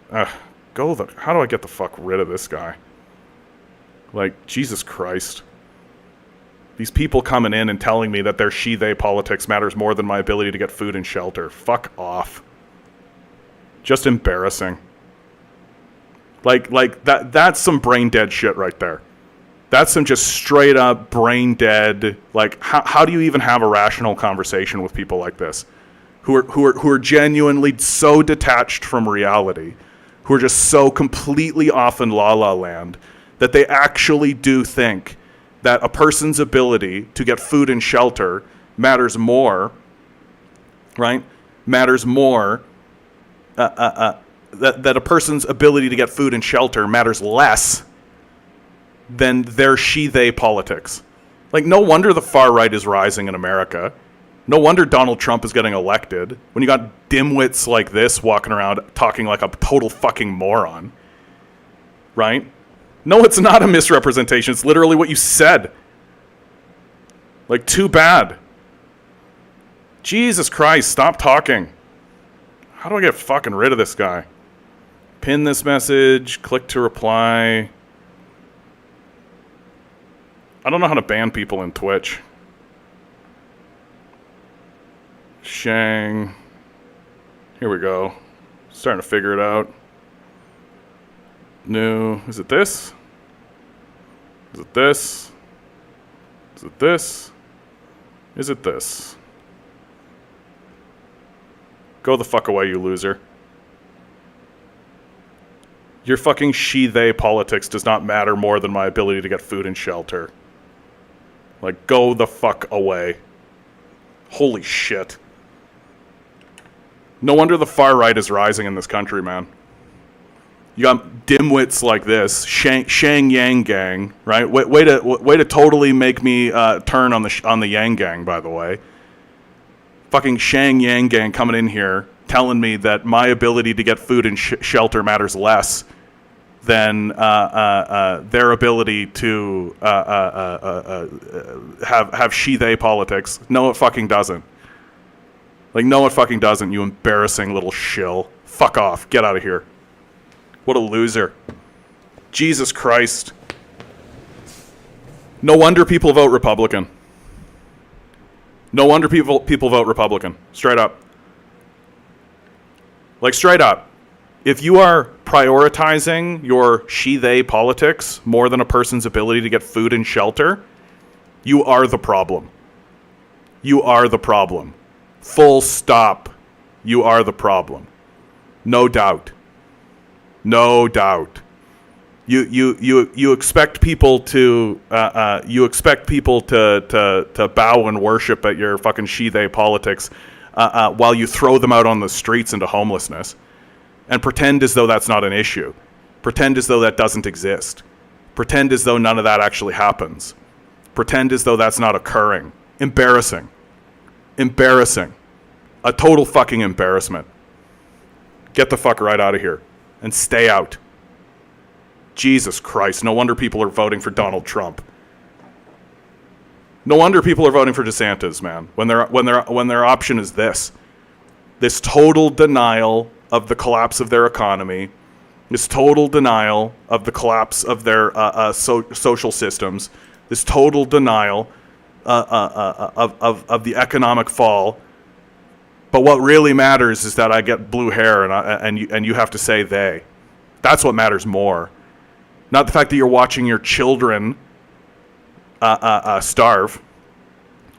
How do I get the fuck rid of this guy? Like, Jesus Christ. These people coming in and telling me that their she-they politics matters more than my ability to get food and shelter. Fuck off. Just embarrassing. Like that's some brain dead shit right there. That's some just straight up brain dead. Like, how do you even have a rational conversation with people like this? Who are genuinely so detached from reality, who are just so completely off in la la land that they actually do think that a person's ability to get food and shelter matters more, right? Matters more, that a person's ability to get food and shelter matters less than their she-they politics. Like, no wonder the far right is rising in America. No wonder Donald Trump is getting elected when you got dimwits like this walking around talking like a total fucking moron. Right? No, it's not a misrepresentation. It's literally what you said. Like, too bad. Jesus Christ, stop talking. How do I get fucking rid of this guy? Pin this message, click to reply. I don't know how to ban people in Twitch. Shang. Here we go. Starting to figure it out. New. Is it this? Is it this? Is it this? Is it this? Go the fuck away, you loser. Your fucking she-they politics does not matter more than my ability to get food and shelter. Like, go the fuck away. Holy shit. No wonder the far right is rising in this country, man. You got dimwits like this, Shang Yang gang, right? Way to totally make me turn on the Yang gang, by the way. Fucking Shang Yang gang coming in here telling me that my ability to get food and shelter matters less than their ability to have she-they politics. No, it fucking doesn't. Like, no, it fucking doesn't, you embarrassing little shill. Fuck off. Get out of here. What a loser. Jesus Christ. No wonder people vote Republican. No wonder people vote Republican. Straight up. Like, straight up. If you are prioritizing your she-they politics more than a person's ability to get food and shelter, you are the problem. You are the problem. Full stop. You are the problem. No doubt. No doubt. You expect people to bow and worship at your fucking she-they politics while you throw them out on the streets into homelessness and pretend as though that's not an issue. Pretend as though that doesn't exist. Pretend as though none of that actually happens. Pretend as though that's not occurring. Embarrassing. Embarrassing. A total fucking embarrassment. Get the fuck right out of here. And stay out. Jesus Christ. No wonder people are voting for Donald Trump. No wonder people are voting for DeSantis, man. When their option is this total denial of the collapse of their economy, this total denial of the collapse of their social systems, this total denial of the economic fall. But what really matters is that I get blue hair and you have to say they. That's what matters more. Not the fact that you're watching your children starve.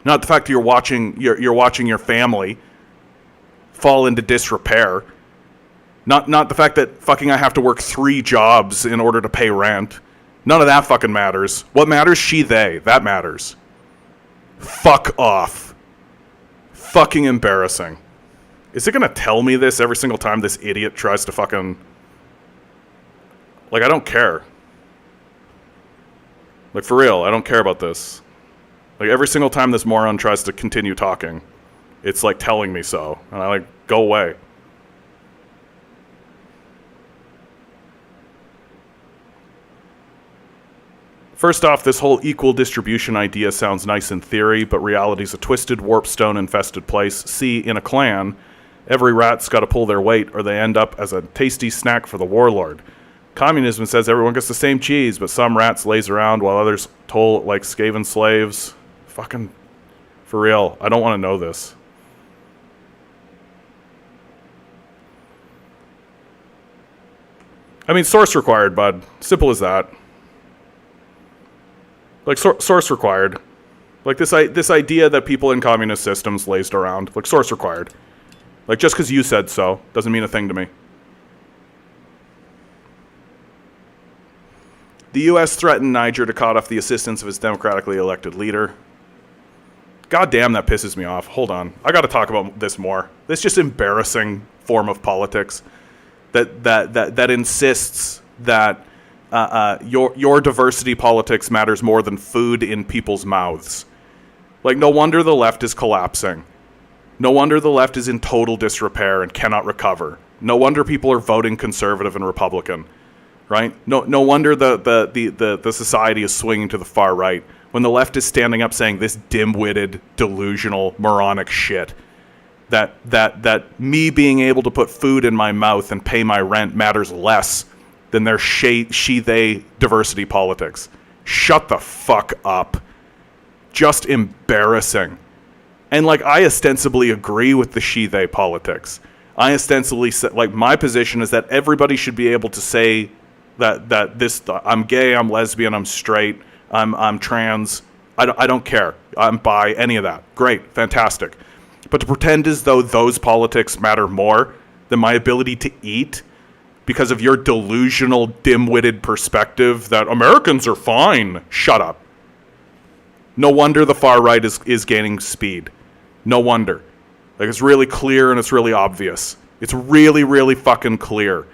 Not the fact that you're watching your family fall into disrepair. Not the fact that fucking I have to work 3 jobs in order to pay rent. None of that fucking matters. What matters? She, they. That matters. Fuck off. Fucking embarrassing. Is it gonna tell me this every single time this idiot tries to fucking... Like, I don't care. Like, for real, I don't care about this. Like, every single time this moron tries to continue talking, it's like telling me so. And I like, go away. First off, this whole equal distribution idea sounds nice in theory, but reality's a twisted, warpstone-infested place. See, in a clan, every rat's got to pull their weight or they end up as a tasty snack for the warlord. Communism says everyone gets the same cheese, but some rats laze around while others toll like Skaven slaves. Fucking, for real, I don't want to know this. I mean, source required, bud. Simple as that. Like, source required. Like, this idea that people in communist systems lazed around. Like, source required. Like, just because you said so doesn't mean a thing to me. The U.S. threatened Niger to cut off the assistance of its democratically elected leader. God damn, that pisses me off. Hold on. I got to talk about this more. This just embarrassing form of politics that insists that your diversity politics matters more than food in people's mouths. Like, no wonder the left is collapsing. No wonder the left is in total disrepair and cannot recover. No wonder people are voting conservative and Republican. Right? No wonder the society is swinging to the far right when the left is standing up saying this dim-witted, delusional, moronic shit. That me being able to put food in my mouth and pay my rent matters less than their she-they diversity politics. Shut the fuck up. Just embarrassing. And like, I ostensibly agree with the she-they politics. I ostensibly like, my position is that everybody should be able to say that this, I'm gay, I'm lesbian, I'm straight, I'm trans, I don't care, I'm bi, any of that. Great, fantastic. But to pretend as though those politics matter more than my ability to eat because of your delusional, dim-witted perspective that Americans are fine. Shut up. No wonder the far right is gaining speed. No wonder. Like, it's really clear and it's really obvious. It's really, really fucking clear.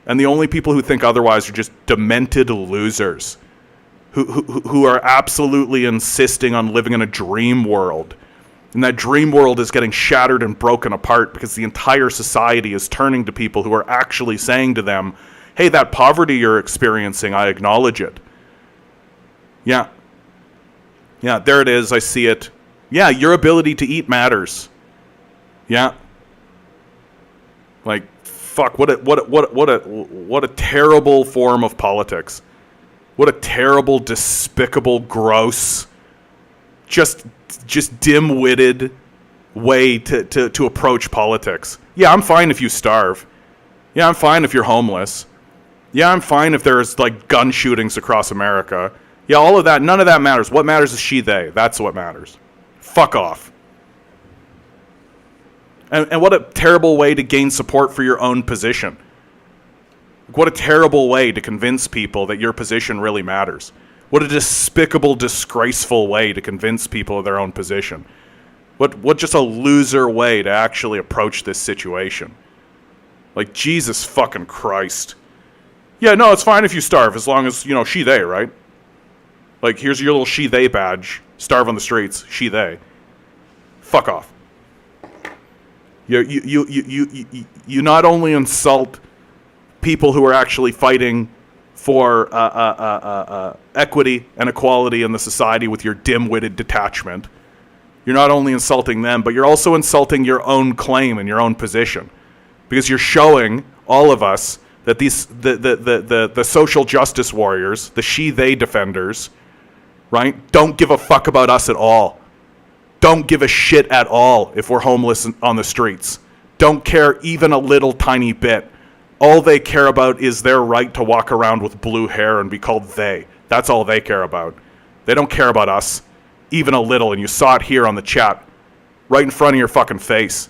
And the only people who think otherwise are just demented losers who are absolutely insisting on living in a dream world. And that dream world is getting shattered and broken apart because the entire society is turning to people who are actually saying to them, hey, that poverty you're experiencing, I acknowledge it. Yeah. Yeah, there it is. I see it. Yeah, your ability to eat matters. Yeah. Like, fuck, what a terrible form of politics. What a terrible, despicable, gross, just dim-witted way to approach politics. Yeah, I'm fine if you starve. Yeah, I'm fine if you're homeless. Yeah, I'm fine if there's like gun shootings across America. Yeah, all of that, none of that matters. What matters is she, they. That's what matters. Fuck off. And what a terrible way to gain support for your own position. What a terrible way to convince people that your position really matters. What a despicable, disgraceful way to convince people of their own position. What just a loser way to actually approach this situation. Like, Jesus fucking Christ. Yeah, no, it's fine if you starve as long as, she, they, right? Like, here's your little she, they badge. Starve on the streets. She, they. Fuck off. You not only insult people who are actually fighting for equity and equality in the society with your dim-witted detachment. You're not only insulting them, but you're also insulting your own claim and your own position. Because you're showing all of us that the social justice warriors, the she-they defenders, right, don't give a fuck about us at all. Don't give a shit at all if we're homeless on the streets. Don't care even a little tiny bit. All they care about is their right to walk around with blue hair and be called they. That's all they care about. They don't care about us, even a little, and you saw it here on the chat, right in front of your fucking face.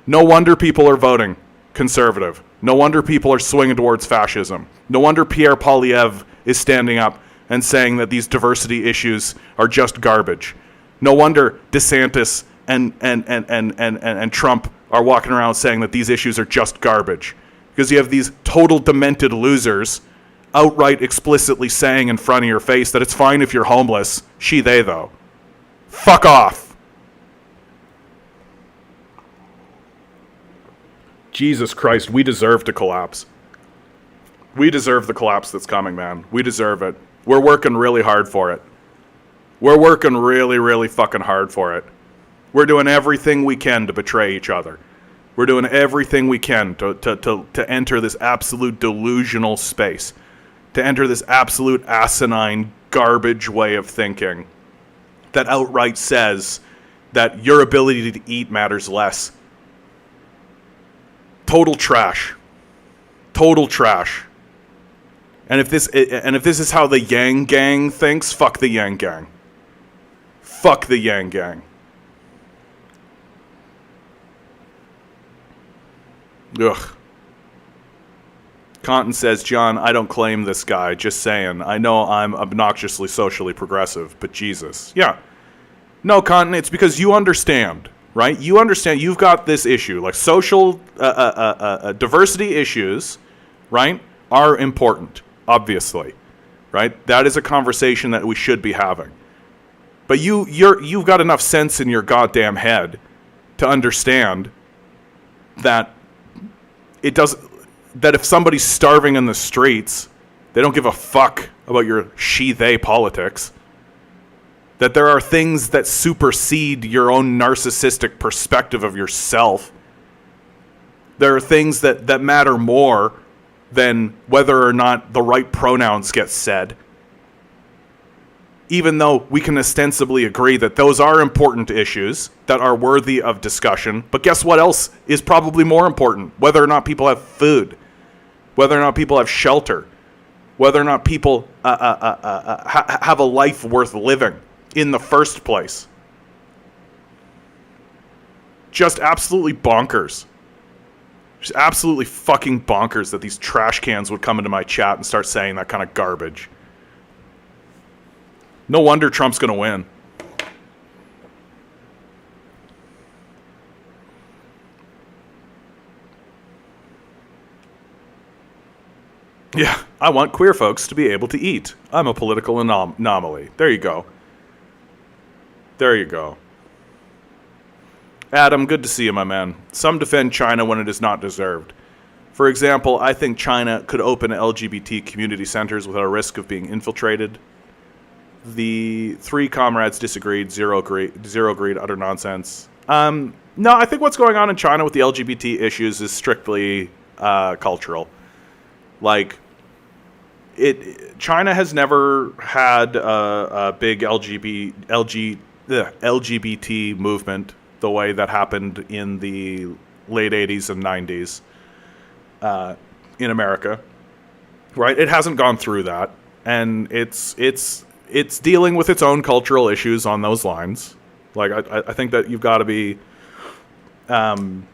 No wonder people are voting conservative. No wonder people are swinging towards fascism. No wonder Pierre Poilievre is standing up and saying that these diversity issues are just garbage. No wonder DeSantis and Trump are walking around saying that these issues are just garbage. Because you have these total demented losers outright explicitly saying in front of your face that it's fine if you're homeless. She, they, though. Fuck off. Jesus Christ, we deserve to collapse. We deserve the collapse that's coming, man. We deserve it. We're working really hard for it. We're working really, really fucking hard for it. We're doing everything we can to betray each other. We're doing everything we can to enter this absolute delusional space, to enter this absolute asinine garbage way of thinking that outright says that your ability to eat matters less. Total trash. Total trash. And if this is how the Yang Gang thinks, fuck the Yang Gang. Fuck the Yang Gang. Ugh. Conton says, John, I don't claim this guy, just saying. I know I'm obnoxiously socially progressive, but Jesus. Yeah. No, Conton, it's because you understand, right? You understand you've got this issue. Like social diversity issues, right, are important, obviously, right? That is a conversation that we should be having. But you've got enough sense in your goddamn head to understand that that if somebody's starving in the streets, they don't give a fuck about your she-they politics. That there are things that supersede your own narcissistic perspective of yourself. There are things that matter more than whether or not the right pronouns get said. Even though we can ostensibly agree that those are important issues that are worthy of discussion. But guess what else is probably more important? Whether or not people have food. Whether or not people have shelter. Whether or not people have a life worth living in the first place. Just absolutely bonkers. Just absolutely fucking bonkers that these trash cans would come into my chat and start saying that kind of garbage. No wonder Trump's going to win. Yeah, I want queer folks to be able to eat. I'm a political anomaly. There you go. There you go. Adam, good to see you, my man. Some defend China when it is not deserved. For example, I think China could open LGBT community centers without a risk of being infiltrated. The three comrades disagreed. Zero agreed. Utter nonsense. No, I think what's going on in China with the LGBT issues is strictly cultural. Like, China has never had a big LGBT movement the way that happened in the late 80s and 90s in America. Right? It hasn't gone through that. And it's dealing with its own cultural issues on those lines. Like, I think that you've got to be... and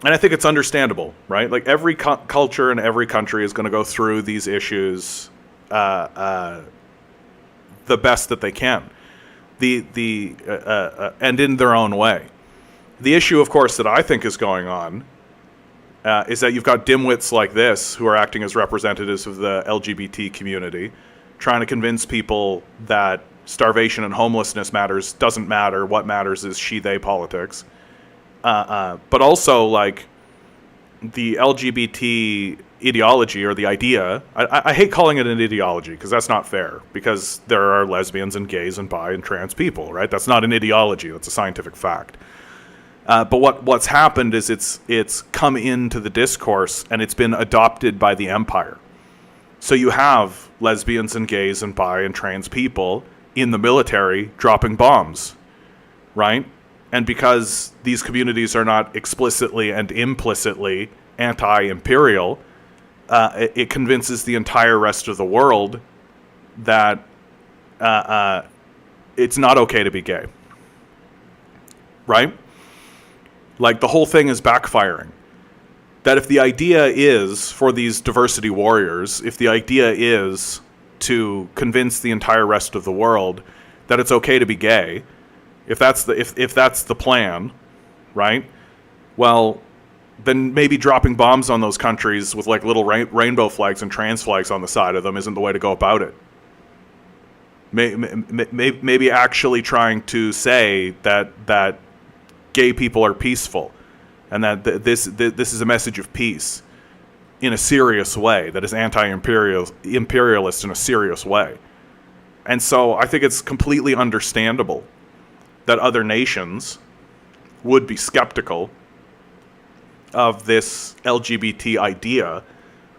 I think it's understandable, right? Like, every culture and every country is going to go through these issues the best that they can. And in their own way. The issue, of course, that I think is going on is that you've got dimwits like this who are acting as representatives of the LGBT community, trying to convince people that starvation and homelessness doesn't matter. What matters is she-they politics. But also, like, the LGBT ideology or the idea, I hate calling it an ideology because that's not fair, because there are lesbians and gays and bi and trans people, right? That's not an ideology. That's a scientific fact. But what's happened is it's come into the discourse and it's been adopted by the empire. So you have lesbians and gays and bi and trans people in the military dropping bombs, right? And because these communities are not explicitly and implicitly anti-imperial, it convinces the entire rest of the world that it's not okay to be gay, right? Like, the whole thing is backfiring. That if the idea is, for these diversity warriors, if the idea is to convince the entire rest of the world that it's okay to be gay, if that's the plan, right? Well, then maybe dropping bombs on those countries with like little rainbow flags and trans flags on the side of them isn't the way to go about it. Maybe actually trying to say that gay people are peaceful, and that this is a message of peace in a serious way, that is anti-imperialist in a serious way. And so I think it's completely understandable that other nations would be skeptical of this LGBT idea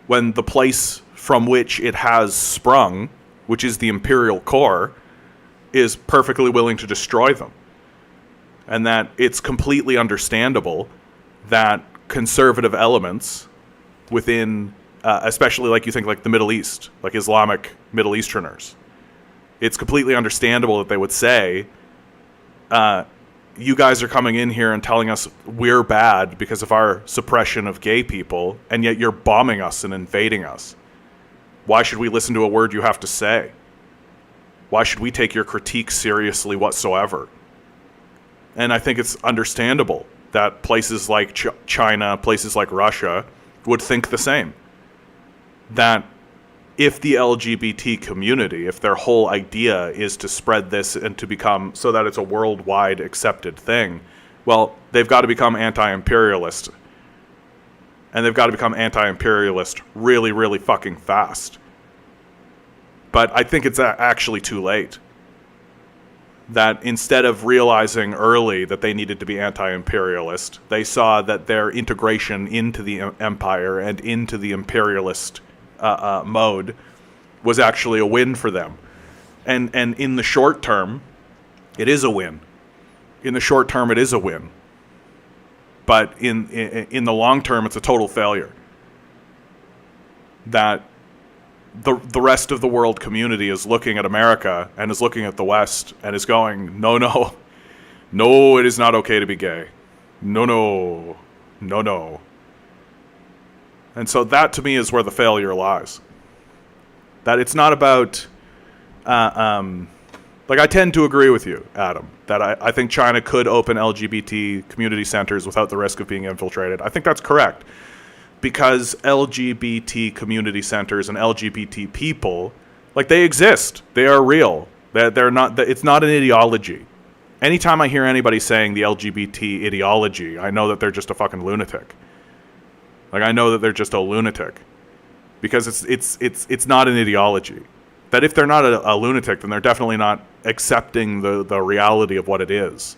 when the place from which it has sprung, which is the imperial core, is perfectly willing to destroy them. And that it's completely understandable that conservative elements within, especially like you think like the Middle East, like Islamic Middle Easterners, it's completely understandable that they would say, you guys are coming in here and telling us we're bad because of our suppression of gay people, and yet you're bombing us and invading us. Why should we listen to a word you have to say? Why should we take your critique seriously whatsoever? And I think it's understandable that places like China, places like Russia would think the same. That if the LGBT community, if their whole idea is to spread this and to become so that it's a worldwide accepted thing, well, they've got to become anti-imperialist. And they've got to become anti-imperialist really, really fucking fast. But I think it's actually too late. That instead of realizing early that they needed to be anti-imperialist, they saw that their integration into the empire and into the imperialist mode was actually a win for them. And in the short term, it is a win. In the short term, it is a win. But in the long term, it's a total failure. That the rest of the world community is looking at America and is looking at the West and is going, no, it is not okay to be gay. No. And so that to me is where the failure lies. That it's not about, like, I tend to agree with you, Adam, that I think China could open LGBT community centers without the risk of being infiltrated. I think that's correct. Because LGBT community centers and LGBT people, like, they exist. They are real. They're not. It's not an ideology. Anytime I hear anybody saying the LGBT ideology, I know that they're just a fucking lunatic. Like, I know that they're just a lunatic, because it's not an ideology. That if they're not a lunatic, then they're definitely not accepting the reality of what it is.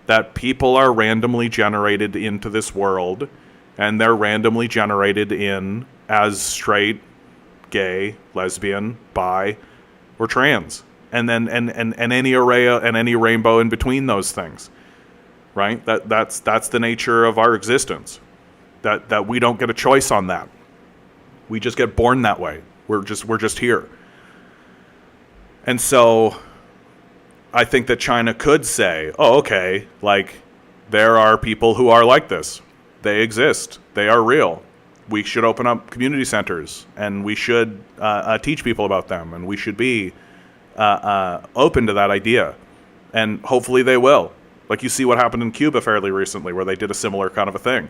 That people are randomly generated into this world. And they're randomly generated in as straight, gay, lesbian, bi, or trans, and then and any array and any rainbow in between those things, right? That's the nature of our existence. That we don't get a choice on that. We just get born that way. We're just here. And so, I think that China could say, "Oh, okay, like, there are people who are like this. They exist. They are real. We should open up community centers, and we should teach people about them, and we should be open to that idea." And hopefully they will. Like, you see what happened in Cuba fairly recently, where they did a similar kind of a thing,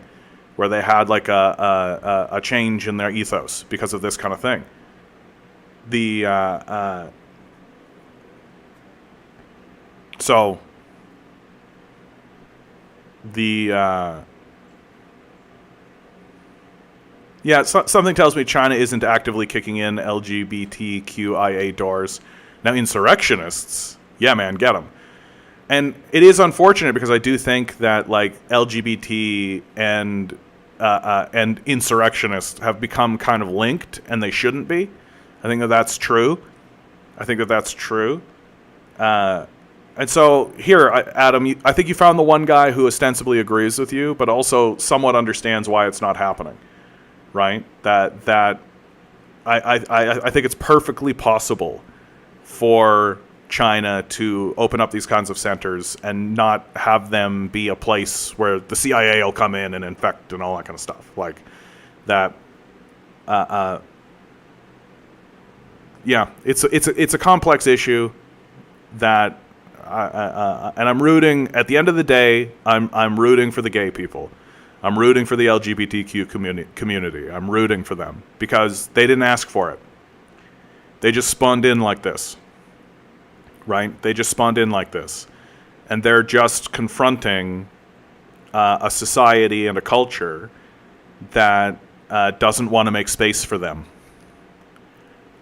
where they had like a change in their ethos because of this kind of thing. Something tells me China isn't actively kicking in LGBTQIA doors. Now, insurrectionists, yeah, man, get them. And it is unfortunate because I do think that like LGBT and insurrectionists have become kind of linked, and they shouldn't be. I think that's true. And so here, Adam, I think you found the one guy who ostensibly agrees with you, but also somewhat understands why it's not happening, right? I think it's perfectly possible for China to open up these kinds of centers and not have them be a place where the CIA will come in and infect and all that kind of stuff. Like that. It's a complex issue that, and I'm rooting. At the end of the day, I'm rooting for the gay people. I'm rooting for the LGBTQ community. I'm rooting for them because they didn't ask for it. They just spawned in like this. Right? They just spawned in like this. And they're just confronting a society and a culture that doesn't want to make space for them.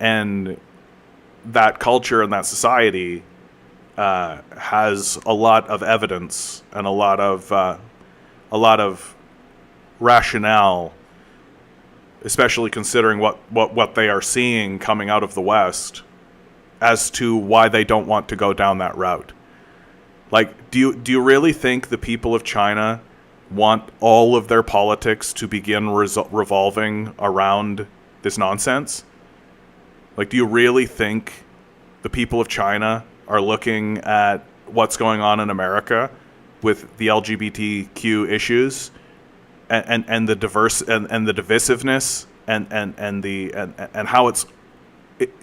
And that culture and that society has a lot of evidence and a lot of rationale, especially considering what they are seeing coming out of the West, as to why they don't want to go down that route. Like, do you really think the people of China want all of their politics to begin revolving around this nonsense? Like, do you really think the people of China are looking at what's going on in America with the LGBTQ issues and the diverse and the divisiveness and how it's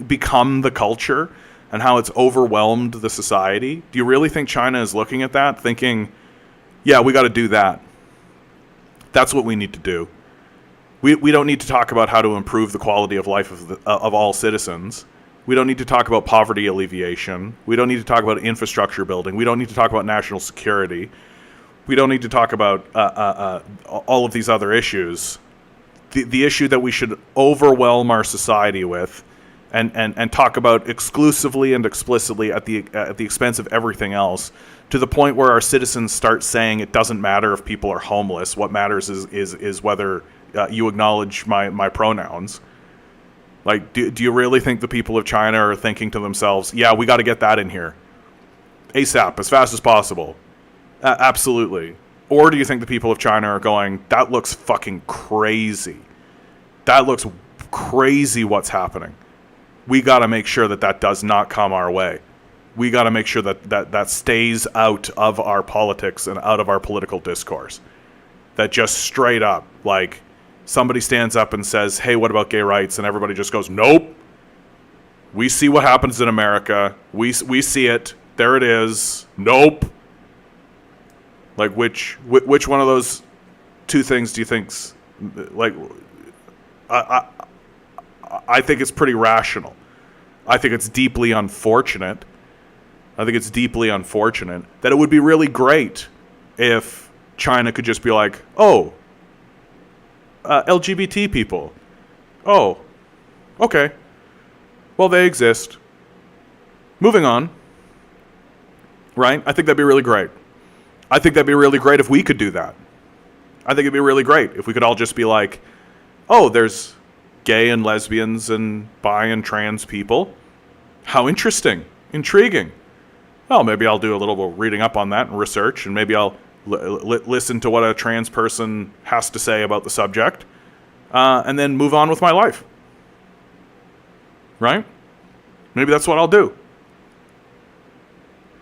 become the culture and how it's overwhelmed the society? Do you really think China is looking at that thinking, yeah, we got to do that? That's what we need to do. We don't need to talk about how to improve the quality of life of all citizens. We don't need to talk about poverty alleviation. We don't need to talk about infrastructure building. We don't need to talk about national security. We don't need to talk about all of these other issues. The issue that we should overwhelm our society with and talk about exclusively and explicitly at the expense of everything else, to the point where our citizens start saying it doesn't matter if people are homeless. What matters is whether you acknowledge my pronouns. Like, do you really think the people of China are thinking to themselves, yeah, we got to get that in here ASAP, as fast as possible? Absolutely. Or do you think the people of China are going, that looks fucking crazy. That looks crazy what's happening. We got to make sure that does not come our way. We got to make sure that stays out of our politics and out of our political discourse. That just straight up, like, somebody stands up and says, hey, what about gay rights? And everybody just goes, nope. We see what happens in America. We see it. There it is. Nope. Like, which one of those two things do you think's, like, I think it's pretty rational. I think it's deeply unfortunate. That it would be really great if China could just be like, oh, LGBT people. Oh, okay. Well, they exist. Moving on. Right? I think that'd be really great. I think that'd be really great if we could do that. I think it'd be really great if we could all just be like, oh, there's gay and lesbians and bi and trans people. How interesting. Intriguing. Well, maybe I'll do a little reading up on that and research, and maybe I'll listen to what a trans person has to say about the subject, and then move on with my life. Right? Maybe that's what I'll do.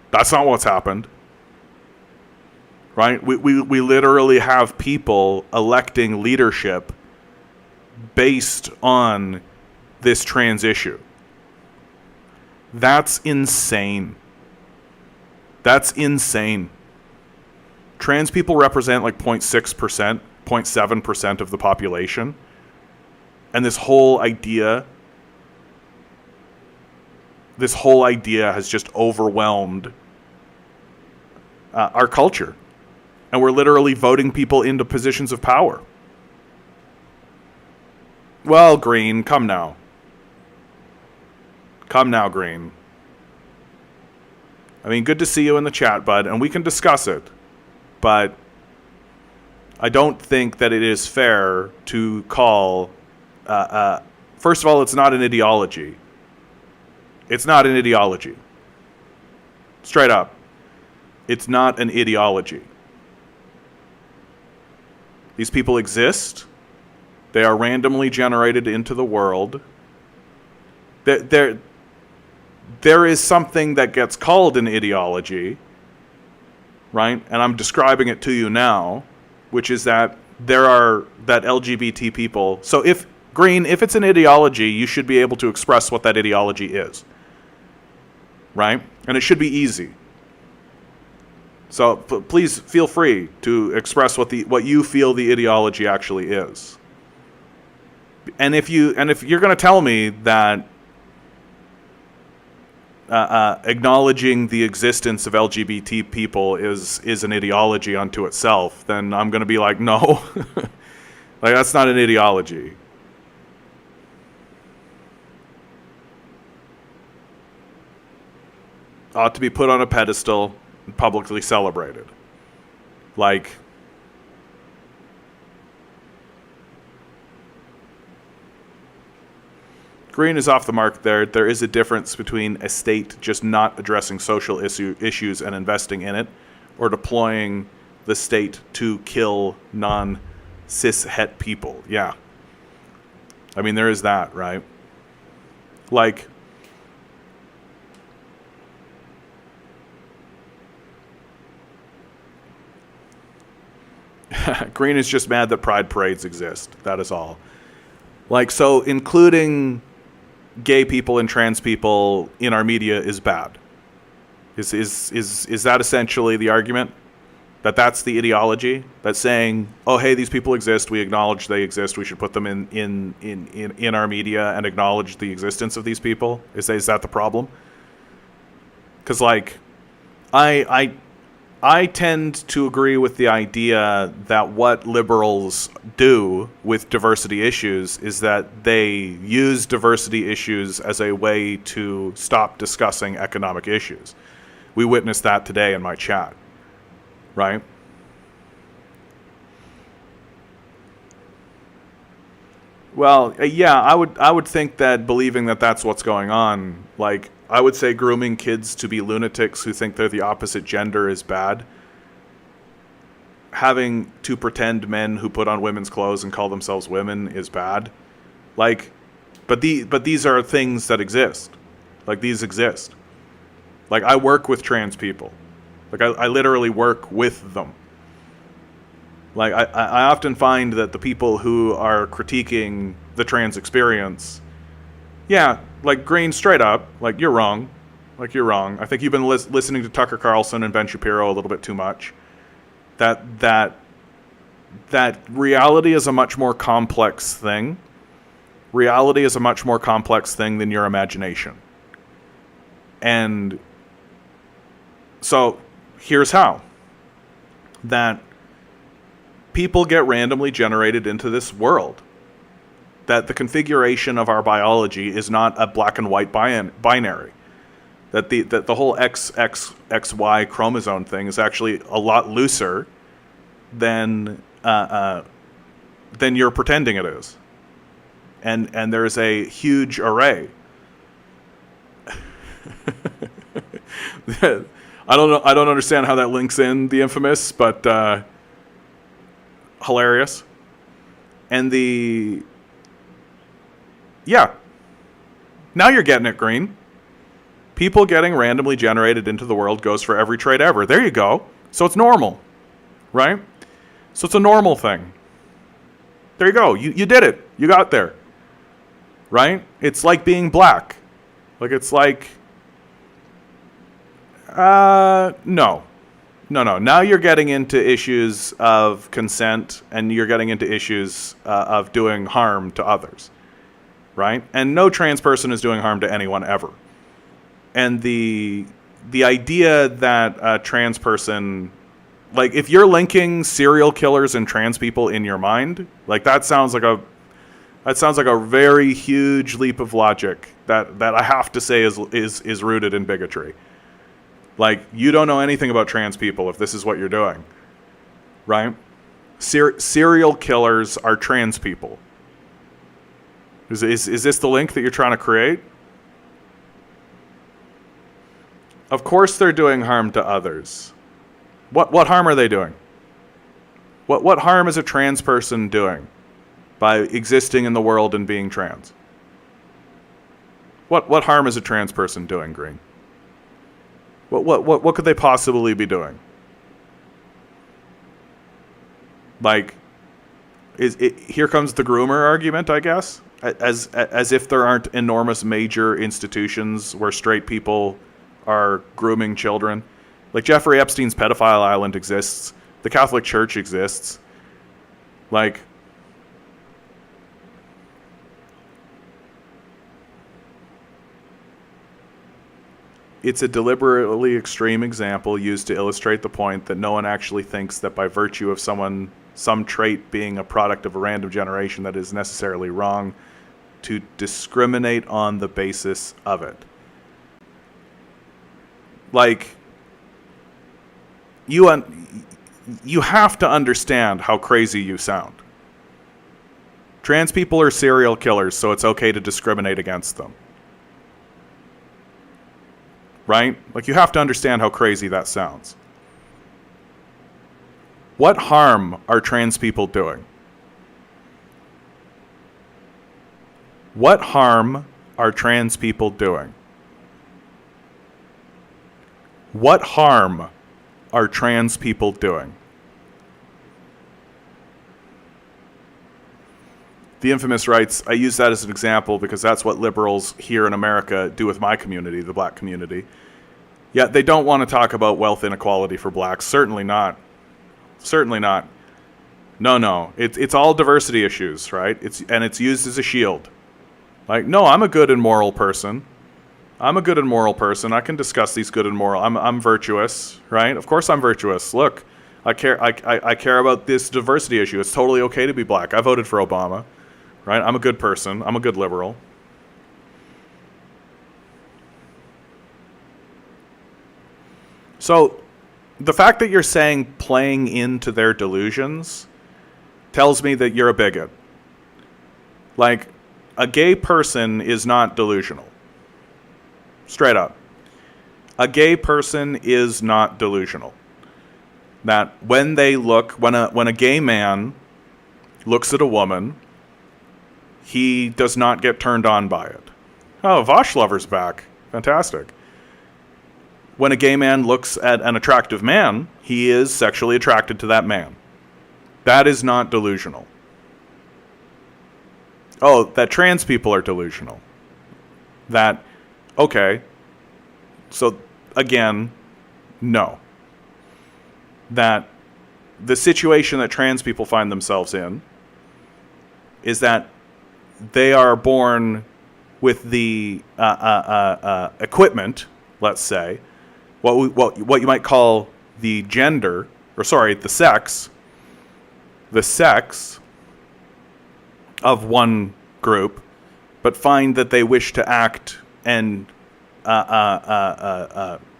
That's not what's happened. Right? We literally have people electing leadership based on this trans issue. That's insane. Trans people represent like 0.6% 0.7% of the population. And this whole idea has just overwhelmed our culture. And we're literally voting people into positions of power. Well, Green, come now. Come now, Green. I mean, good to see you in the chat, bud, and we can discuss it. But I don't think that it is fair to call... first of all, it's not an ideology. It's not an ideology. Straight up. It's not an ideology. These people exist. They are randomly generated into the world. There is something that gets called an ideology, right? And I'm describing it to you now, which is that that LGBT people. So if it's an ideology, you should be able to express what that ideology is, right? And it should be easy. So please feel free to express what you feel the ideology actually is. And if you're going to tell me that acknowledging the existence of LGBT people is an ideology unto itself, then I'm going to be like, no, like that's not an ideology. Ought to be put on a pedestal and publicly celebrated. Like, Green is off the mark there. There is a difference between a state just not addressing social issues and investing in it, or deploying the state to kill non-cis het people. Yeah. I mean, there is that, right? Like, Green is just mad that pride parades exist. That is all. Like, so including gay people and trans people in our media is bad. Is that essentially the argument? That's the ideology? That's saying, oh, hey, these people exist. We acknowledge they exist. We should put them in our media and acknowledge the existence of these people? Is that the problem? Because, like, I tend to agree with the idea that what liberals do with diversity issues is that they use diversity issues as a way to stop discussing economic issues. We witnessed that today in my chat, right? Well, yeah, I would think that believing that that's what's going on, like, I would say grooming kids to be lunatics who think they're the opposite gender is bad. Having to pretend men who put on women's clothes and call themselves women is bad. Like, but these are things that exist. Like, these exist. Like, I work with trans people. Like, I literally work with them. Like, I often find that the people who are critiquing the trans experience, yeah, like, Green, straight up, like, you're wrong. Like, you're wrong. I think you've been listening to Tucker Carlson and Ben Shapiro a little bit too much. That reality is a much more complex thing. Reality is a much more complex thing than your imagination. And so here's how. That people get randomly generated into this world. That the configuration of our biology is not a black and white binary. That the whole XY chromosome thing is actually a lot looser than you're pretending it is. And there's a huge array. I don't understand how that links in The Infamous, but hilarious. And yeah. Now you're getting it, Green. People getting randomly generated into the world goes for every trait ever. There you go. So it's normal, right? So it's a normal thing. There you go. You did it. You got there, right? It's like being black. Like, it's like, no. No. Now you're getting into issues of consent, and you're getting into issues of doing harm to others, right? And no trans person is doing harm to anyone ever. And the idea that a trans person, like, if you're linking serial killers and trans people in your mind, like, that sounds like a very huge leap of logic that I have to say is rooted in bigotry. Like, you don't know anything about trans people if this is what you're doing, right? Serial killers are trans people. Is this the link that you're trying to create? Of course they're doing harm to others. What harm are they doing? What harm is a trans person doing by existing in the world and being trans? What harm is a trans person doing, Green? What could they possibly be doing? Like, here comes the groomer argument, I guess, as if there aren't enormous major institutions where straight people are grooming children. Like, Jeffrey Epstein's pedophile island exists. The Catholic Church exists. Like, it's a deliberately extreme example used to illustrate the point that no one actually thinks that by virtue of some trait being a product of a random generation that is necessarily wrong to discriminate on the basis of it. Like, you have to understand how crazy you sound. Trans people are serial killers, so it's okay to discriminate against them. Right? Like, you have to understand how crazy that sounds. What harm are trans people doing? What harm are trans people doing? What harm are trans people doing? The Infamous writes, I use that as an example because that's what liberals here in America do with my community, the black community. Yet they don't want to talk about wealth inequality for blacks. Certainly not. Certainly not. No. It's all diversity issues, right? It's used as a shield. Like, no, I'm a good and moral person. I can discuss these good and moral. I'm virtuous, right? Of course I'm virtuous. Look, I care about this diversity issue. It's totally okay to be black. I voted for Obama, right? I'm a good person. I'm a good liberal. So the fact that you're saying playing into their delusions tells me that you're a bigot. Like, a gay person is not delusional. Straight up. A gay person is not delusional. That when a gay man looks at a woman, he does not get turned on by it. Oh, Voshlover's back. Fantastic. When a gay man looks at an attractive man, he is sexually attracted to that man. That is not delusional. Oh, that trans people are delusional. That, okay. So, again, no. That the situation that trans people find themselves in is that they are born with the equipment, let's say, what you might call the gender, the sex of one group, but find that they wish to act and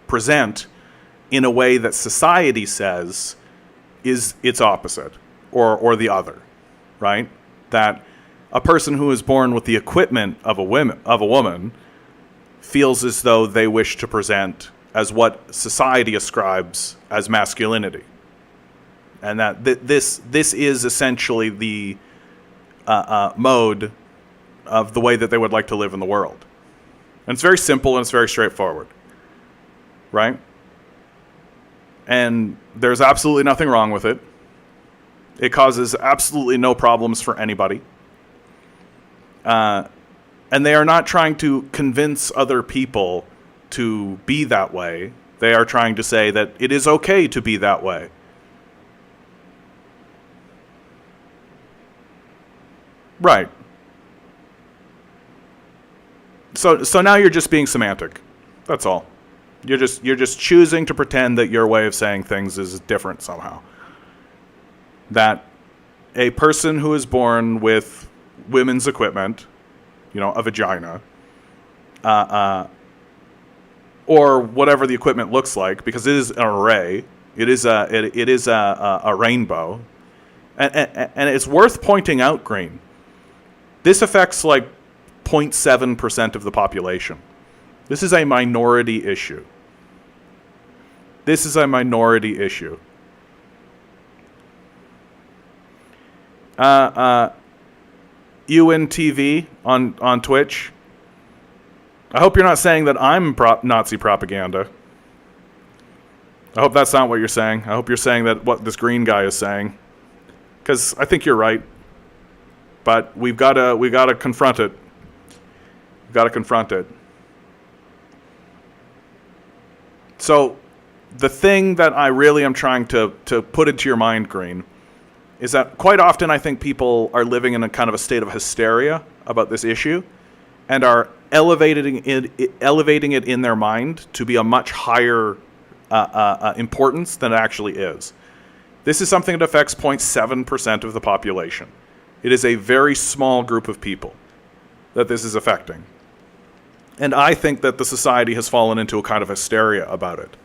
present in a way that society says is its opposite or the other, right? That a person who is born with the equipment of a woman feels as though they wish to present as what society ascribes as masculinity, and that this is essentially the mode of the way that they would like to live in the world. And it's very simple and it's very straightforward, right? And there's absolutely nothing wrong with it. It causes absolutely no problems for anybody. And they are not trying to convince other people to be that way They are trying to say that it is okay to be that way. Right. So now you're just being semantic. That's all. You're just choosing to pretend that your way of saying things is different somehow. That a person who is born with women's equipment, a vagina, or whatever the equipment looks like, because it is an array, it is a rainbow, and it's worth pointing out, Green. This affects like 0.7% of the population. This is a minority issue. This is a minority issue. UNTV on Twitch. I hope you're not saying that I'm Nazi propaganda. I hope that's not what you're saying. I hope you're saying that what this green guy is saying, because I think you're right. But we've got to confront it. We've got to confront it. So the thing that I really am trying to put into your mind, Green, is that quite often I think people are living in a kind of a state of hysteria about this issue and are elevating it in their mind to be a much higher importance than it actually is. This is something that affects 0.7% of the population. It is a very small group of people that this is affecting. And I think that the society has fallen into a kind of hysteria about it.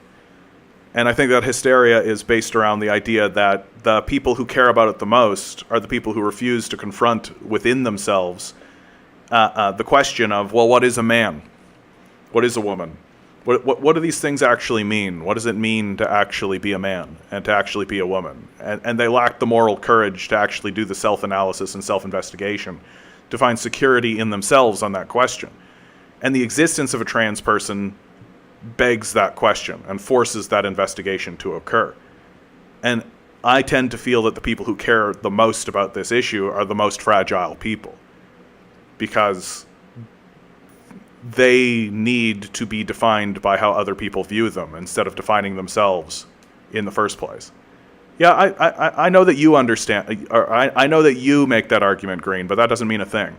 And I think that hysteria is based around the idea that the people who care about it the most are the people who refuse to confront within themselves the question of, well, what is a man? What is a woman? What do these things actually mean? What does it mean to actually be a man and to actually be a woman? And they lack the moral courage to actually do the self-analysis and self-investigation to find security in themselves on that question. And the existence of a trans person begs that question and forces that investigation to occur. And I tend to feel that the people who care the most about this issue are the most fragile people, because they need to be defined by how other people view them instead of defining themselves in the first place. Yeah, I know that you understand, or I know that you make that argument, Green, but that doesn't mean a thing.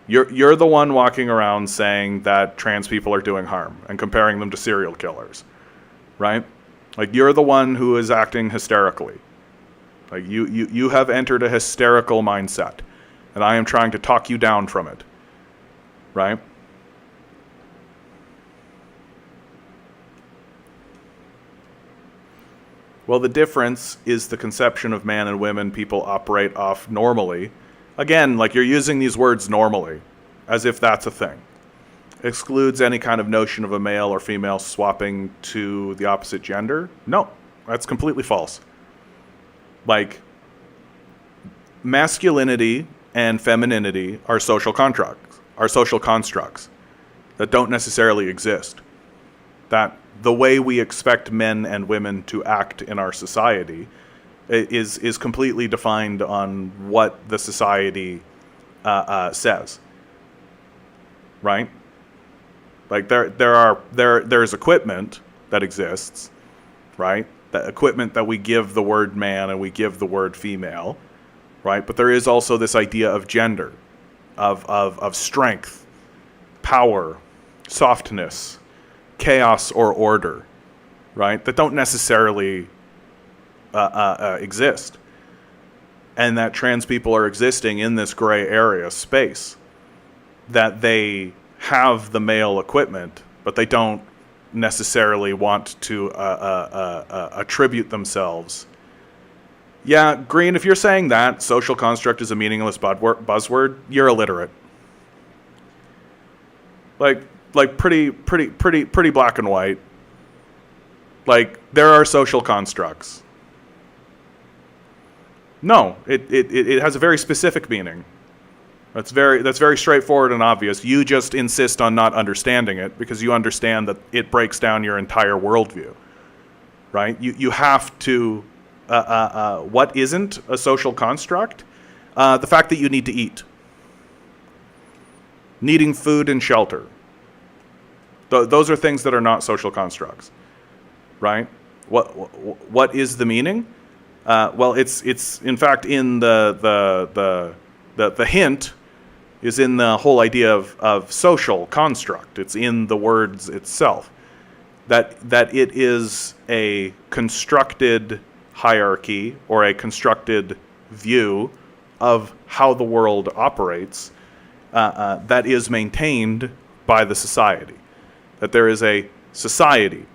You're the one walking around saying that trans people are doing harm and comparing them to serial killers, right? Like, you're the one who is acting hysterically. Like, you have entered a hysterical mindset, and I am trying to talk you down from it, right? Well, the difference is the conception of man and women people operate off normally. Again, like, you're using these words normally, as if that's a thing. Excludes any kind of notion of a male or female swapping to the opposite gender? No, that's completely false. Like, masculinity and femininity are social constructs that don't necessarily exist. That the way we expect men and women to act in our society is completely defined on what the society says, right? Like, there's equipment that exists, right? The equipment that we give the word man and we give the word female, right? But there is also this idea of gender, of strength, power, softness, chaos or order, right? That don't necessarily exist. And that trans people are existing in this gray area space, that they have the male equipment, but they don't necessarily want to attribute themselves. Yeah, Green, if you're saying that social construct is a meaningless buzzword, you're illiterate. Like pretty black and white. Like, there are social constructs. No, it has a very specific meaning. That's very straightforward and obvious. You just insist on not understanding it because you understand that it breaks down your entire worldview, right? You have to. What isn't a social construct? The fact that you need to eat, needing food and shelter. Those are things that are not social constructs. right? What is the meaning? Well, it's in fact in the hint is in the whole idea of social construct. It's in the words itself. That it is a constructed hierarchy or a constructed view of how the world operates that is maintained by the society. That there is a society,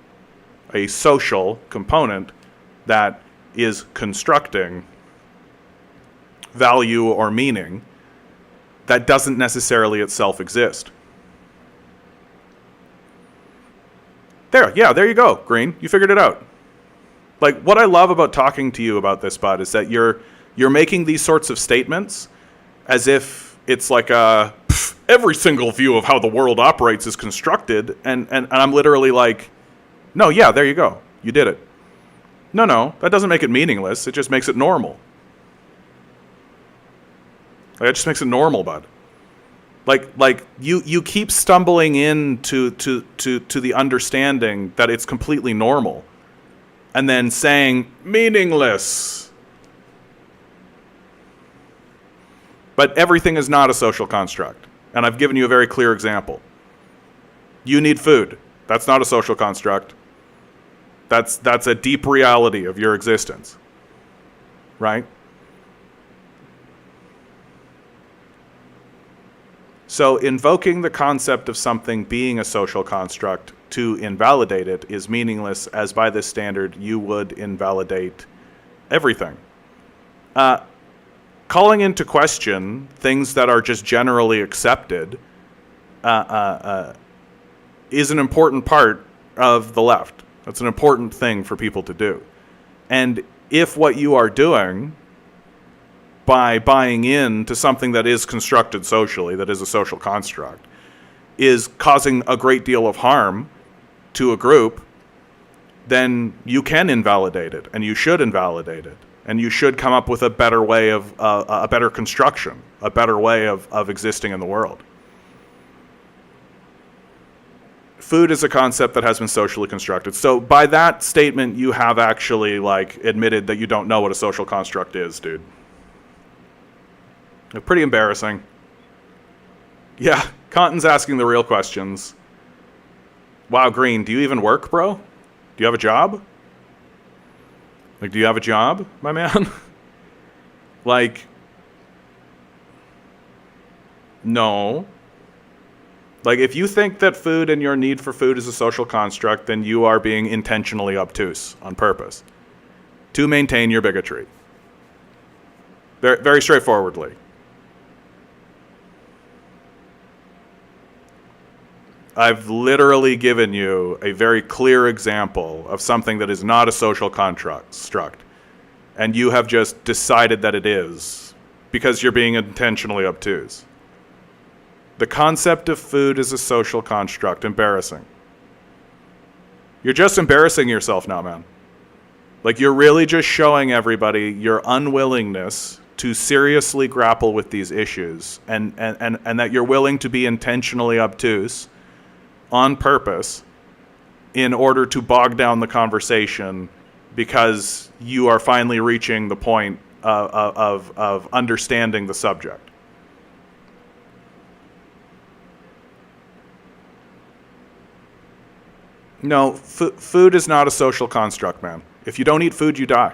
a social component that is constructing value or meaning that doesn't necessarily itself exist. There you go, Green. You figured it out. Like, what I love about talking to you about this, bud, is that you're making these sorts of statements as if it's like every single view of how the world operates is constructed, and I'm literally like, no, yeah, there you go. You did it. No, that doesn't make it meaningless. It just makes it normal. Like, it just makes it normal, bud. Like you keep stumbling into the understanding that it's completely normal, and then saying meaningless. But everything is not a social construct, and I've given you a very clear example. You need food. That's not a social construct. That's a deep reality of your existence, right? So invoking the concept of something being a social construct to invalidate it is meaningless, as by this standard you would invalidate everything. Calling into question things that are just generally accepted is an important part of the left. That's an important thing for people to do. And if what you are doing by buying into something that is constructed socially, that is a social construct, is causing a great deal of harm to a group, then you can invalidate it, and you should invalidate it, and you should come up with a better way of, a better construction, a better way of existing in the world. Food is a concept that has been socially constructed. So by that statement, you have actually admitted that you don't know what a social construct is, dude. Pretty embarrassing. Yeah, Conton's asking the real questions. Wow, Green, do you even work, bro? Do you have a job? Do you have a job, my man? No. If you think that food and your need for food is a social construct, then you are being intentionally obtuse on purpose to maintain your bigotry. Very, very straightforwardly. I've literally given you a very clear example of something that is not a social construct, and you have just decided that it is because you're being intentionally obtuse. The concept of food is a social construct. Embarrassing. You're just embarrassing yourself now, man. You're really just showing everybody your unwillingness to seriously grapple with these issues, and that you're willing to be intentionally obtuse on purpose in order to bog down the conversation because you are finally reaching the point of understanding the subject. No, food is not a social construct, man. If you don't eat food, you die.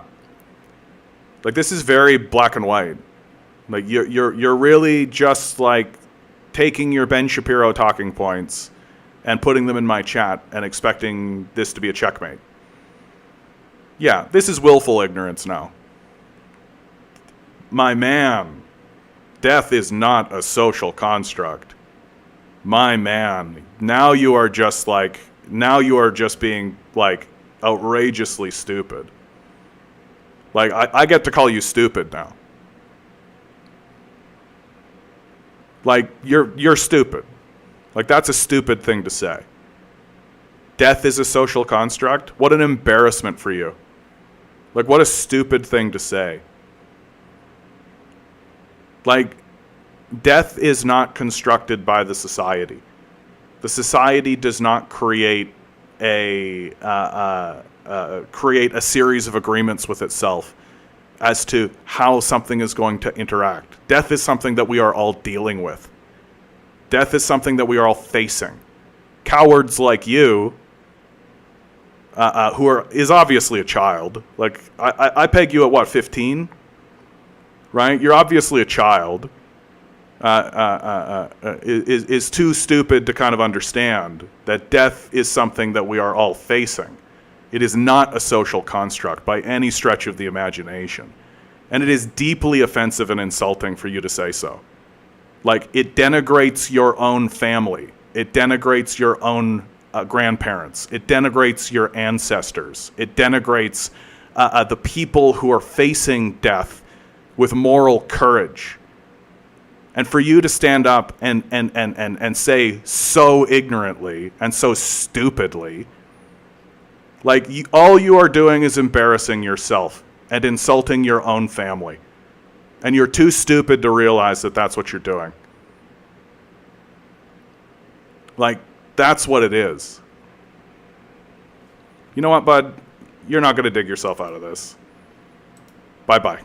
This is very black and white. You're really just taking your Ben Shapiro talking points and putting them in my chat and expecting this to be a checkmate. Yeah, this is willful ignorance now. My man, death is not a social construct. My man, now you are just being outrageously stupid. I get to call you stupid now. You're stupid. That's a stupid thing to say. Death is a social construct? What an embarrassment for you. What a stupid thing to say. Death is not constructed by the society. The society does not create a create a series of agreements with itself as to how something is going to interact. Death is something that we are all dealing with. Death is something that we are all facing. Cowards like you, is obviously a child. Like, I peg you at what, 15? Right? You're obviously a child. Is too stupid to kind of understand that death is something that we are all facing. It is not a social construct by any stretch of the imagination. And it is deeply offensive and insulting for you to say so. Like, it denigrates your own family. It denigrates your own grandparents. It denigrates your ancestors. It denigrates the people who are facing death with moral courage. And for you to stand up and say so ignorantly and so stupidly, like, all you are doing is embarrassing yourself and insulting your own family. And you're too stupid to realize that that's what you're doing. Like, that's what it is. You know what, bud? You're not going to dig yourself out of this. Bye-bye.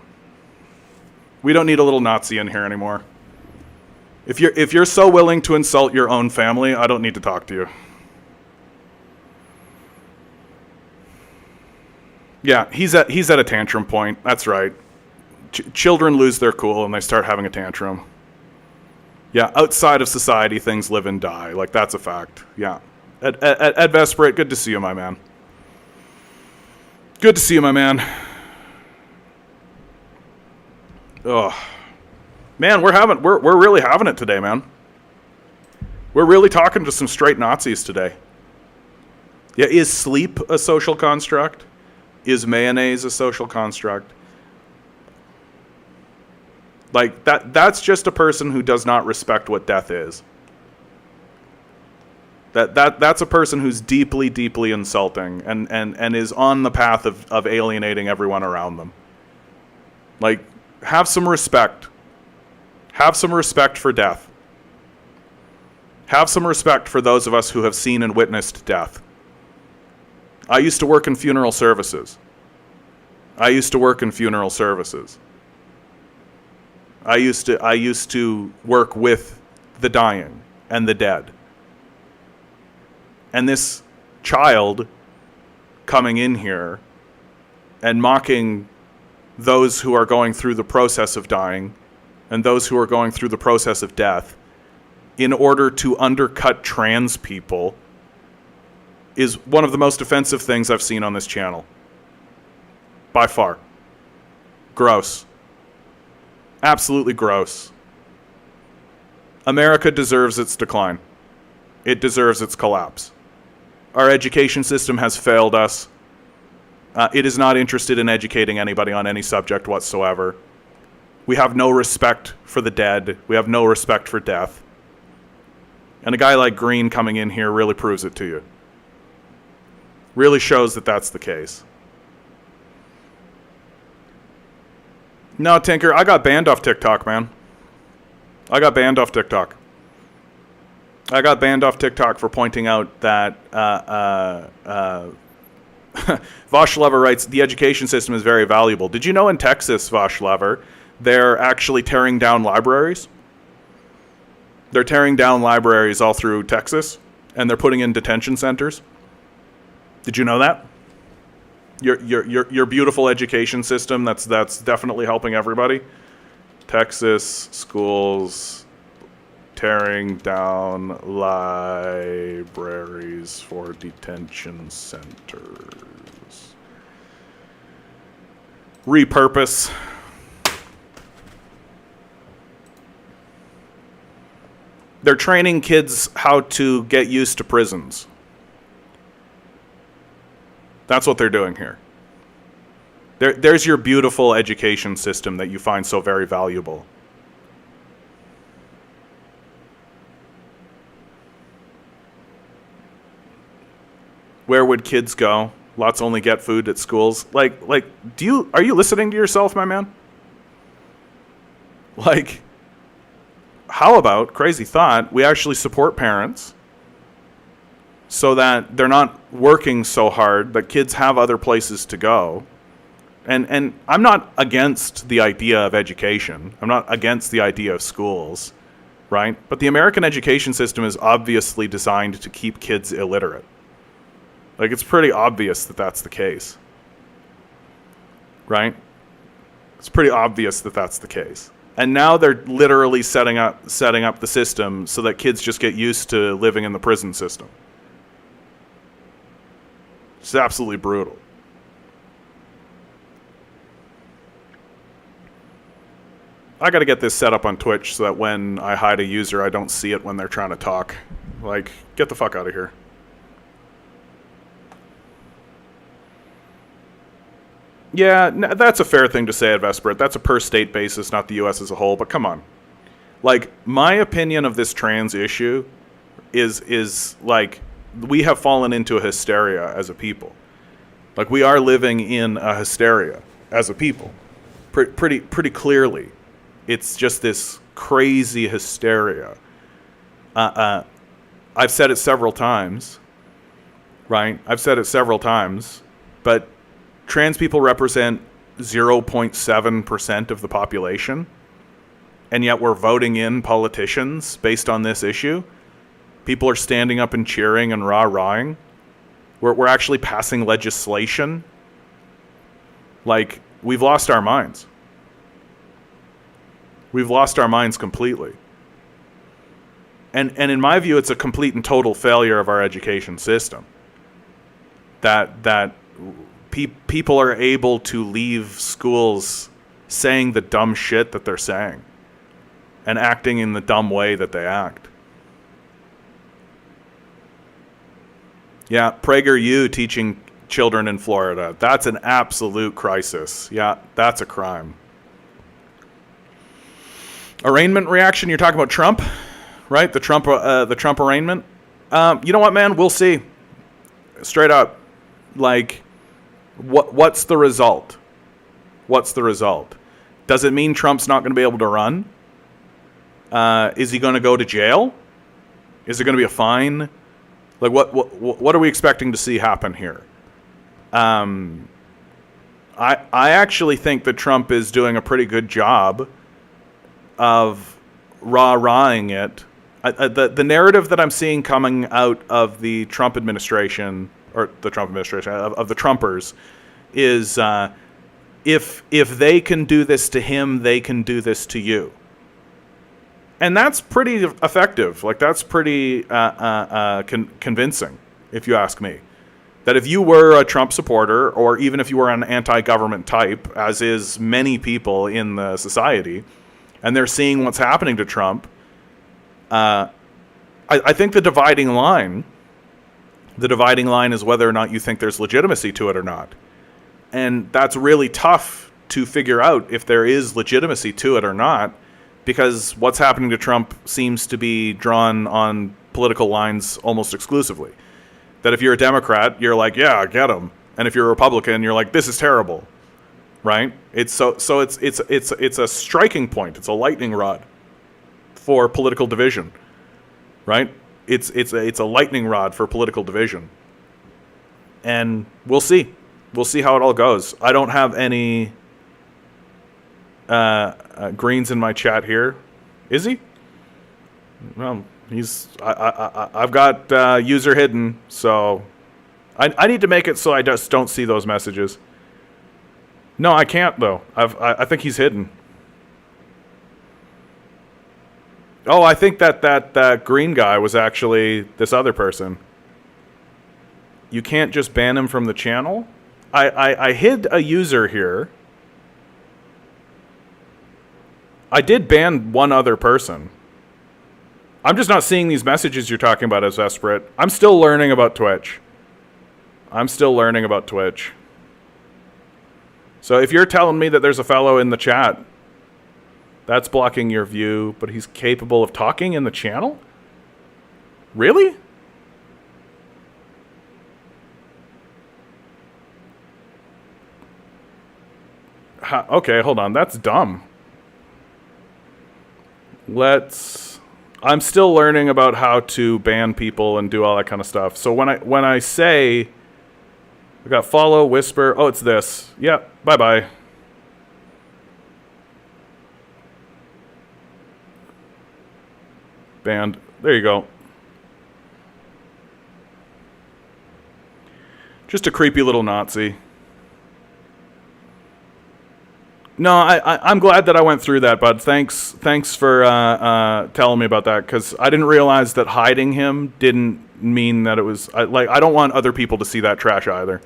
We don't need a little Nazi in here anymore. If you're so willing to insult your own family, I don't need to talk to you. Yeah, he's at a tantrum point. That's right. Children lose their cool and they start having a tantrum. Yeah, outside of society, things live and die. Like, that's a fact. Yeah. Ed Vesperate, good to see you, my man. Good to see you, my man. Ugh. Man, we're really having it today, man. We're really talking to some straight Nazis today. Yeah, is sleep a social construct? Is mayonnaise a social construct? Like, that's just a person who does not respect what death is. That's a person who's deeply, deeply insulting and is on the path of alienating everyone around them. Like, have some respect. Have some respect for death. Have some respect for those of us who have seen and witnessed death. I used to work in funeral services. I used to work work with the dying and the dead. And this child coming in here and mocking those who are going through the process of dying and those who are going through the process of death in order to undercut trans people is one of the most offensive things I've seen on this channel. By far. Gross. Absolutely gross. America deserves its decline. It deserves its collapse. Our education system has failed us. It is not interested in educating anybody on any subject whatsoever. We have no respect for the dead. We have no respect for death. And a guy like Green coming in here really proves it to you. Really shows that that's the case. No, Tinker, I got banned off TikTok, man. I got banned off TikTok for pointing out that Vashlever writes, the education system is very valuable. Did you know in Texas, Vashlever, they're actually tearing down libraries? They're tearing down libraries all through Texas, and they're putting in detention centers. Did you know that? Your beautiful education system that's definitely helping everybody. Texas schools tearing down libraries for detention centers. Repurpose. They're training kids how to get used to prisons. That's what they're doing here. There's your beautiful education system that you find so very valuable. Where would kids go? Lots only get food at schools. Like, are you listening to yourself, my man? Like, how about, crazy thought, we actually support parents so that they're not working so hard, that kids have other places to go. And I'm not against the idea of education. I'm not against the idea of schools, right? But the American education system is obviously designed to keep kids illiterate. Like, it's pretty obvious that that's the case, right? It's pretty obvious that that's the case. And now they're literally setting up the system so that kids just get used to living in the prison system. It's absolutely brutal. I got to get this set up on Twitch so that when I hide a user, I don't see it when they're trying to talk. Like, get the fuck out of here. Yeah, that's a fair thing to say at Vesperit. That's a per state basis, not the U.S. as a whole. But come on. Like, my opinion of this trans issue is like, we have fallen into a hysteria as a people. Like, we are living in a hysteria as a people. Pretty clearly. It's just this crazy hysteria. I've said it several times, right? I've said it several times, but trans people represent 0.7% of the population, and yet we're voting in politicians based on this issue. People are standing up and cheering and rah-rahing. We're actually passing legislation. Like, we've lost our minds. We've lost our minds completely. And in my view, it's a complete and total failure of our education system. That people are able to leave schools saying the dumb shit that they're saying and acting in the dumb way that they act. Yeah, PragerU teaching children in Florida. That's an absolute crisis. Yeah, that's a crime. Arraignment reaction, you're talking about Trump, right? The Trump arraignment. You know what, man? We'll see. Straight up. Like, what's the result? What's the result? Does it mean Trump's not going to be able to run? Is he going to go to jail? Is there going to be a fine? Like, what are we expecting to see happen here? I actually think that Trump is doing a pretty good job of rah-rahing it. The narrative that I'm seeing coming out of the Trump administration, or the Trump administration, of the Trumpers, is if they can do this to him, they can do this to you. And that's pretty effective. Like, that's pretty convincing, if you ask me. That if you were a Trump supporter, or even if you were an anti-government type, as is many people in the society, and they're seeing what's happening to Trump, I think the dividing line is whether or not you think there's legitimacy to it or not. And that's really tough to figure out if there is legitimacy to it or not, because what's happening to Trump seems to be drawn on political lines almost exclusively. That if you're a Democrat, you're like, yeah, get him. And if you're a Republican, you're like, this is terrible. Right? It's a striking point. It's a lightning rod for political division. Right? It's a lightning rod for political division. And we'll see. We'll see how it all goes. I don't have any greens in my chat here. Is he? Well, I've got user hidden, so I need to make it so I just don't see those messages. No, I can't though. I think he's hidden. Oh, I think that green guy was actually this other person. You can't just ban him from the channel? I hid a user here. I did ban one other person. I'm just not seeing these messages you're talking about as Vesperit. I'm still learning about Twitch. So if you're telling me that there's a fellow in the chat that's blocking your view, but he's capable of talking in the channel? Really? Okay, hold on. That's dumb. I'm still learning about how to ban people and do all that kind of stuff. So when I say I got follow, whisper, oh, it's this. Yep, bye-bye. Banned. There you go. Just a creepy little Nazi. No, I'm glad that I went through that, bud. Thanks for telling me about that, because I didn't realize that hiding him didn't mean that it was... I don't want other people to see that trash either.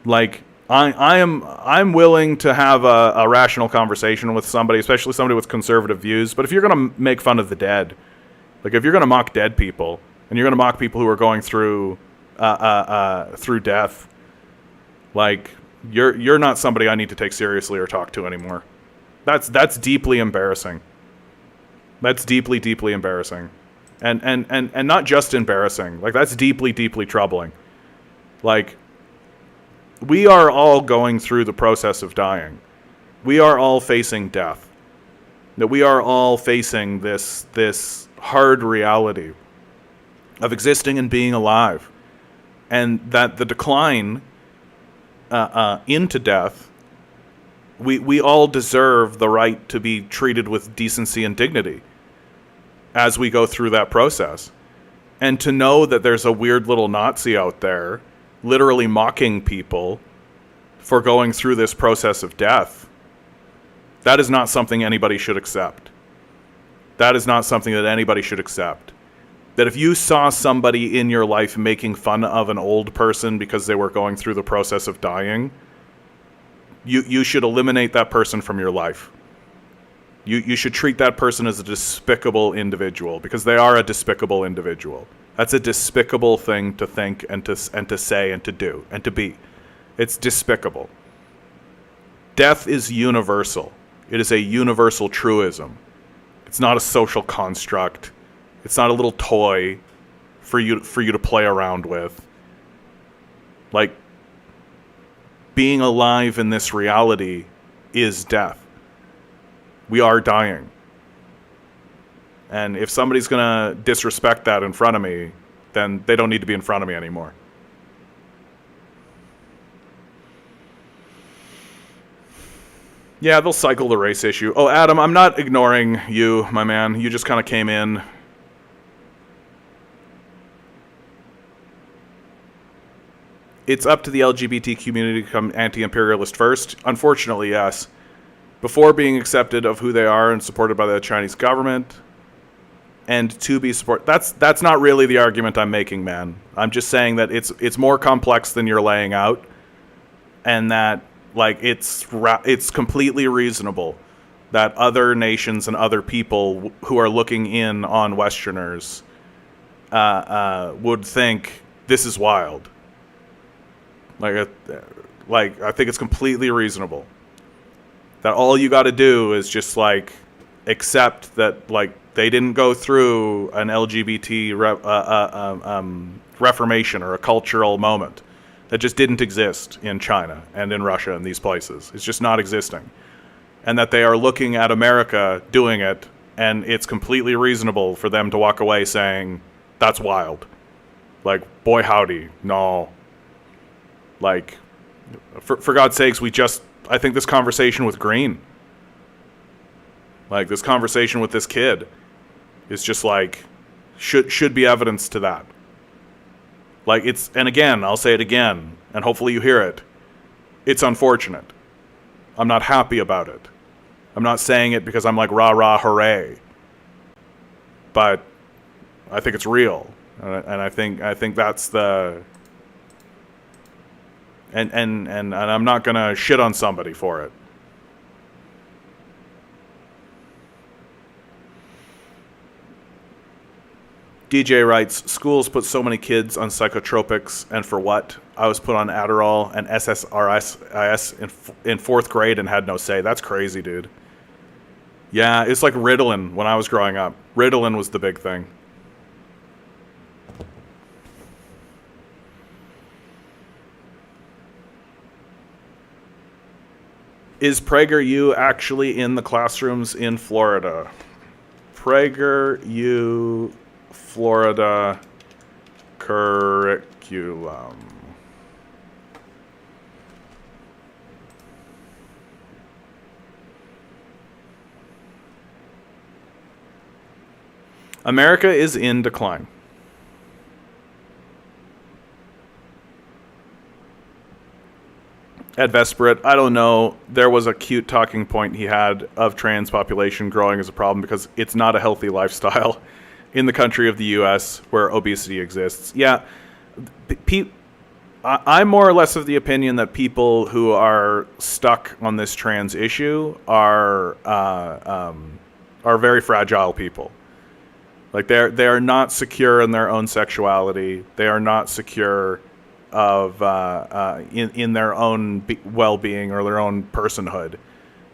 Like, I'm willing to have a rational conversation with somebody, especially somebody with conservative views, but if you're going to make fun of the dead, like if you're going to mock dead people, and you're going to mock people who are going through death, like... You're not somebody I need to take seriously or talk to anymore. That's deeply embarrassing. That's deeply, deeply embarrassing. And not just embarrassing. Like, that's deeply, deeply troubling. Like, we are all going through the process of dying. We are all facing death. That we are all facing this hard reality of existing and being alive. And that the decline into death, we all deserve the right to be treated with decency and dignity as we go through that process. And to know that there's a weird little Nazi out there literally mocking people for going through this process of death, that is not something anybody should accept. That is not something that anybody should accept. That if you saw somebody in your life making fun of an old person because they were going through the process of dying, you should eliminate that person from your life. You should treat that person as a despicable individual, because they are a despicable individual. That's a despicable thing to think and to say and to do and to be. It's despicable. Death is universal. It is a universal truism. It's not a social construct. It's not a little toy for you to play around with. Like, being alive in this reality is death. We are dying. And if somebody's going to disrespect that in front of me, then they don't need to be in front of me anymore. Yeah, they'll cycle the race issue. Oh, Adam, I'm not ignoring you, my man. You just kind of came in. It's up to the LGBT community to become anti-imperialist first. Unfortunately, yes. Before being accepted of who they are and supported by the Chinese government, and to be supported. That's not really the argument I'm making, man. I'm just saying that it's more complex than you're laying out, and that like it's completely reasonable that other nations and other people who are looking in on Westerners would think this is wild. Like I think it's completely reasonable that all you got to do is just like accept that like they didn't go through an LGBT reformation or a cultural moment that just didn't exist in China and in Russia and these places. It's just not existing. And that they are looking at America doing it, and it's completely reasonable for them to walk away saying, that's wild. Like, boy howdy, no. Like, for God's sakes, I think this conversation with Green, like this conversation with this kid is just like, should be evidence to that. Like and again, I'll say it again, and hopefully you hear it. It's unfortunate. I'm not happy about it. I'm not saying it because I'm like, rah, rah, hooray. But I think it's real. And I think that's the... And I'm not going to shit on somebody for it. DJ writes, schools put so many kids on psychotropics, and for what? I was put on Adderall and SSRIs in 4th grade and had no say. That's crazy, dude. Yeah, it's like Ritalin when I was growing up. Ritalin was the big thing. Is PragerU actually in the classrooms in Florida? PragerU Florida curriculum. America is in decline. Ed Vesperit, I don't know. There was a cute talking point he had of trans population growing as a problem because it's not a healthy lifestyle in the country of the U.S. where obesity exists. Yeah, I'm more or less of the opinion that people who are stuck on this trans issue are very fragile people. Like they are not secure in their own sexuality. They are not secure of in their own well-being or their own personhood,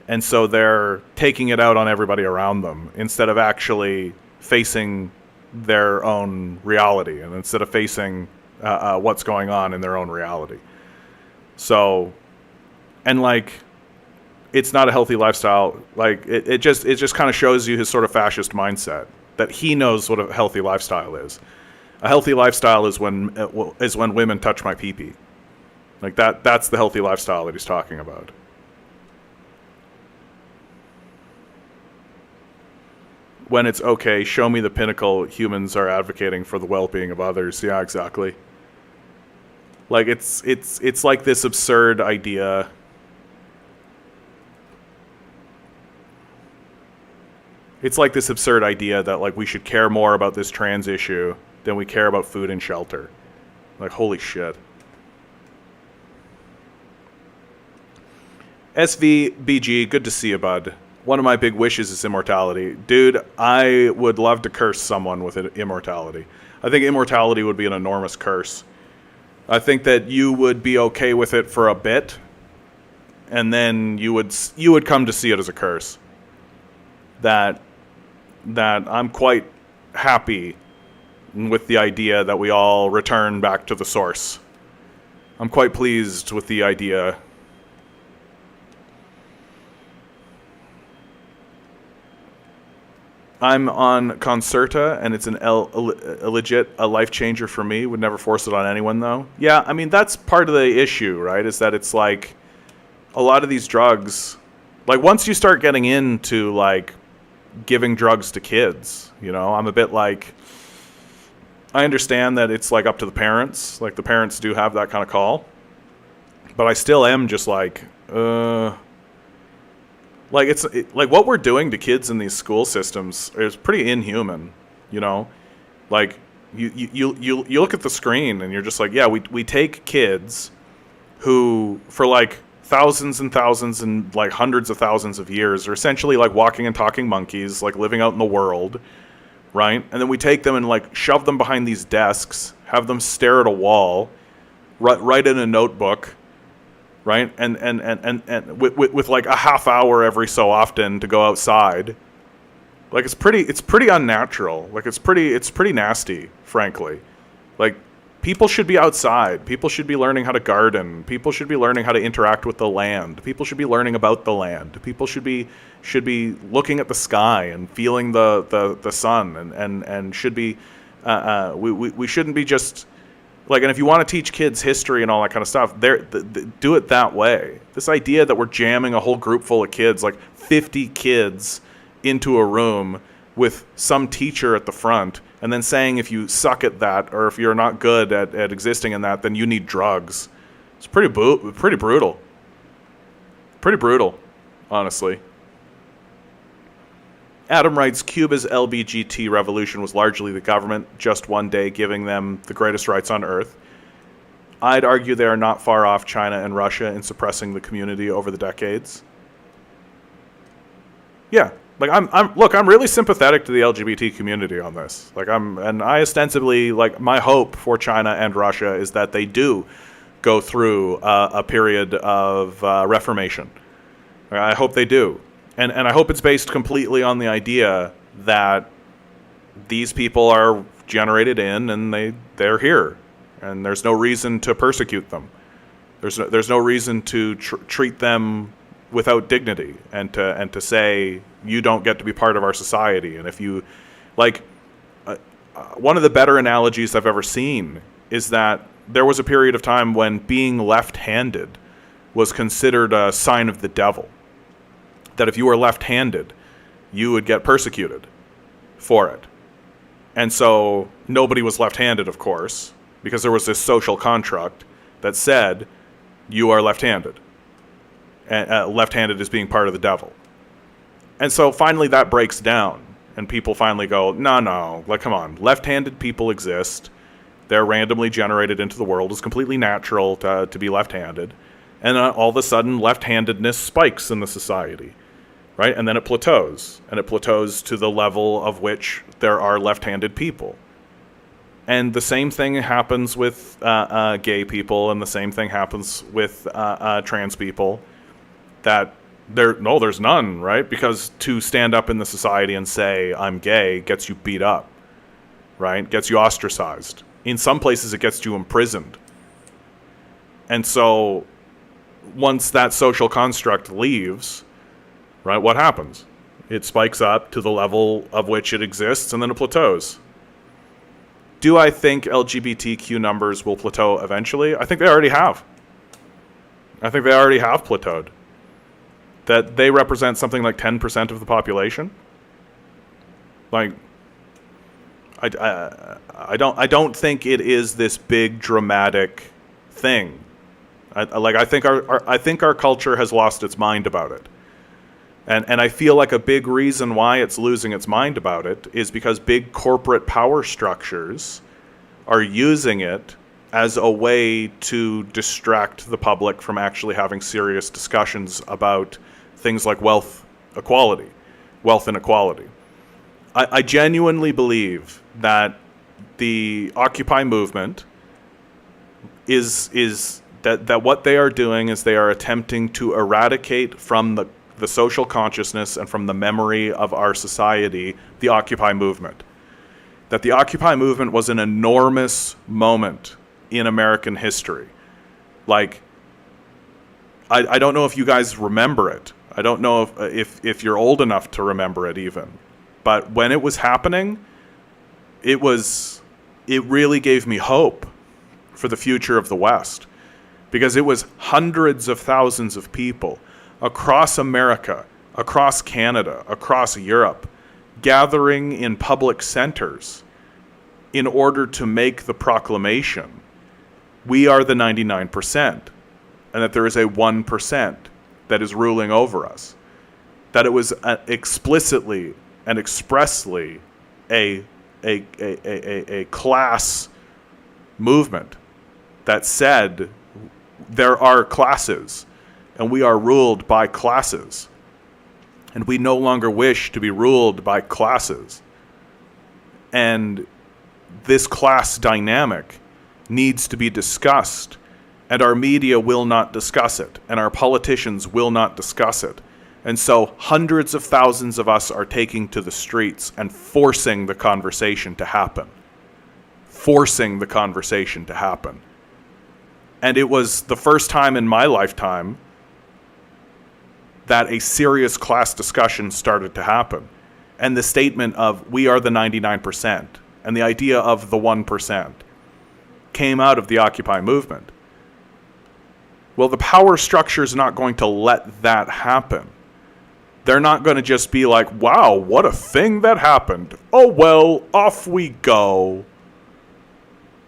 and so they're taking it out on everybody around them instead of actually facing their own reality and instead of facing what's going on in their own reality. So, and like, it's not a healthy lifestyle. Like it just kind of shows you his sort of fascist mindset that he knows what a healthy lifestyle is. A healthy lifestyle is when women touch my pee-pee. Like that's the healthy lifestyle that he's talking about. When it's okay, show me the pinnacle humans are advocating for the well-being of others. Yeah, exactly. Like it's like this absurd idea. It's like this absurd idea that like we should care more about this trans issue than we care about food and shelter. Like, holy shit. SVBG, good to see you, bud. One of my big wishes is immortality. Dude, I would love to curse someone with immortality. I think immortality would be an enormous curse. I think that you would be okay with it for a bit, and then you would come to see it as a curse. That I'm quite happy with the idea that we all return back to the source. I'm quite pleased with the idea. I'm on Concerta, and it's a legit life changer for me. Would never force it on anyone, though. Yeah, I mean, that's part of the issue, right? Is that it's like a lot of these drugs, like once you start getting into like giving drugs to kids, you know, I'm a bit like, I understand that it's like up to the parents. Like the parents do have that kind of call. But I still am just like, like like what we're doing to kids in these school systems is pretty inhuman, you know? Like you look at the screen and you're just like, yeah, we take kids who for like thousands and thousands and like hundreds of thousands of years are essentially like walking and talking monkeys, like living out in the world. Right? And then we take them and like shove them behind these desks, have them stare at a wall, write in a notebook, right? And with like a half hour every so often to go outside. Like it's pretty unnatural. Like it's pretty nasty, frankly. Like people should be outside. People should be learning how to garden. People should be learning how to interact with the land. People should be learning about the land. People should be looking at the sky and feeling the sun and should be we shouldn't be just like, and if you want to teach kids history and all that kind of stuff, do it that way. This idea that we're jamming a whole group full of kids, like 50 kids into a room with some teacher at the front, and then saying if you suck at that or if you're not good at existing in that, then you need drugs. It's pretty brutal. Pretty brutal, honestly. Adam writes, Cuba's LBGT revolution was largely the government just one day giving them the greatest rights on earth. I'd argue they are not far off China and Russia in suppressing the community over the decades. Yeah. Like I'm really sympathetic to the LGBT community on this. And I ostensibly, like, my hope for China and Russia is that they do go through a period of reformation. I hope they do, and I hope it's based completely on the idea that these people are generated in and they're here, and there's no reason to persecute them. There's no reason to treat them without dignity and to say you don't get to be part of our society. And if you, like, one of the better analogies I've ever seen is that there was a period of time when being left-handed was considered a sign of the devil. That if you were left-handed, you would get persecuted for it. And so nobody was left-handed, of course, because there was this social construct that said you are left-handed. And left-handed is being part of the devil. And so finally that breaks down, and people finally go, no, like, come on, left-handed people exist. They're randomly generated into the world. It's completely natural to be left-handed. And all of a sudden, left-handedness spikes in the society, right? And then it plateaus. And it plateaus to the level of which there are left-handed people. And the same thing happens with gay people, and the same thing happens with trans people. That there's none, right? Because to stand up in the society and say, I'm gay, gets you beat up, right? Gets you ostracized. In some places, it gets you imprisoned. And so once that social construct leaves, right, what happens? It spikes up to the level of which it exists, and then it plateaus. Do I think LGBTQ numbers will plateau eventually? I think they already have. I think they already have plateaued. That they represent something like 10% of the population. Like, I don't think it is this big dramatic thing. I think our culture has lost its mind about it. And I feel like a big reason why it's losing its mind about it is because big corporate power structures are using it as a way to distract the public from actually having serious discussions about things like wealth inequality. I genuinely believe that the Occupy movement is that what they are doing is they are attempting to eradicate from the social consciousness and from the memory of our society the Occupy movement. That the Occupy movement was an enormous moment in American history. Like, I don't know if you guys remember it. I don't know if you're old enough to remember it even. But when it was happening, it really gave me hope for the future of the West. Because it was hundreds of thousands of people across America, across Canada, across Europe, gathering in public centers in order to make the proclamation, we are the 99%, and that there is a 1% that is ruling over us. That it was explicitly and expressly a class movement that said there are classes and we are ruled by classes, and we no longer wish to be ruled by classes. And this class dynamic needs to be discussed, and our media will not discuss it, and our politicians will not discuss it. And so hundreds of thousands of us are taking to the streets and forcing the conversation to happen. Forcing the conversation to happen. And it was the first time in my lifetime that a serious class discussion started to happen. And the statement of, we are the 99%, and the idea of the 1% came out of the Occupy movement. Well, the power structure is not going to let that happen. They're not going to just be like, wow, what a thing that happened. Oh, well, off we go.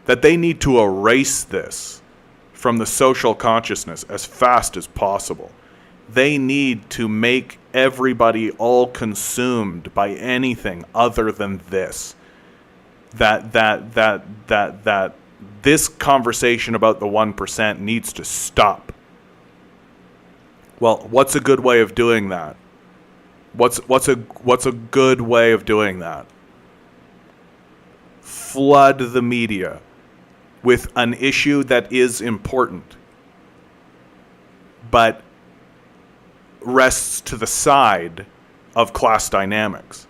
That they need to erase this from the social consciousness as fast as possible. They need to make everybody all consumed by anything other than this. That this conversation about the 1% needs to stop. Well, what's a good way of doing that? What's a good way of doing that? Flood the media with an issue that is important, but rests to the side of class dynamics,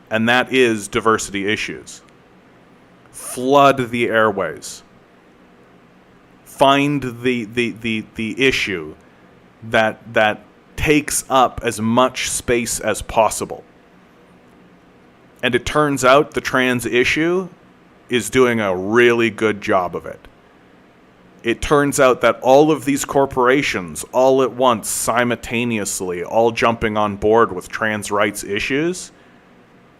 and that is diversity issues. Flood the airways. Find the issue that takes up as much space as possible. And it turns out the trans issue is doing a really good job of it. It turns out that all of these corporations, all at once, simultaneously, all jumping on board with trans rights issues,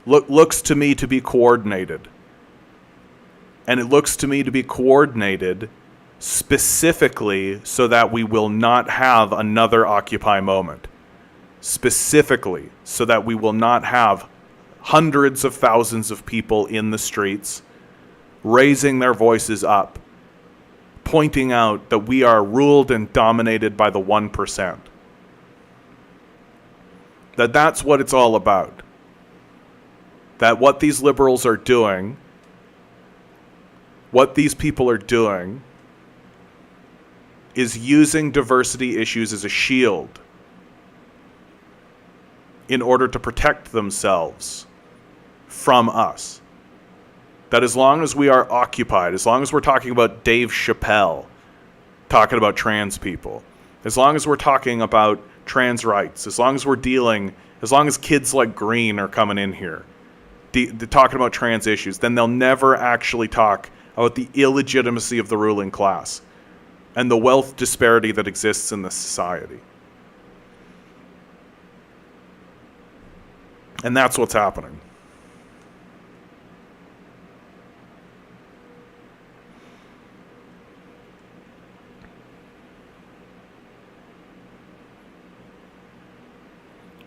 looks to me to be coordinated. And it looks to me to be coordinated specifically so that we will not have another Occupy moment. Specifically so that we will not have hundreds of thousands of people in the streets raising their voices up, pointing out that we are ruled and dominated by the 1%. That's what it's all about. That what these liberals are doing, what these people are doing, is using diversity issues as a shield in order to protect themselves from us. That as long as we are occupied, as long as we're talking about Dave Chappelle talking about trans people, as long as we're talking about trans rights, as long as kids like Green are coming in here talking about trans issues, then they'll never actually talk about the illegitimacy of the ruling class and the wealth disparity that exists in this society. And that's what's happening.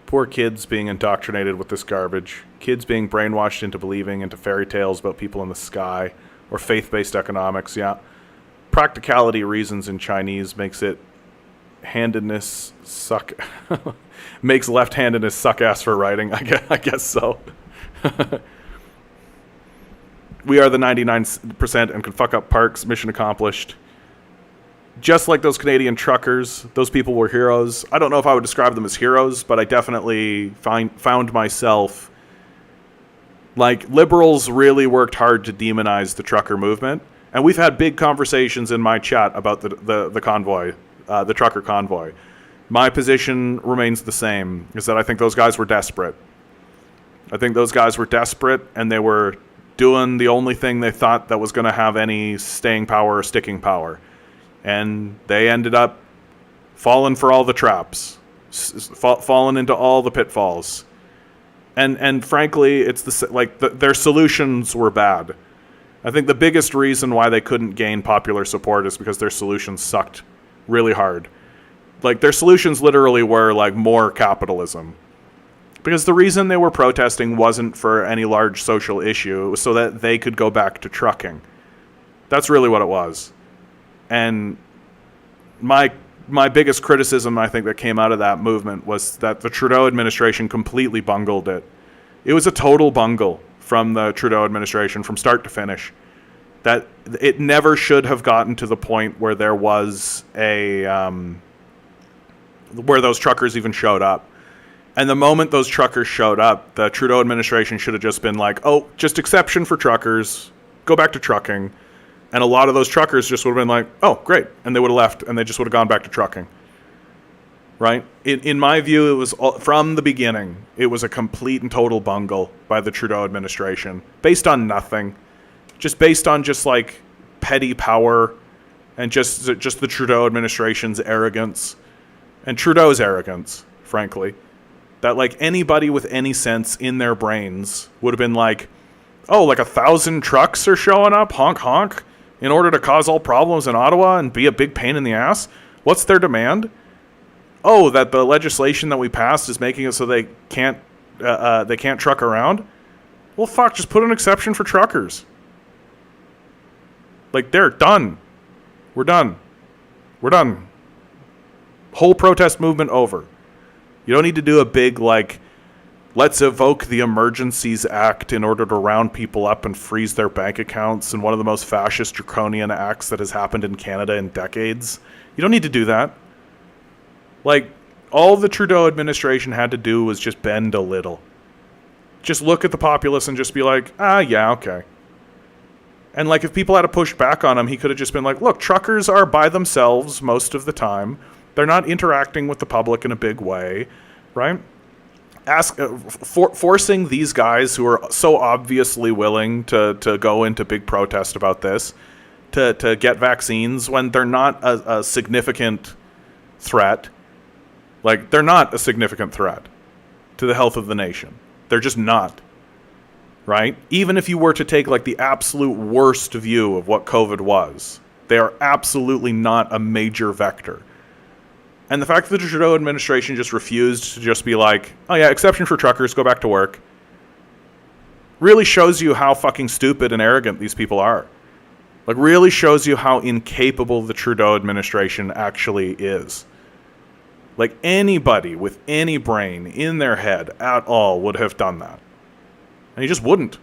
Poor kids being indoctrinated with this garbage. Kids being brainwashed into believing into fairy tales about people in the sky or faith-based economics. Yeah. Practicality reasons in Chinese makes it handedness suck. Makes left-handedness suck ass for writing. I guess so. We are the 99% and can fuck up parks. Mission accomplished. Just like those Canadian truckers, those people were heroes. I don't know if I would describe them as heroes, but I definitely found myself... Like, liberals really worked hard to demonize the trucker movement. And we've had big conversations in my chat about the convoy, the trucker convoy. My position remains the same, is that I think those guys were desperate. I think those guys were desperate, and they were doing the only thing they thought that was going to have any staying power or sticking power. And they ended up falling for all the traps, falling into all the pitfalls. And frankly, it's their solutions were bad. I think the biggest reason why they couldn't gain popular support is because their solutions sucked really hard. Like, their solutions literally were like more capitalism. Because the reason they were protesting wasn't for any large social issue. It was so that they could go back to trucking. That's really what it was. And my biggest criticism, I think, that came out of that movement was that the Trudeau administration completely bungled it. It was a total bungle from the Trudeau administration from start to finish. That it never should have gotten to the point where there was where those truckers even showed up. And the moment those truckers showed up, the Trudeau administration should have just been like, oh, just exception for truckers, go back to trucking. And a lot of those truckers just would have been like, oh, great. And they would have left, and they just would have gone back to trucking. Right? In my view, it was from the beginning, it was a complete and total bungle by the Trudeau administration, based on nothing. Just based on just like petty power and just the Trudeau administration's arrogance. And Trudeau's arrogance, frankly. That like anybody with any sense in their brains would have been like, oh, like 1,000 trucks are showing up, honk honk, in order to cause all problems in Ottawa and be a big pain in the ass? What's their demand? Oh, that the legislation that we passed is making it so they can't truck around? Well, fuck, just put an exception for truckers. Like, they're done. We're done. We're done. Whole protest movement over. You don't need to do a big, like, let's evoke the Emergencies Act in order to round people up and freeze their bank accounts, and one of the most fascist draconian acts that has happened in Canada in decades. You don't need to do that. Like, all the Trudeau administration had to do was just bend a little. Just look at the populace and just be like, yeah, okay. And, like, if people had to push back on him, he could have just been like, look, truckers are by themselves most of the time. They're not interacting with the public in a big way, right? Forcing these guys who are so obviously willing to go into big protest about this to get vaccines when they're not a significant threat. Like, they're not a significant threat to the health of the nation. They're just not. Right? Even if you were to take like the absolute worst view of what COVID was, they are absolutely not a major vector. And the fact that the Trudeau administration just refused to just be like, oh yeah, exception for truckers, go back to work, really shows you how fucking stupid and arrogant these people are. Like, really shows you how incapable the Trudeau administration actually is. Like, anybody with any brain in their head at all would have done that. And he just wouldn't.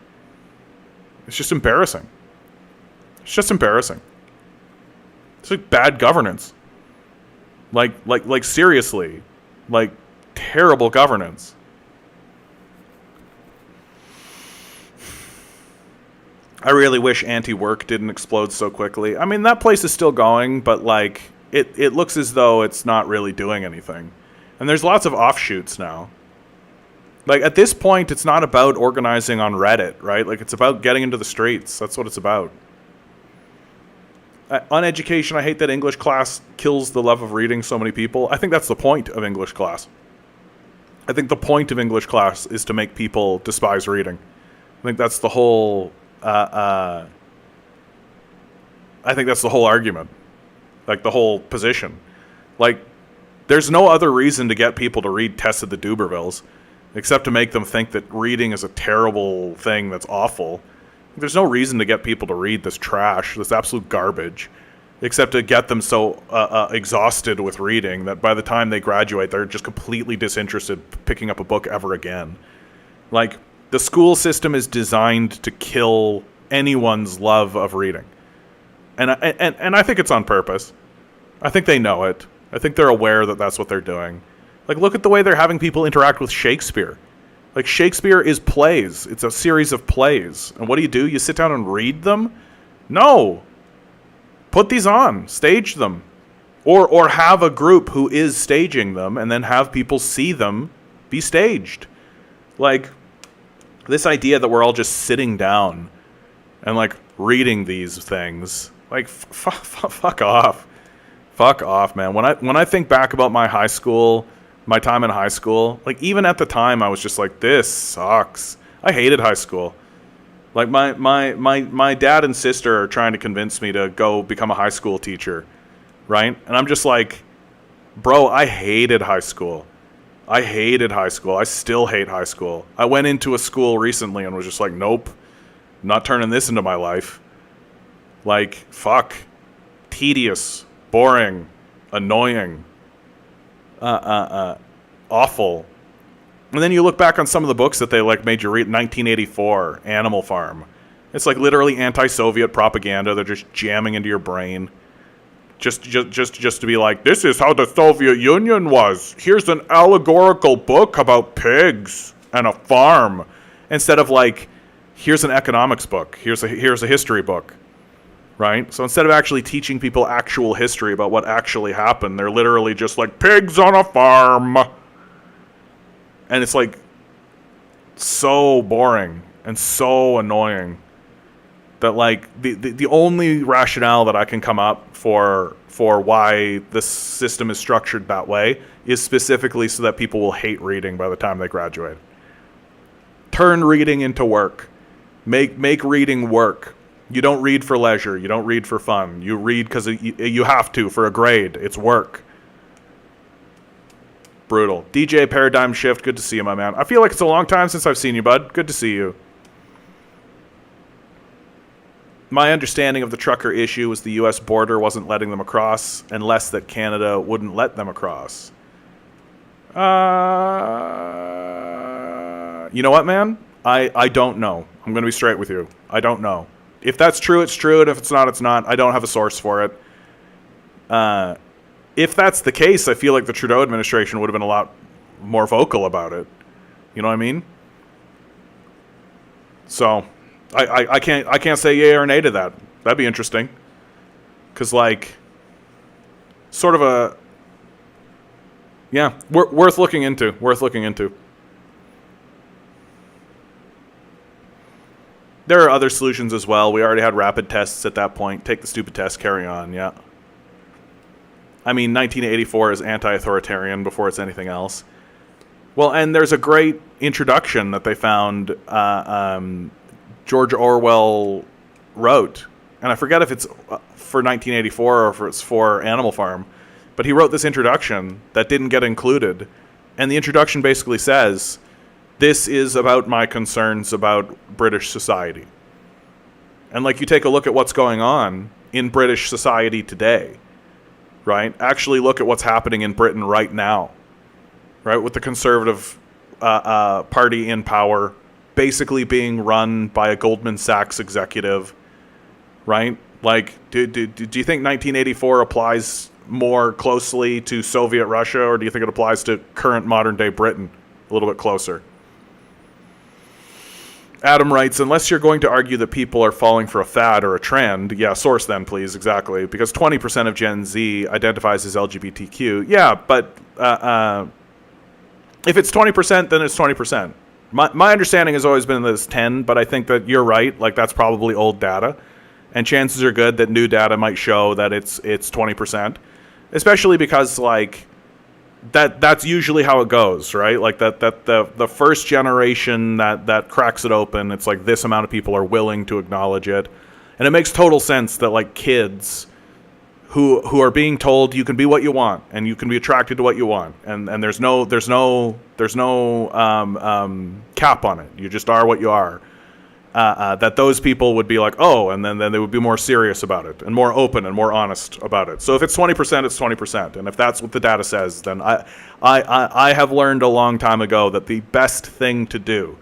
It's just embarrassing. It's just embarrassing. It's like bad governance. Like seriously. Like, terrible governance. I really wish anti-work didn't explode so quickly. I mean, that place is still going, but like, it looks as though it's not really doing anything. And there's lots of offshoots now. Like, at this point, it's not about organizing on Reddit, right? Like, it's about getting into the streets. That's what it's about. On education, I hate that English class kills the love of reading so many people. I think that's the point of English class. I think the point of English class is to make people despise reading. I think that's the whole... I think that's the whole argument. Like, the whole position. Like, there's no other reason to get people to read Tess of the Dubervilles except to make them think that reading is a terrible thing that's awful. There's no reason to get people to read this trash, this absolute garbage, except to get them so exhausted with reading that by the time they graduate, they're just completely disinterested picking up a book ever again. Like, the school system is designed to kill anyone's love of reading. And I think it's on purpose. I think they know it. I think they're aware that that's what they're doing. Like, look at the way they're having people interact with Shakespeare. Like, Shakespeare is plays. It's a series of plays. And what do? You sit down and read them? No. Put these on. Stage them. Or have a group who is staging them and then have people see them be staged. Like, this idea that we're all just sitting down and, like, reading these things. Like, fuck off. Fuck off, man. When I think back about my time in high school, like, even at the time, I was just like, this sucks. I hated high school. Like, my dad and sister are trying to convince me to go become a high school teacher, right? And I'm just like, bro, I hated high school. I hated high school. I still hate high school. I went into a school recently and was just like, nope, not turning this into my life. Like, fuck. Tedious. Boring. Annoying. Awful. And then you look back on some of the books that they like made you read. 1984, Animal Farm. It's like literally anti-Soviet propaganda. They're just jamming into your brain. Just to be like, this is how the Soviet Union was. Here's an allegorical book about pigs and a farm. Instead of like, here's an economics book. Here's a history book. Right? So instead of actually teaching people actual history about what actually happened, they're literally just like, pigs on a farm. And it's like so boring and so annoying that like the only rationale that I can come up for why this system is structured that way is specifically so that people will hate reading by the time they graduate. Turn reading into work. Make reading work. You don't read for leisure. You don't read for fun. You read because you have to for a grade. It's work. Brutal. DJ Paradigm Shift, good to see you, my man. I feel like it's a long time since I've seen you, bud. Good to see you. My understanding of the trucker issue was the U.S. border wasn't letting them across, and less that Canada wouldn't let them across. You know what, man? I don't know. I'm going to be straight with you. I don't know. If that's true, it's true, and if it's not, it's not. I don't have a source for it. If that's the case, I feel like the Trudeau administration would have been a lot more vocal about it. You know what I mean? So, I can't say yay or nay to that. That'd be interesting. Because, like, sort of Yeah, worth looking into. Worth looking into. There are other solutions as well. We already had rapid tests at that point. Take the stupid test, carry on, yeah. I mean, 1984 is anti-authoritarian before it's anything else. Well, and there's a great introduction that they found George Orwell wrote. And I forget if it's for 1984 or if it's for Animal Farm. But he wrote this introduction that didn't get included. And the introduction basically says, this is about my concerns about British society. And like you take a look at what's going on in British society today, right? Actually look at what's happening in Britain right now, right? With the Conservative party in power, basically being run by a Goldman Sachs executive, right? Like, do you think 1984 applies more closely to Soviet Russia, or do you think it applies to current modern day Britain a little bit closer? Adam writes, unless you're going to argue that people are falling for a fad or a trend, yeah, source then, please, exactly, because 20% of Gen Z identifies as LGBTQ. Yeah, but if it's 20%, then it's 20%. My understanding has always been that it's 10, but I think that you're right, like that's probably old data, and chances are good that new data might show that it's 20%, especially because, like, that's usually how it goes, right? Like that the first generation that cracks it open, it's like this amount of people are willing to acknowledge it. And it makes total sense that like kids who are being told you can be what you want and you can be attracted to what you want, and there's no cap on it. You just are what you are. That those people would be like, oh, and then they would be more serious about it and more open and more honest about it. So if it's 20%, it's 20%. And if that's what the data says, then I have learned a long time ago that the best thing to do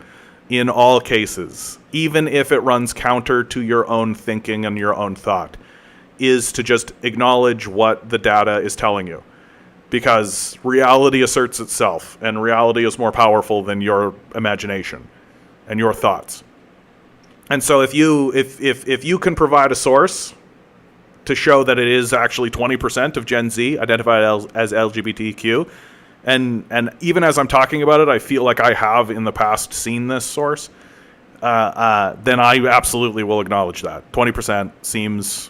in all cases, even if it runs counter to your own thinking and your own thought, is to just acknowledge what the data is telling you. Because reality asserts itself, and reality is more powerful than your imagination and your thoughts. And so if you can provide a source to show that it is actually 20% of Gen Z identified as LGBTQ, and even as I'm talking about it, I feel like I have in the past seen this source, then I absolutely will acknowledge that. 20% seems...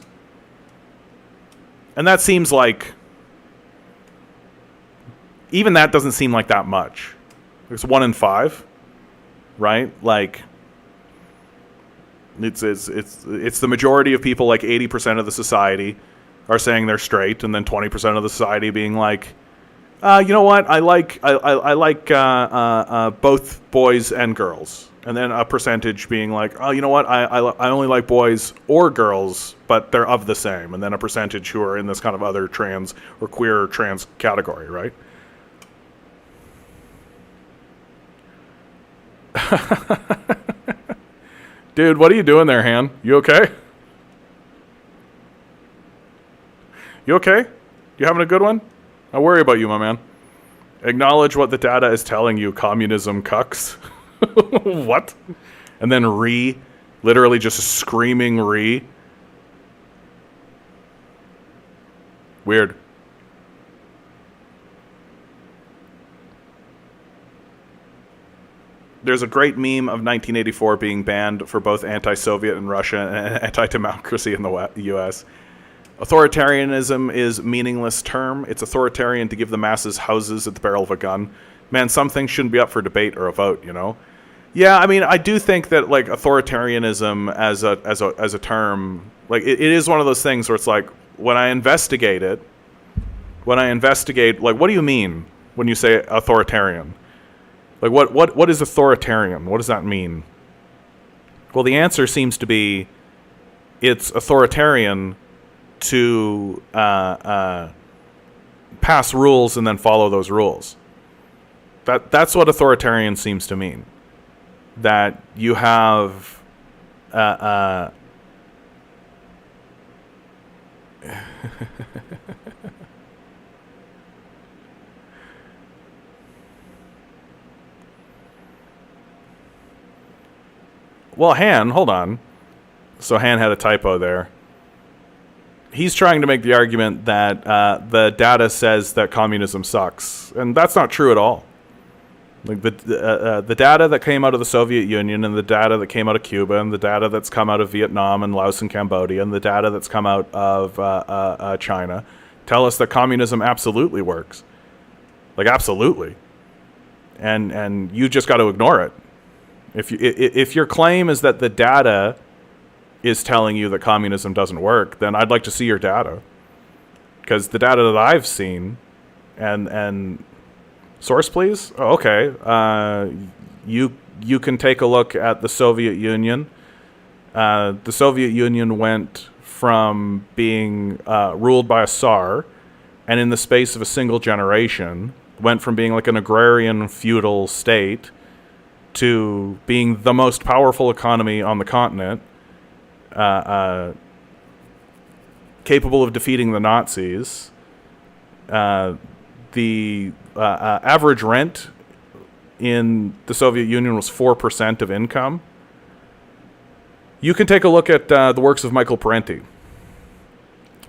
And that seems like... Even that doesn't seem like that much. It's 1 in 5, right? Like... It's the majority of people, like 80% of the society are saying they're straight, and then 20% of the society being like, you know what, I like both boys and girls, and then a percentage being like, oh, you know what, I only like boys or girls, but they're of the same, and then a percentage who are in this kind of other trans or queer or trans category, right? Dude, what are you doing there, Han? You okay? You okay? You having a good one? I worry about you, my man. Acknowledge what the data is telling you, communism cucks. What? And then literally just screaming Weird. There's a great meme of 1984 being banned for both anti-Soviet in Russia and anti-democracy in the U.S. Authoritarianism is a meaningless term. It's authoritarian to give the masses houses at the barrel of a gun. Man, some things shouldn't be up for debate or a vote, you know? Yeah, I mean, I do think that like authoritarianism as a term, like it is one of those things where it's like when I investigate, like what do you mean when you say authoritarian? Like, what is authoritarian? What does that mean? Well, the answer seems to be it's authoritarian to pass rules and then follow those rules. That's what authoritarian seems to mean. That you have... Well, Han, hold on. So Han had a typo there. he's trying to make the argument that the data says that communism sucks, and that's not true at all. Like the data that came out of the Soviet Union, and the data that came out of Cuba, and the data that's come out of Vietnam and Laos and Cambodia, and the data that's come out of China tell us that communism absolutely works. Like, absolutely. And you just got to ignore it. If your claim is that the data is telling you that communism doesn't work, then I'd like to see your data. Because the data that I've seen, and source, please? Oh, okay. You can take a look at the Soviet Union. The Soviet Union went from being ruled by a Tsar, and in the space of a single generation, went from being like an agrarian feudal state to being the most powerful economy on the continent, capable of defeating the Nazis. The average rent in the Soviet Union was 4% of income. You can take a look at the works of Michael Parenti.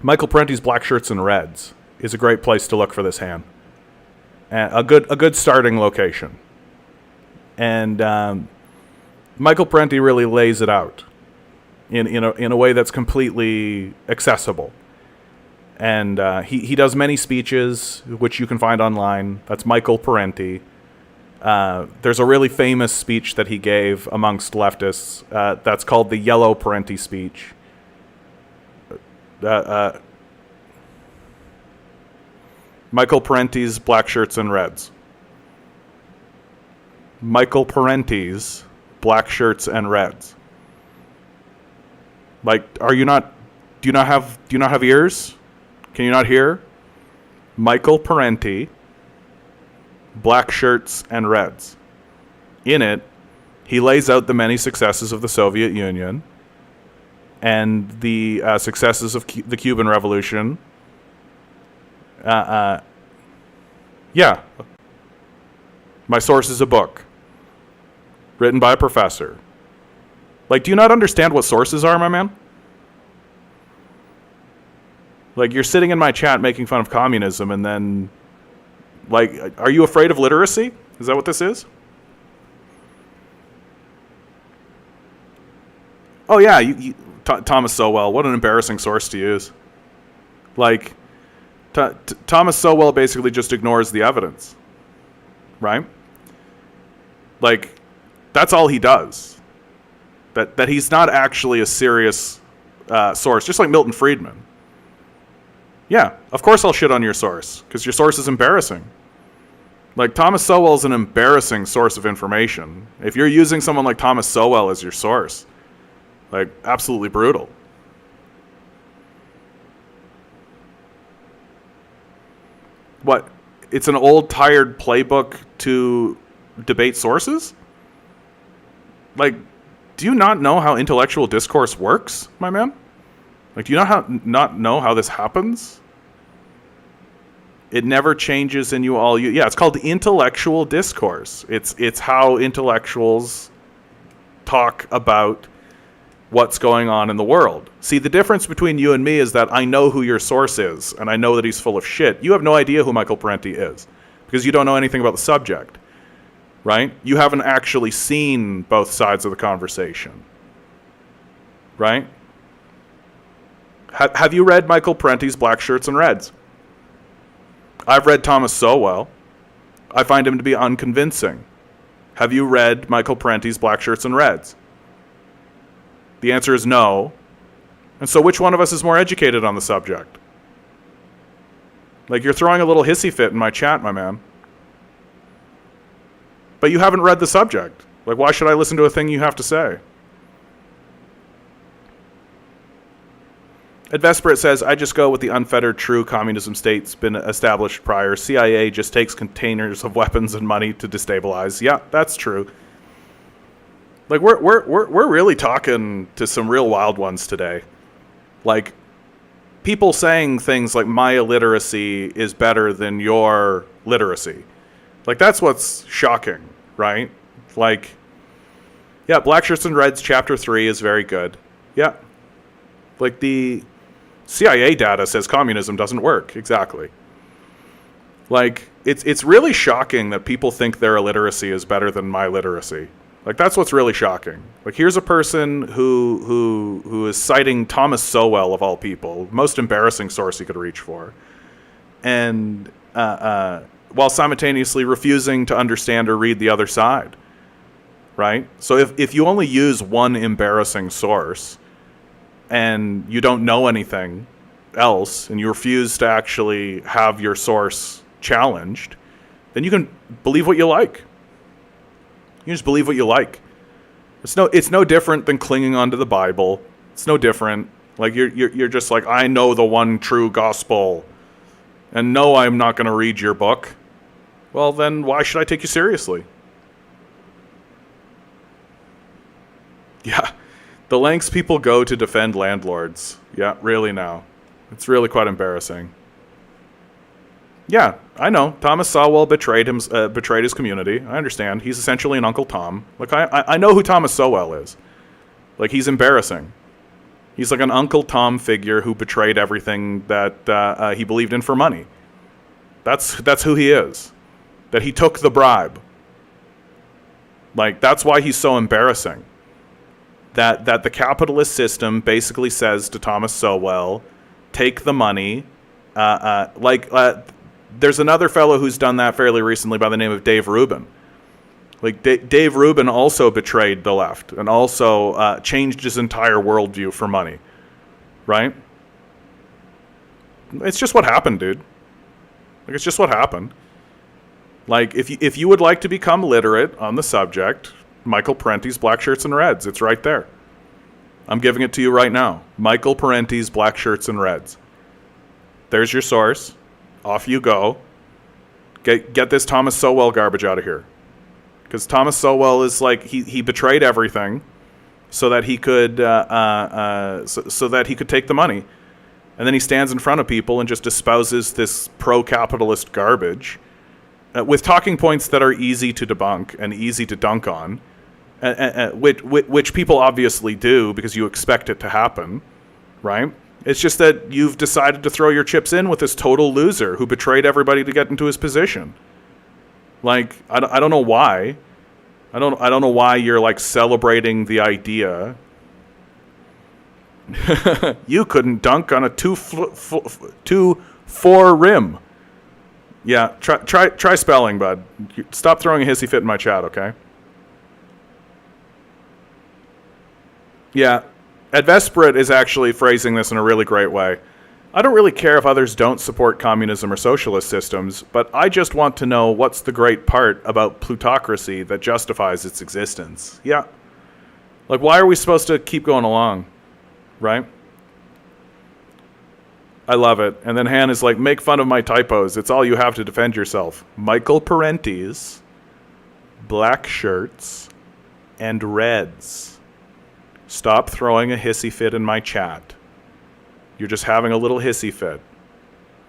Michael Parenti's Black Shirts and Reds is a great place to look for this hand. A good starting location. And Michael Parenti really lays it out in a way that's completely accessible. And he does many speeches, which you can find online. That's Michael Parenti. There's a really famous speech that he gave amongst leftists that's called the Yellow Parenti speech. Michael Parenti's Black Shirts and Reds. Michael Parenti's Black Shirts and Reds. Like, do you not have ears? Can you not hear? Michael Parenti, Black Shirts and Reds. In it, he lays out the many successes of the Soviet Union and the successes of the Cuban Revolution. Yeah. My source is a book written by a professor. Like, do you not understand what sources are, my man? Like, you're sitting in my chat making fun of communism, and then, like, are you afraid of literacy? Is that what this is? Oh, yeah, Thomas Sowell. What an embarrassing source to use. Like, Thomas Sowell basically just ignores the evidence, right? Like, that's all he does. That he's not actually a serious source, just like Milton Friedman. Yeah, of course I'll shit on your source, because your source is embarrassing. Like, Thomas Sowell is an embarrassing source of information. If you're using someone like Thomas Sowell as your source, like, absolutely brutal. What? It's an old, tired playbook to debate sources? Like, do you not know how intellectual discourse works, my man? Like, do you not know how this happens? It never changes and you all... Yeah, it's called intellectual discourse. It's how intellectuals talk about what's going on in the world. See, the difference between you and me is that I know who your source is, and I know that he's full of shit. You have no idea who Michael Parenti is, because you don't know anything about the subject, right? You haven't actually seen both sides of the conversation, right? Have you read Michael Parenti's Black Shirts and Reds? I've read Thomas Sowell. I find him to be unconvincing. Have you read Michael Parenti's Black Shirts and Reds? The answer is no. And so which one of us is more educated on the subject? Like, you're throwing a little hissy fit in my chat, my man. But you haven't read the subject. Like, why should I listen to a thing you have to say? Ed Vesperit says, I just go with the unfettered true communism state's been established prior. CIA just takes containers of weapons and money to destabilize. Yeah, that's true. Like, we're really talking to some real wild ones today. Like, people saying things like my illiteracy is better than your literacy. Like, that's what's shocking, right? Like, yeah, Black Shirts and Reds chapter 3 is very good. Yeah. Like, CIA data says communism doesn't work. Exactly. Like, it's really shocking that people think their illiteracy is better than my literacy. Like, that's what's really shocking. Like, here's a person who is citing Thomas Sowell, of all people, most embarrassing source he could reach for, and while simultaneously refusing to understand or read the other side, right? So if you only use one embarrassing source and you don't know anything else and you refuse to actually have your source challenged, then you can believe what you like. You just believe what you like. It's no different than clinging onto the Bible. It's no different. Like you're just like, I know the one true gospel, and no, I'm not going to read your book. Well, then why should I take you seriously? Yeah, the lengths people go to defend landlords. Yeah, really now. It's really quite embarrassing. Yeah, I know. Thomas Sowell betrayed his community. I understand. He's essentially an Uncle Tom. Like, I know who Thomas Sowell is. Like, he's embarrassing. He's like an Uncle Tom figure who betrayed everything that he believed in for money. That's who he is. That he took the bribe. Like, that's why he's so embarrassing. That the capitalist system basically says to Thomas Sowell, take the money. There's another fellow who's done that fairly recently by the name of Dave Rubin. Like, Dave Rubin also betrayed the left and also changed his entire worldview for money. Right? It's just what happened, dude. Like, it's just what happened. Like, if you would like to become literate on the subject, Michael Parenti's Black Shirts and Reds. It's right there. I'm giving it to you right now. Michael Parenti's Black Shirts and Reds. There's your source. Off you go. Get this Thomas Sowell garbage out of here. Because Thomas Sowell is like, he betrayed everything so that he could so that he could take the money. And then he stands in front of people and just espouses this pro-capitalist garbage with talking points that are easy to debunk and easy to dunk on, which people obviously do because you expect it to happen, right? It's just that you've decided to throw your chips in with this total loser who betrayed everybody to get into his position. Like, I don't know why. I don't know why you're like celebrating the idea. You couldn't dunk on a 2-4 rim. Yeah, try spelling, bud. Stop throwing a hissy fit in my chat, okay? Yeah. Ed Vesperit is actually phrasing this in a really great way. I don't really care if others don't support communism or socialist systems, but I just want to know what's the great part about plutocracy that justifies its existence. Yeah. Like, why are we supposed to keep going along? Right? I love it. And then Han is like, make fun of my typos. It's all you have to defend yourself. Michael Parenti's Black Shirts and Reds. Stop throwing a hissy fit in my chat. You're just having a little hissy fit.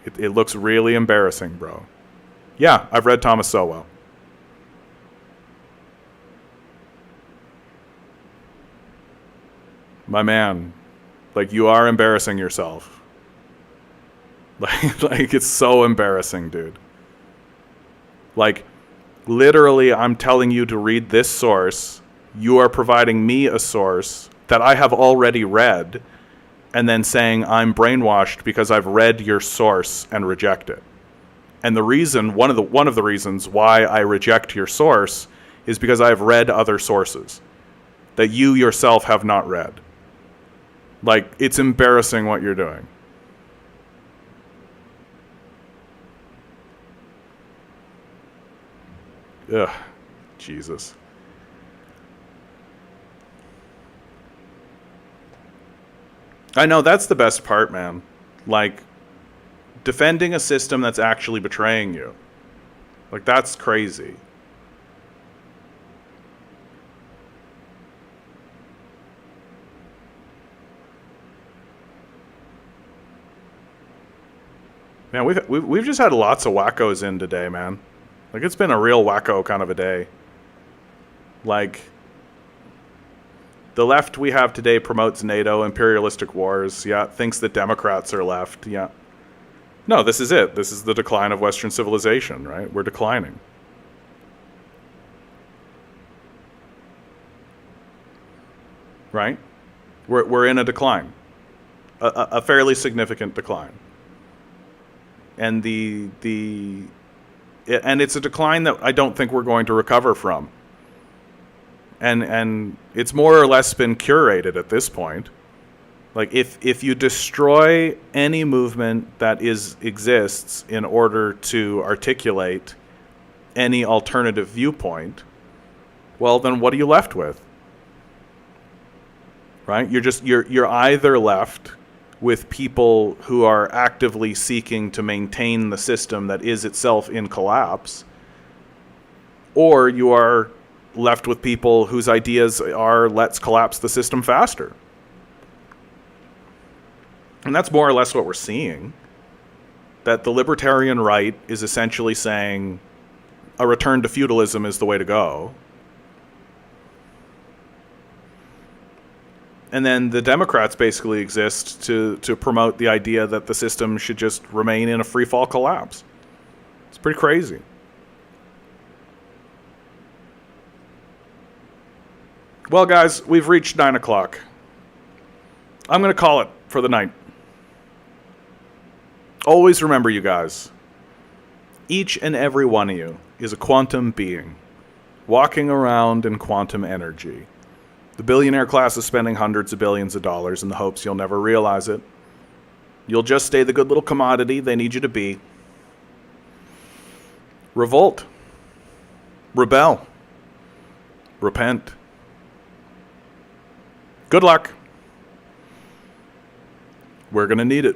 It looks really embarrassing, bro. Yeah, I've read Thomas Sowell. My man, like, you are embarrassing yourself. Like it's so embarrassing, dude. Like, literally, I'm telling you to read this source. You are providing me a source that I have already read, and then saying I'm brainwashed because I've read your source and reject it. And the reason, one of the reasons why I reject your source is because I've read other sources that you yourself have not read. Like, it's embarrassing what you're doing. Ugh, Jesus. I know, that's the best part, man. Like, defending a system that's actually betraying you. Like, that's crazy. Man, we've just had lots of wackos in today, man. Like, it's been a real wacko kind of a day. Like, The left we have today promotes NATO, imperialistic wars, yeah, thinks that Democrats are left, yeah. No, this is it. This is the decline of Western civilization, right? We're declining. Right? We're in a decline. A fairly significant decline. And and it's a decline that I don't think we're going to recover from. And it's more or less been curated at this point. Like if you destroy any movement that exists in order to articulate any alternative viewpoint, well then what are you left with? Right? You're either left with people who are actively seeking to maintain the system that is itself in collapse, or you are left with people whose ideas are let's collapse the system faster. And that's more or less what we're seeing. That the libertarian right is essentially saying a return to feudalism is the way to go. And then the Democrats basically exist to promote the idea that the system should just remain in a free fall collapse. It's pretty crazy. Well, guys, we've reached 9 o'clock. I'm going to call it for the night. Always remember, you guys, each and every one of you is a quantum being, walking around in quantum energy. The billionaire class is spending hundreds of billions of dollars in the hopes you'll never realize it. You'll just stay the good little commodity they need you to be. Revolt. Rebel. Repent. Good luck. We're going to need it.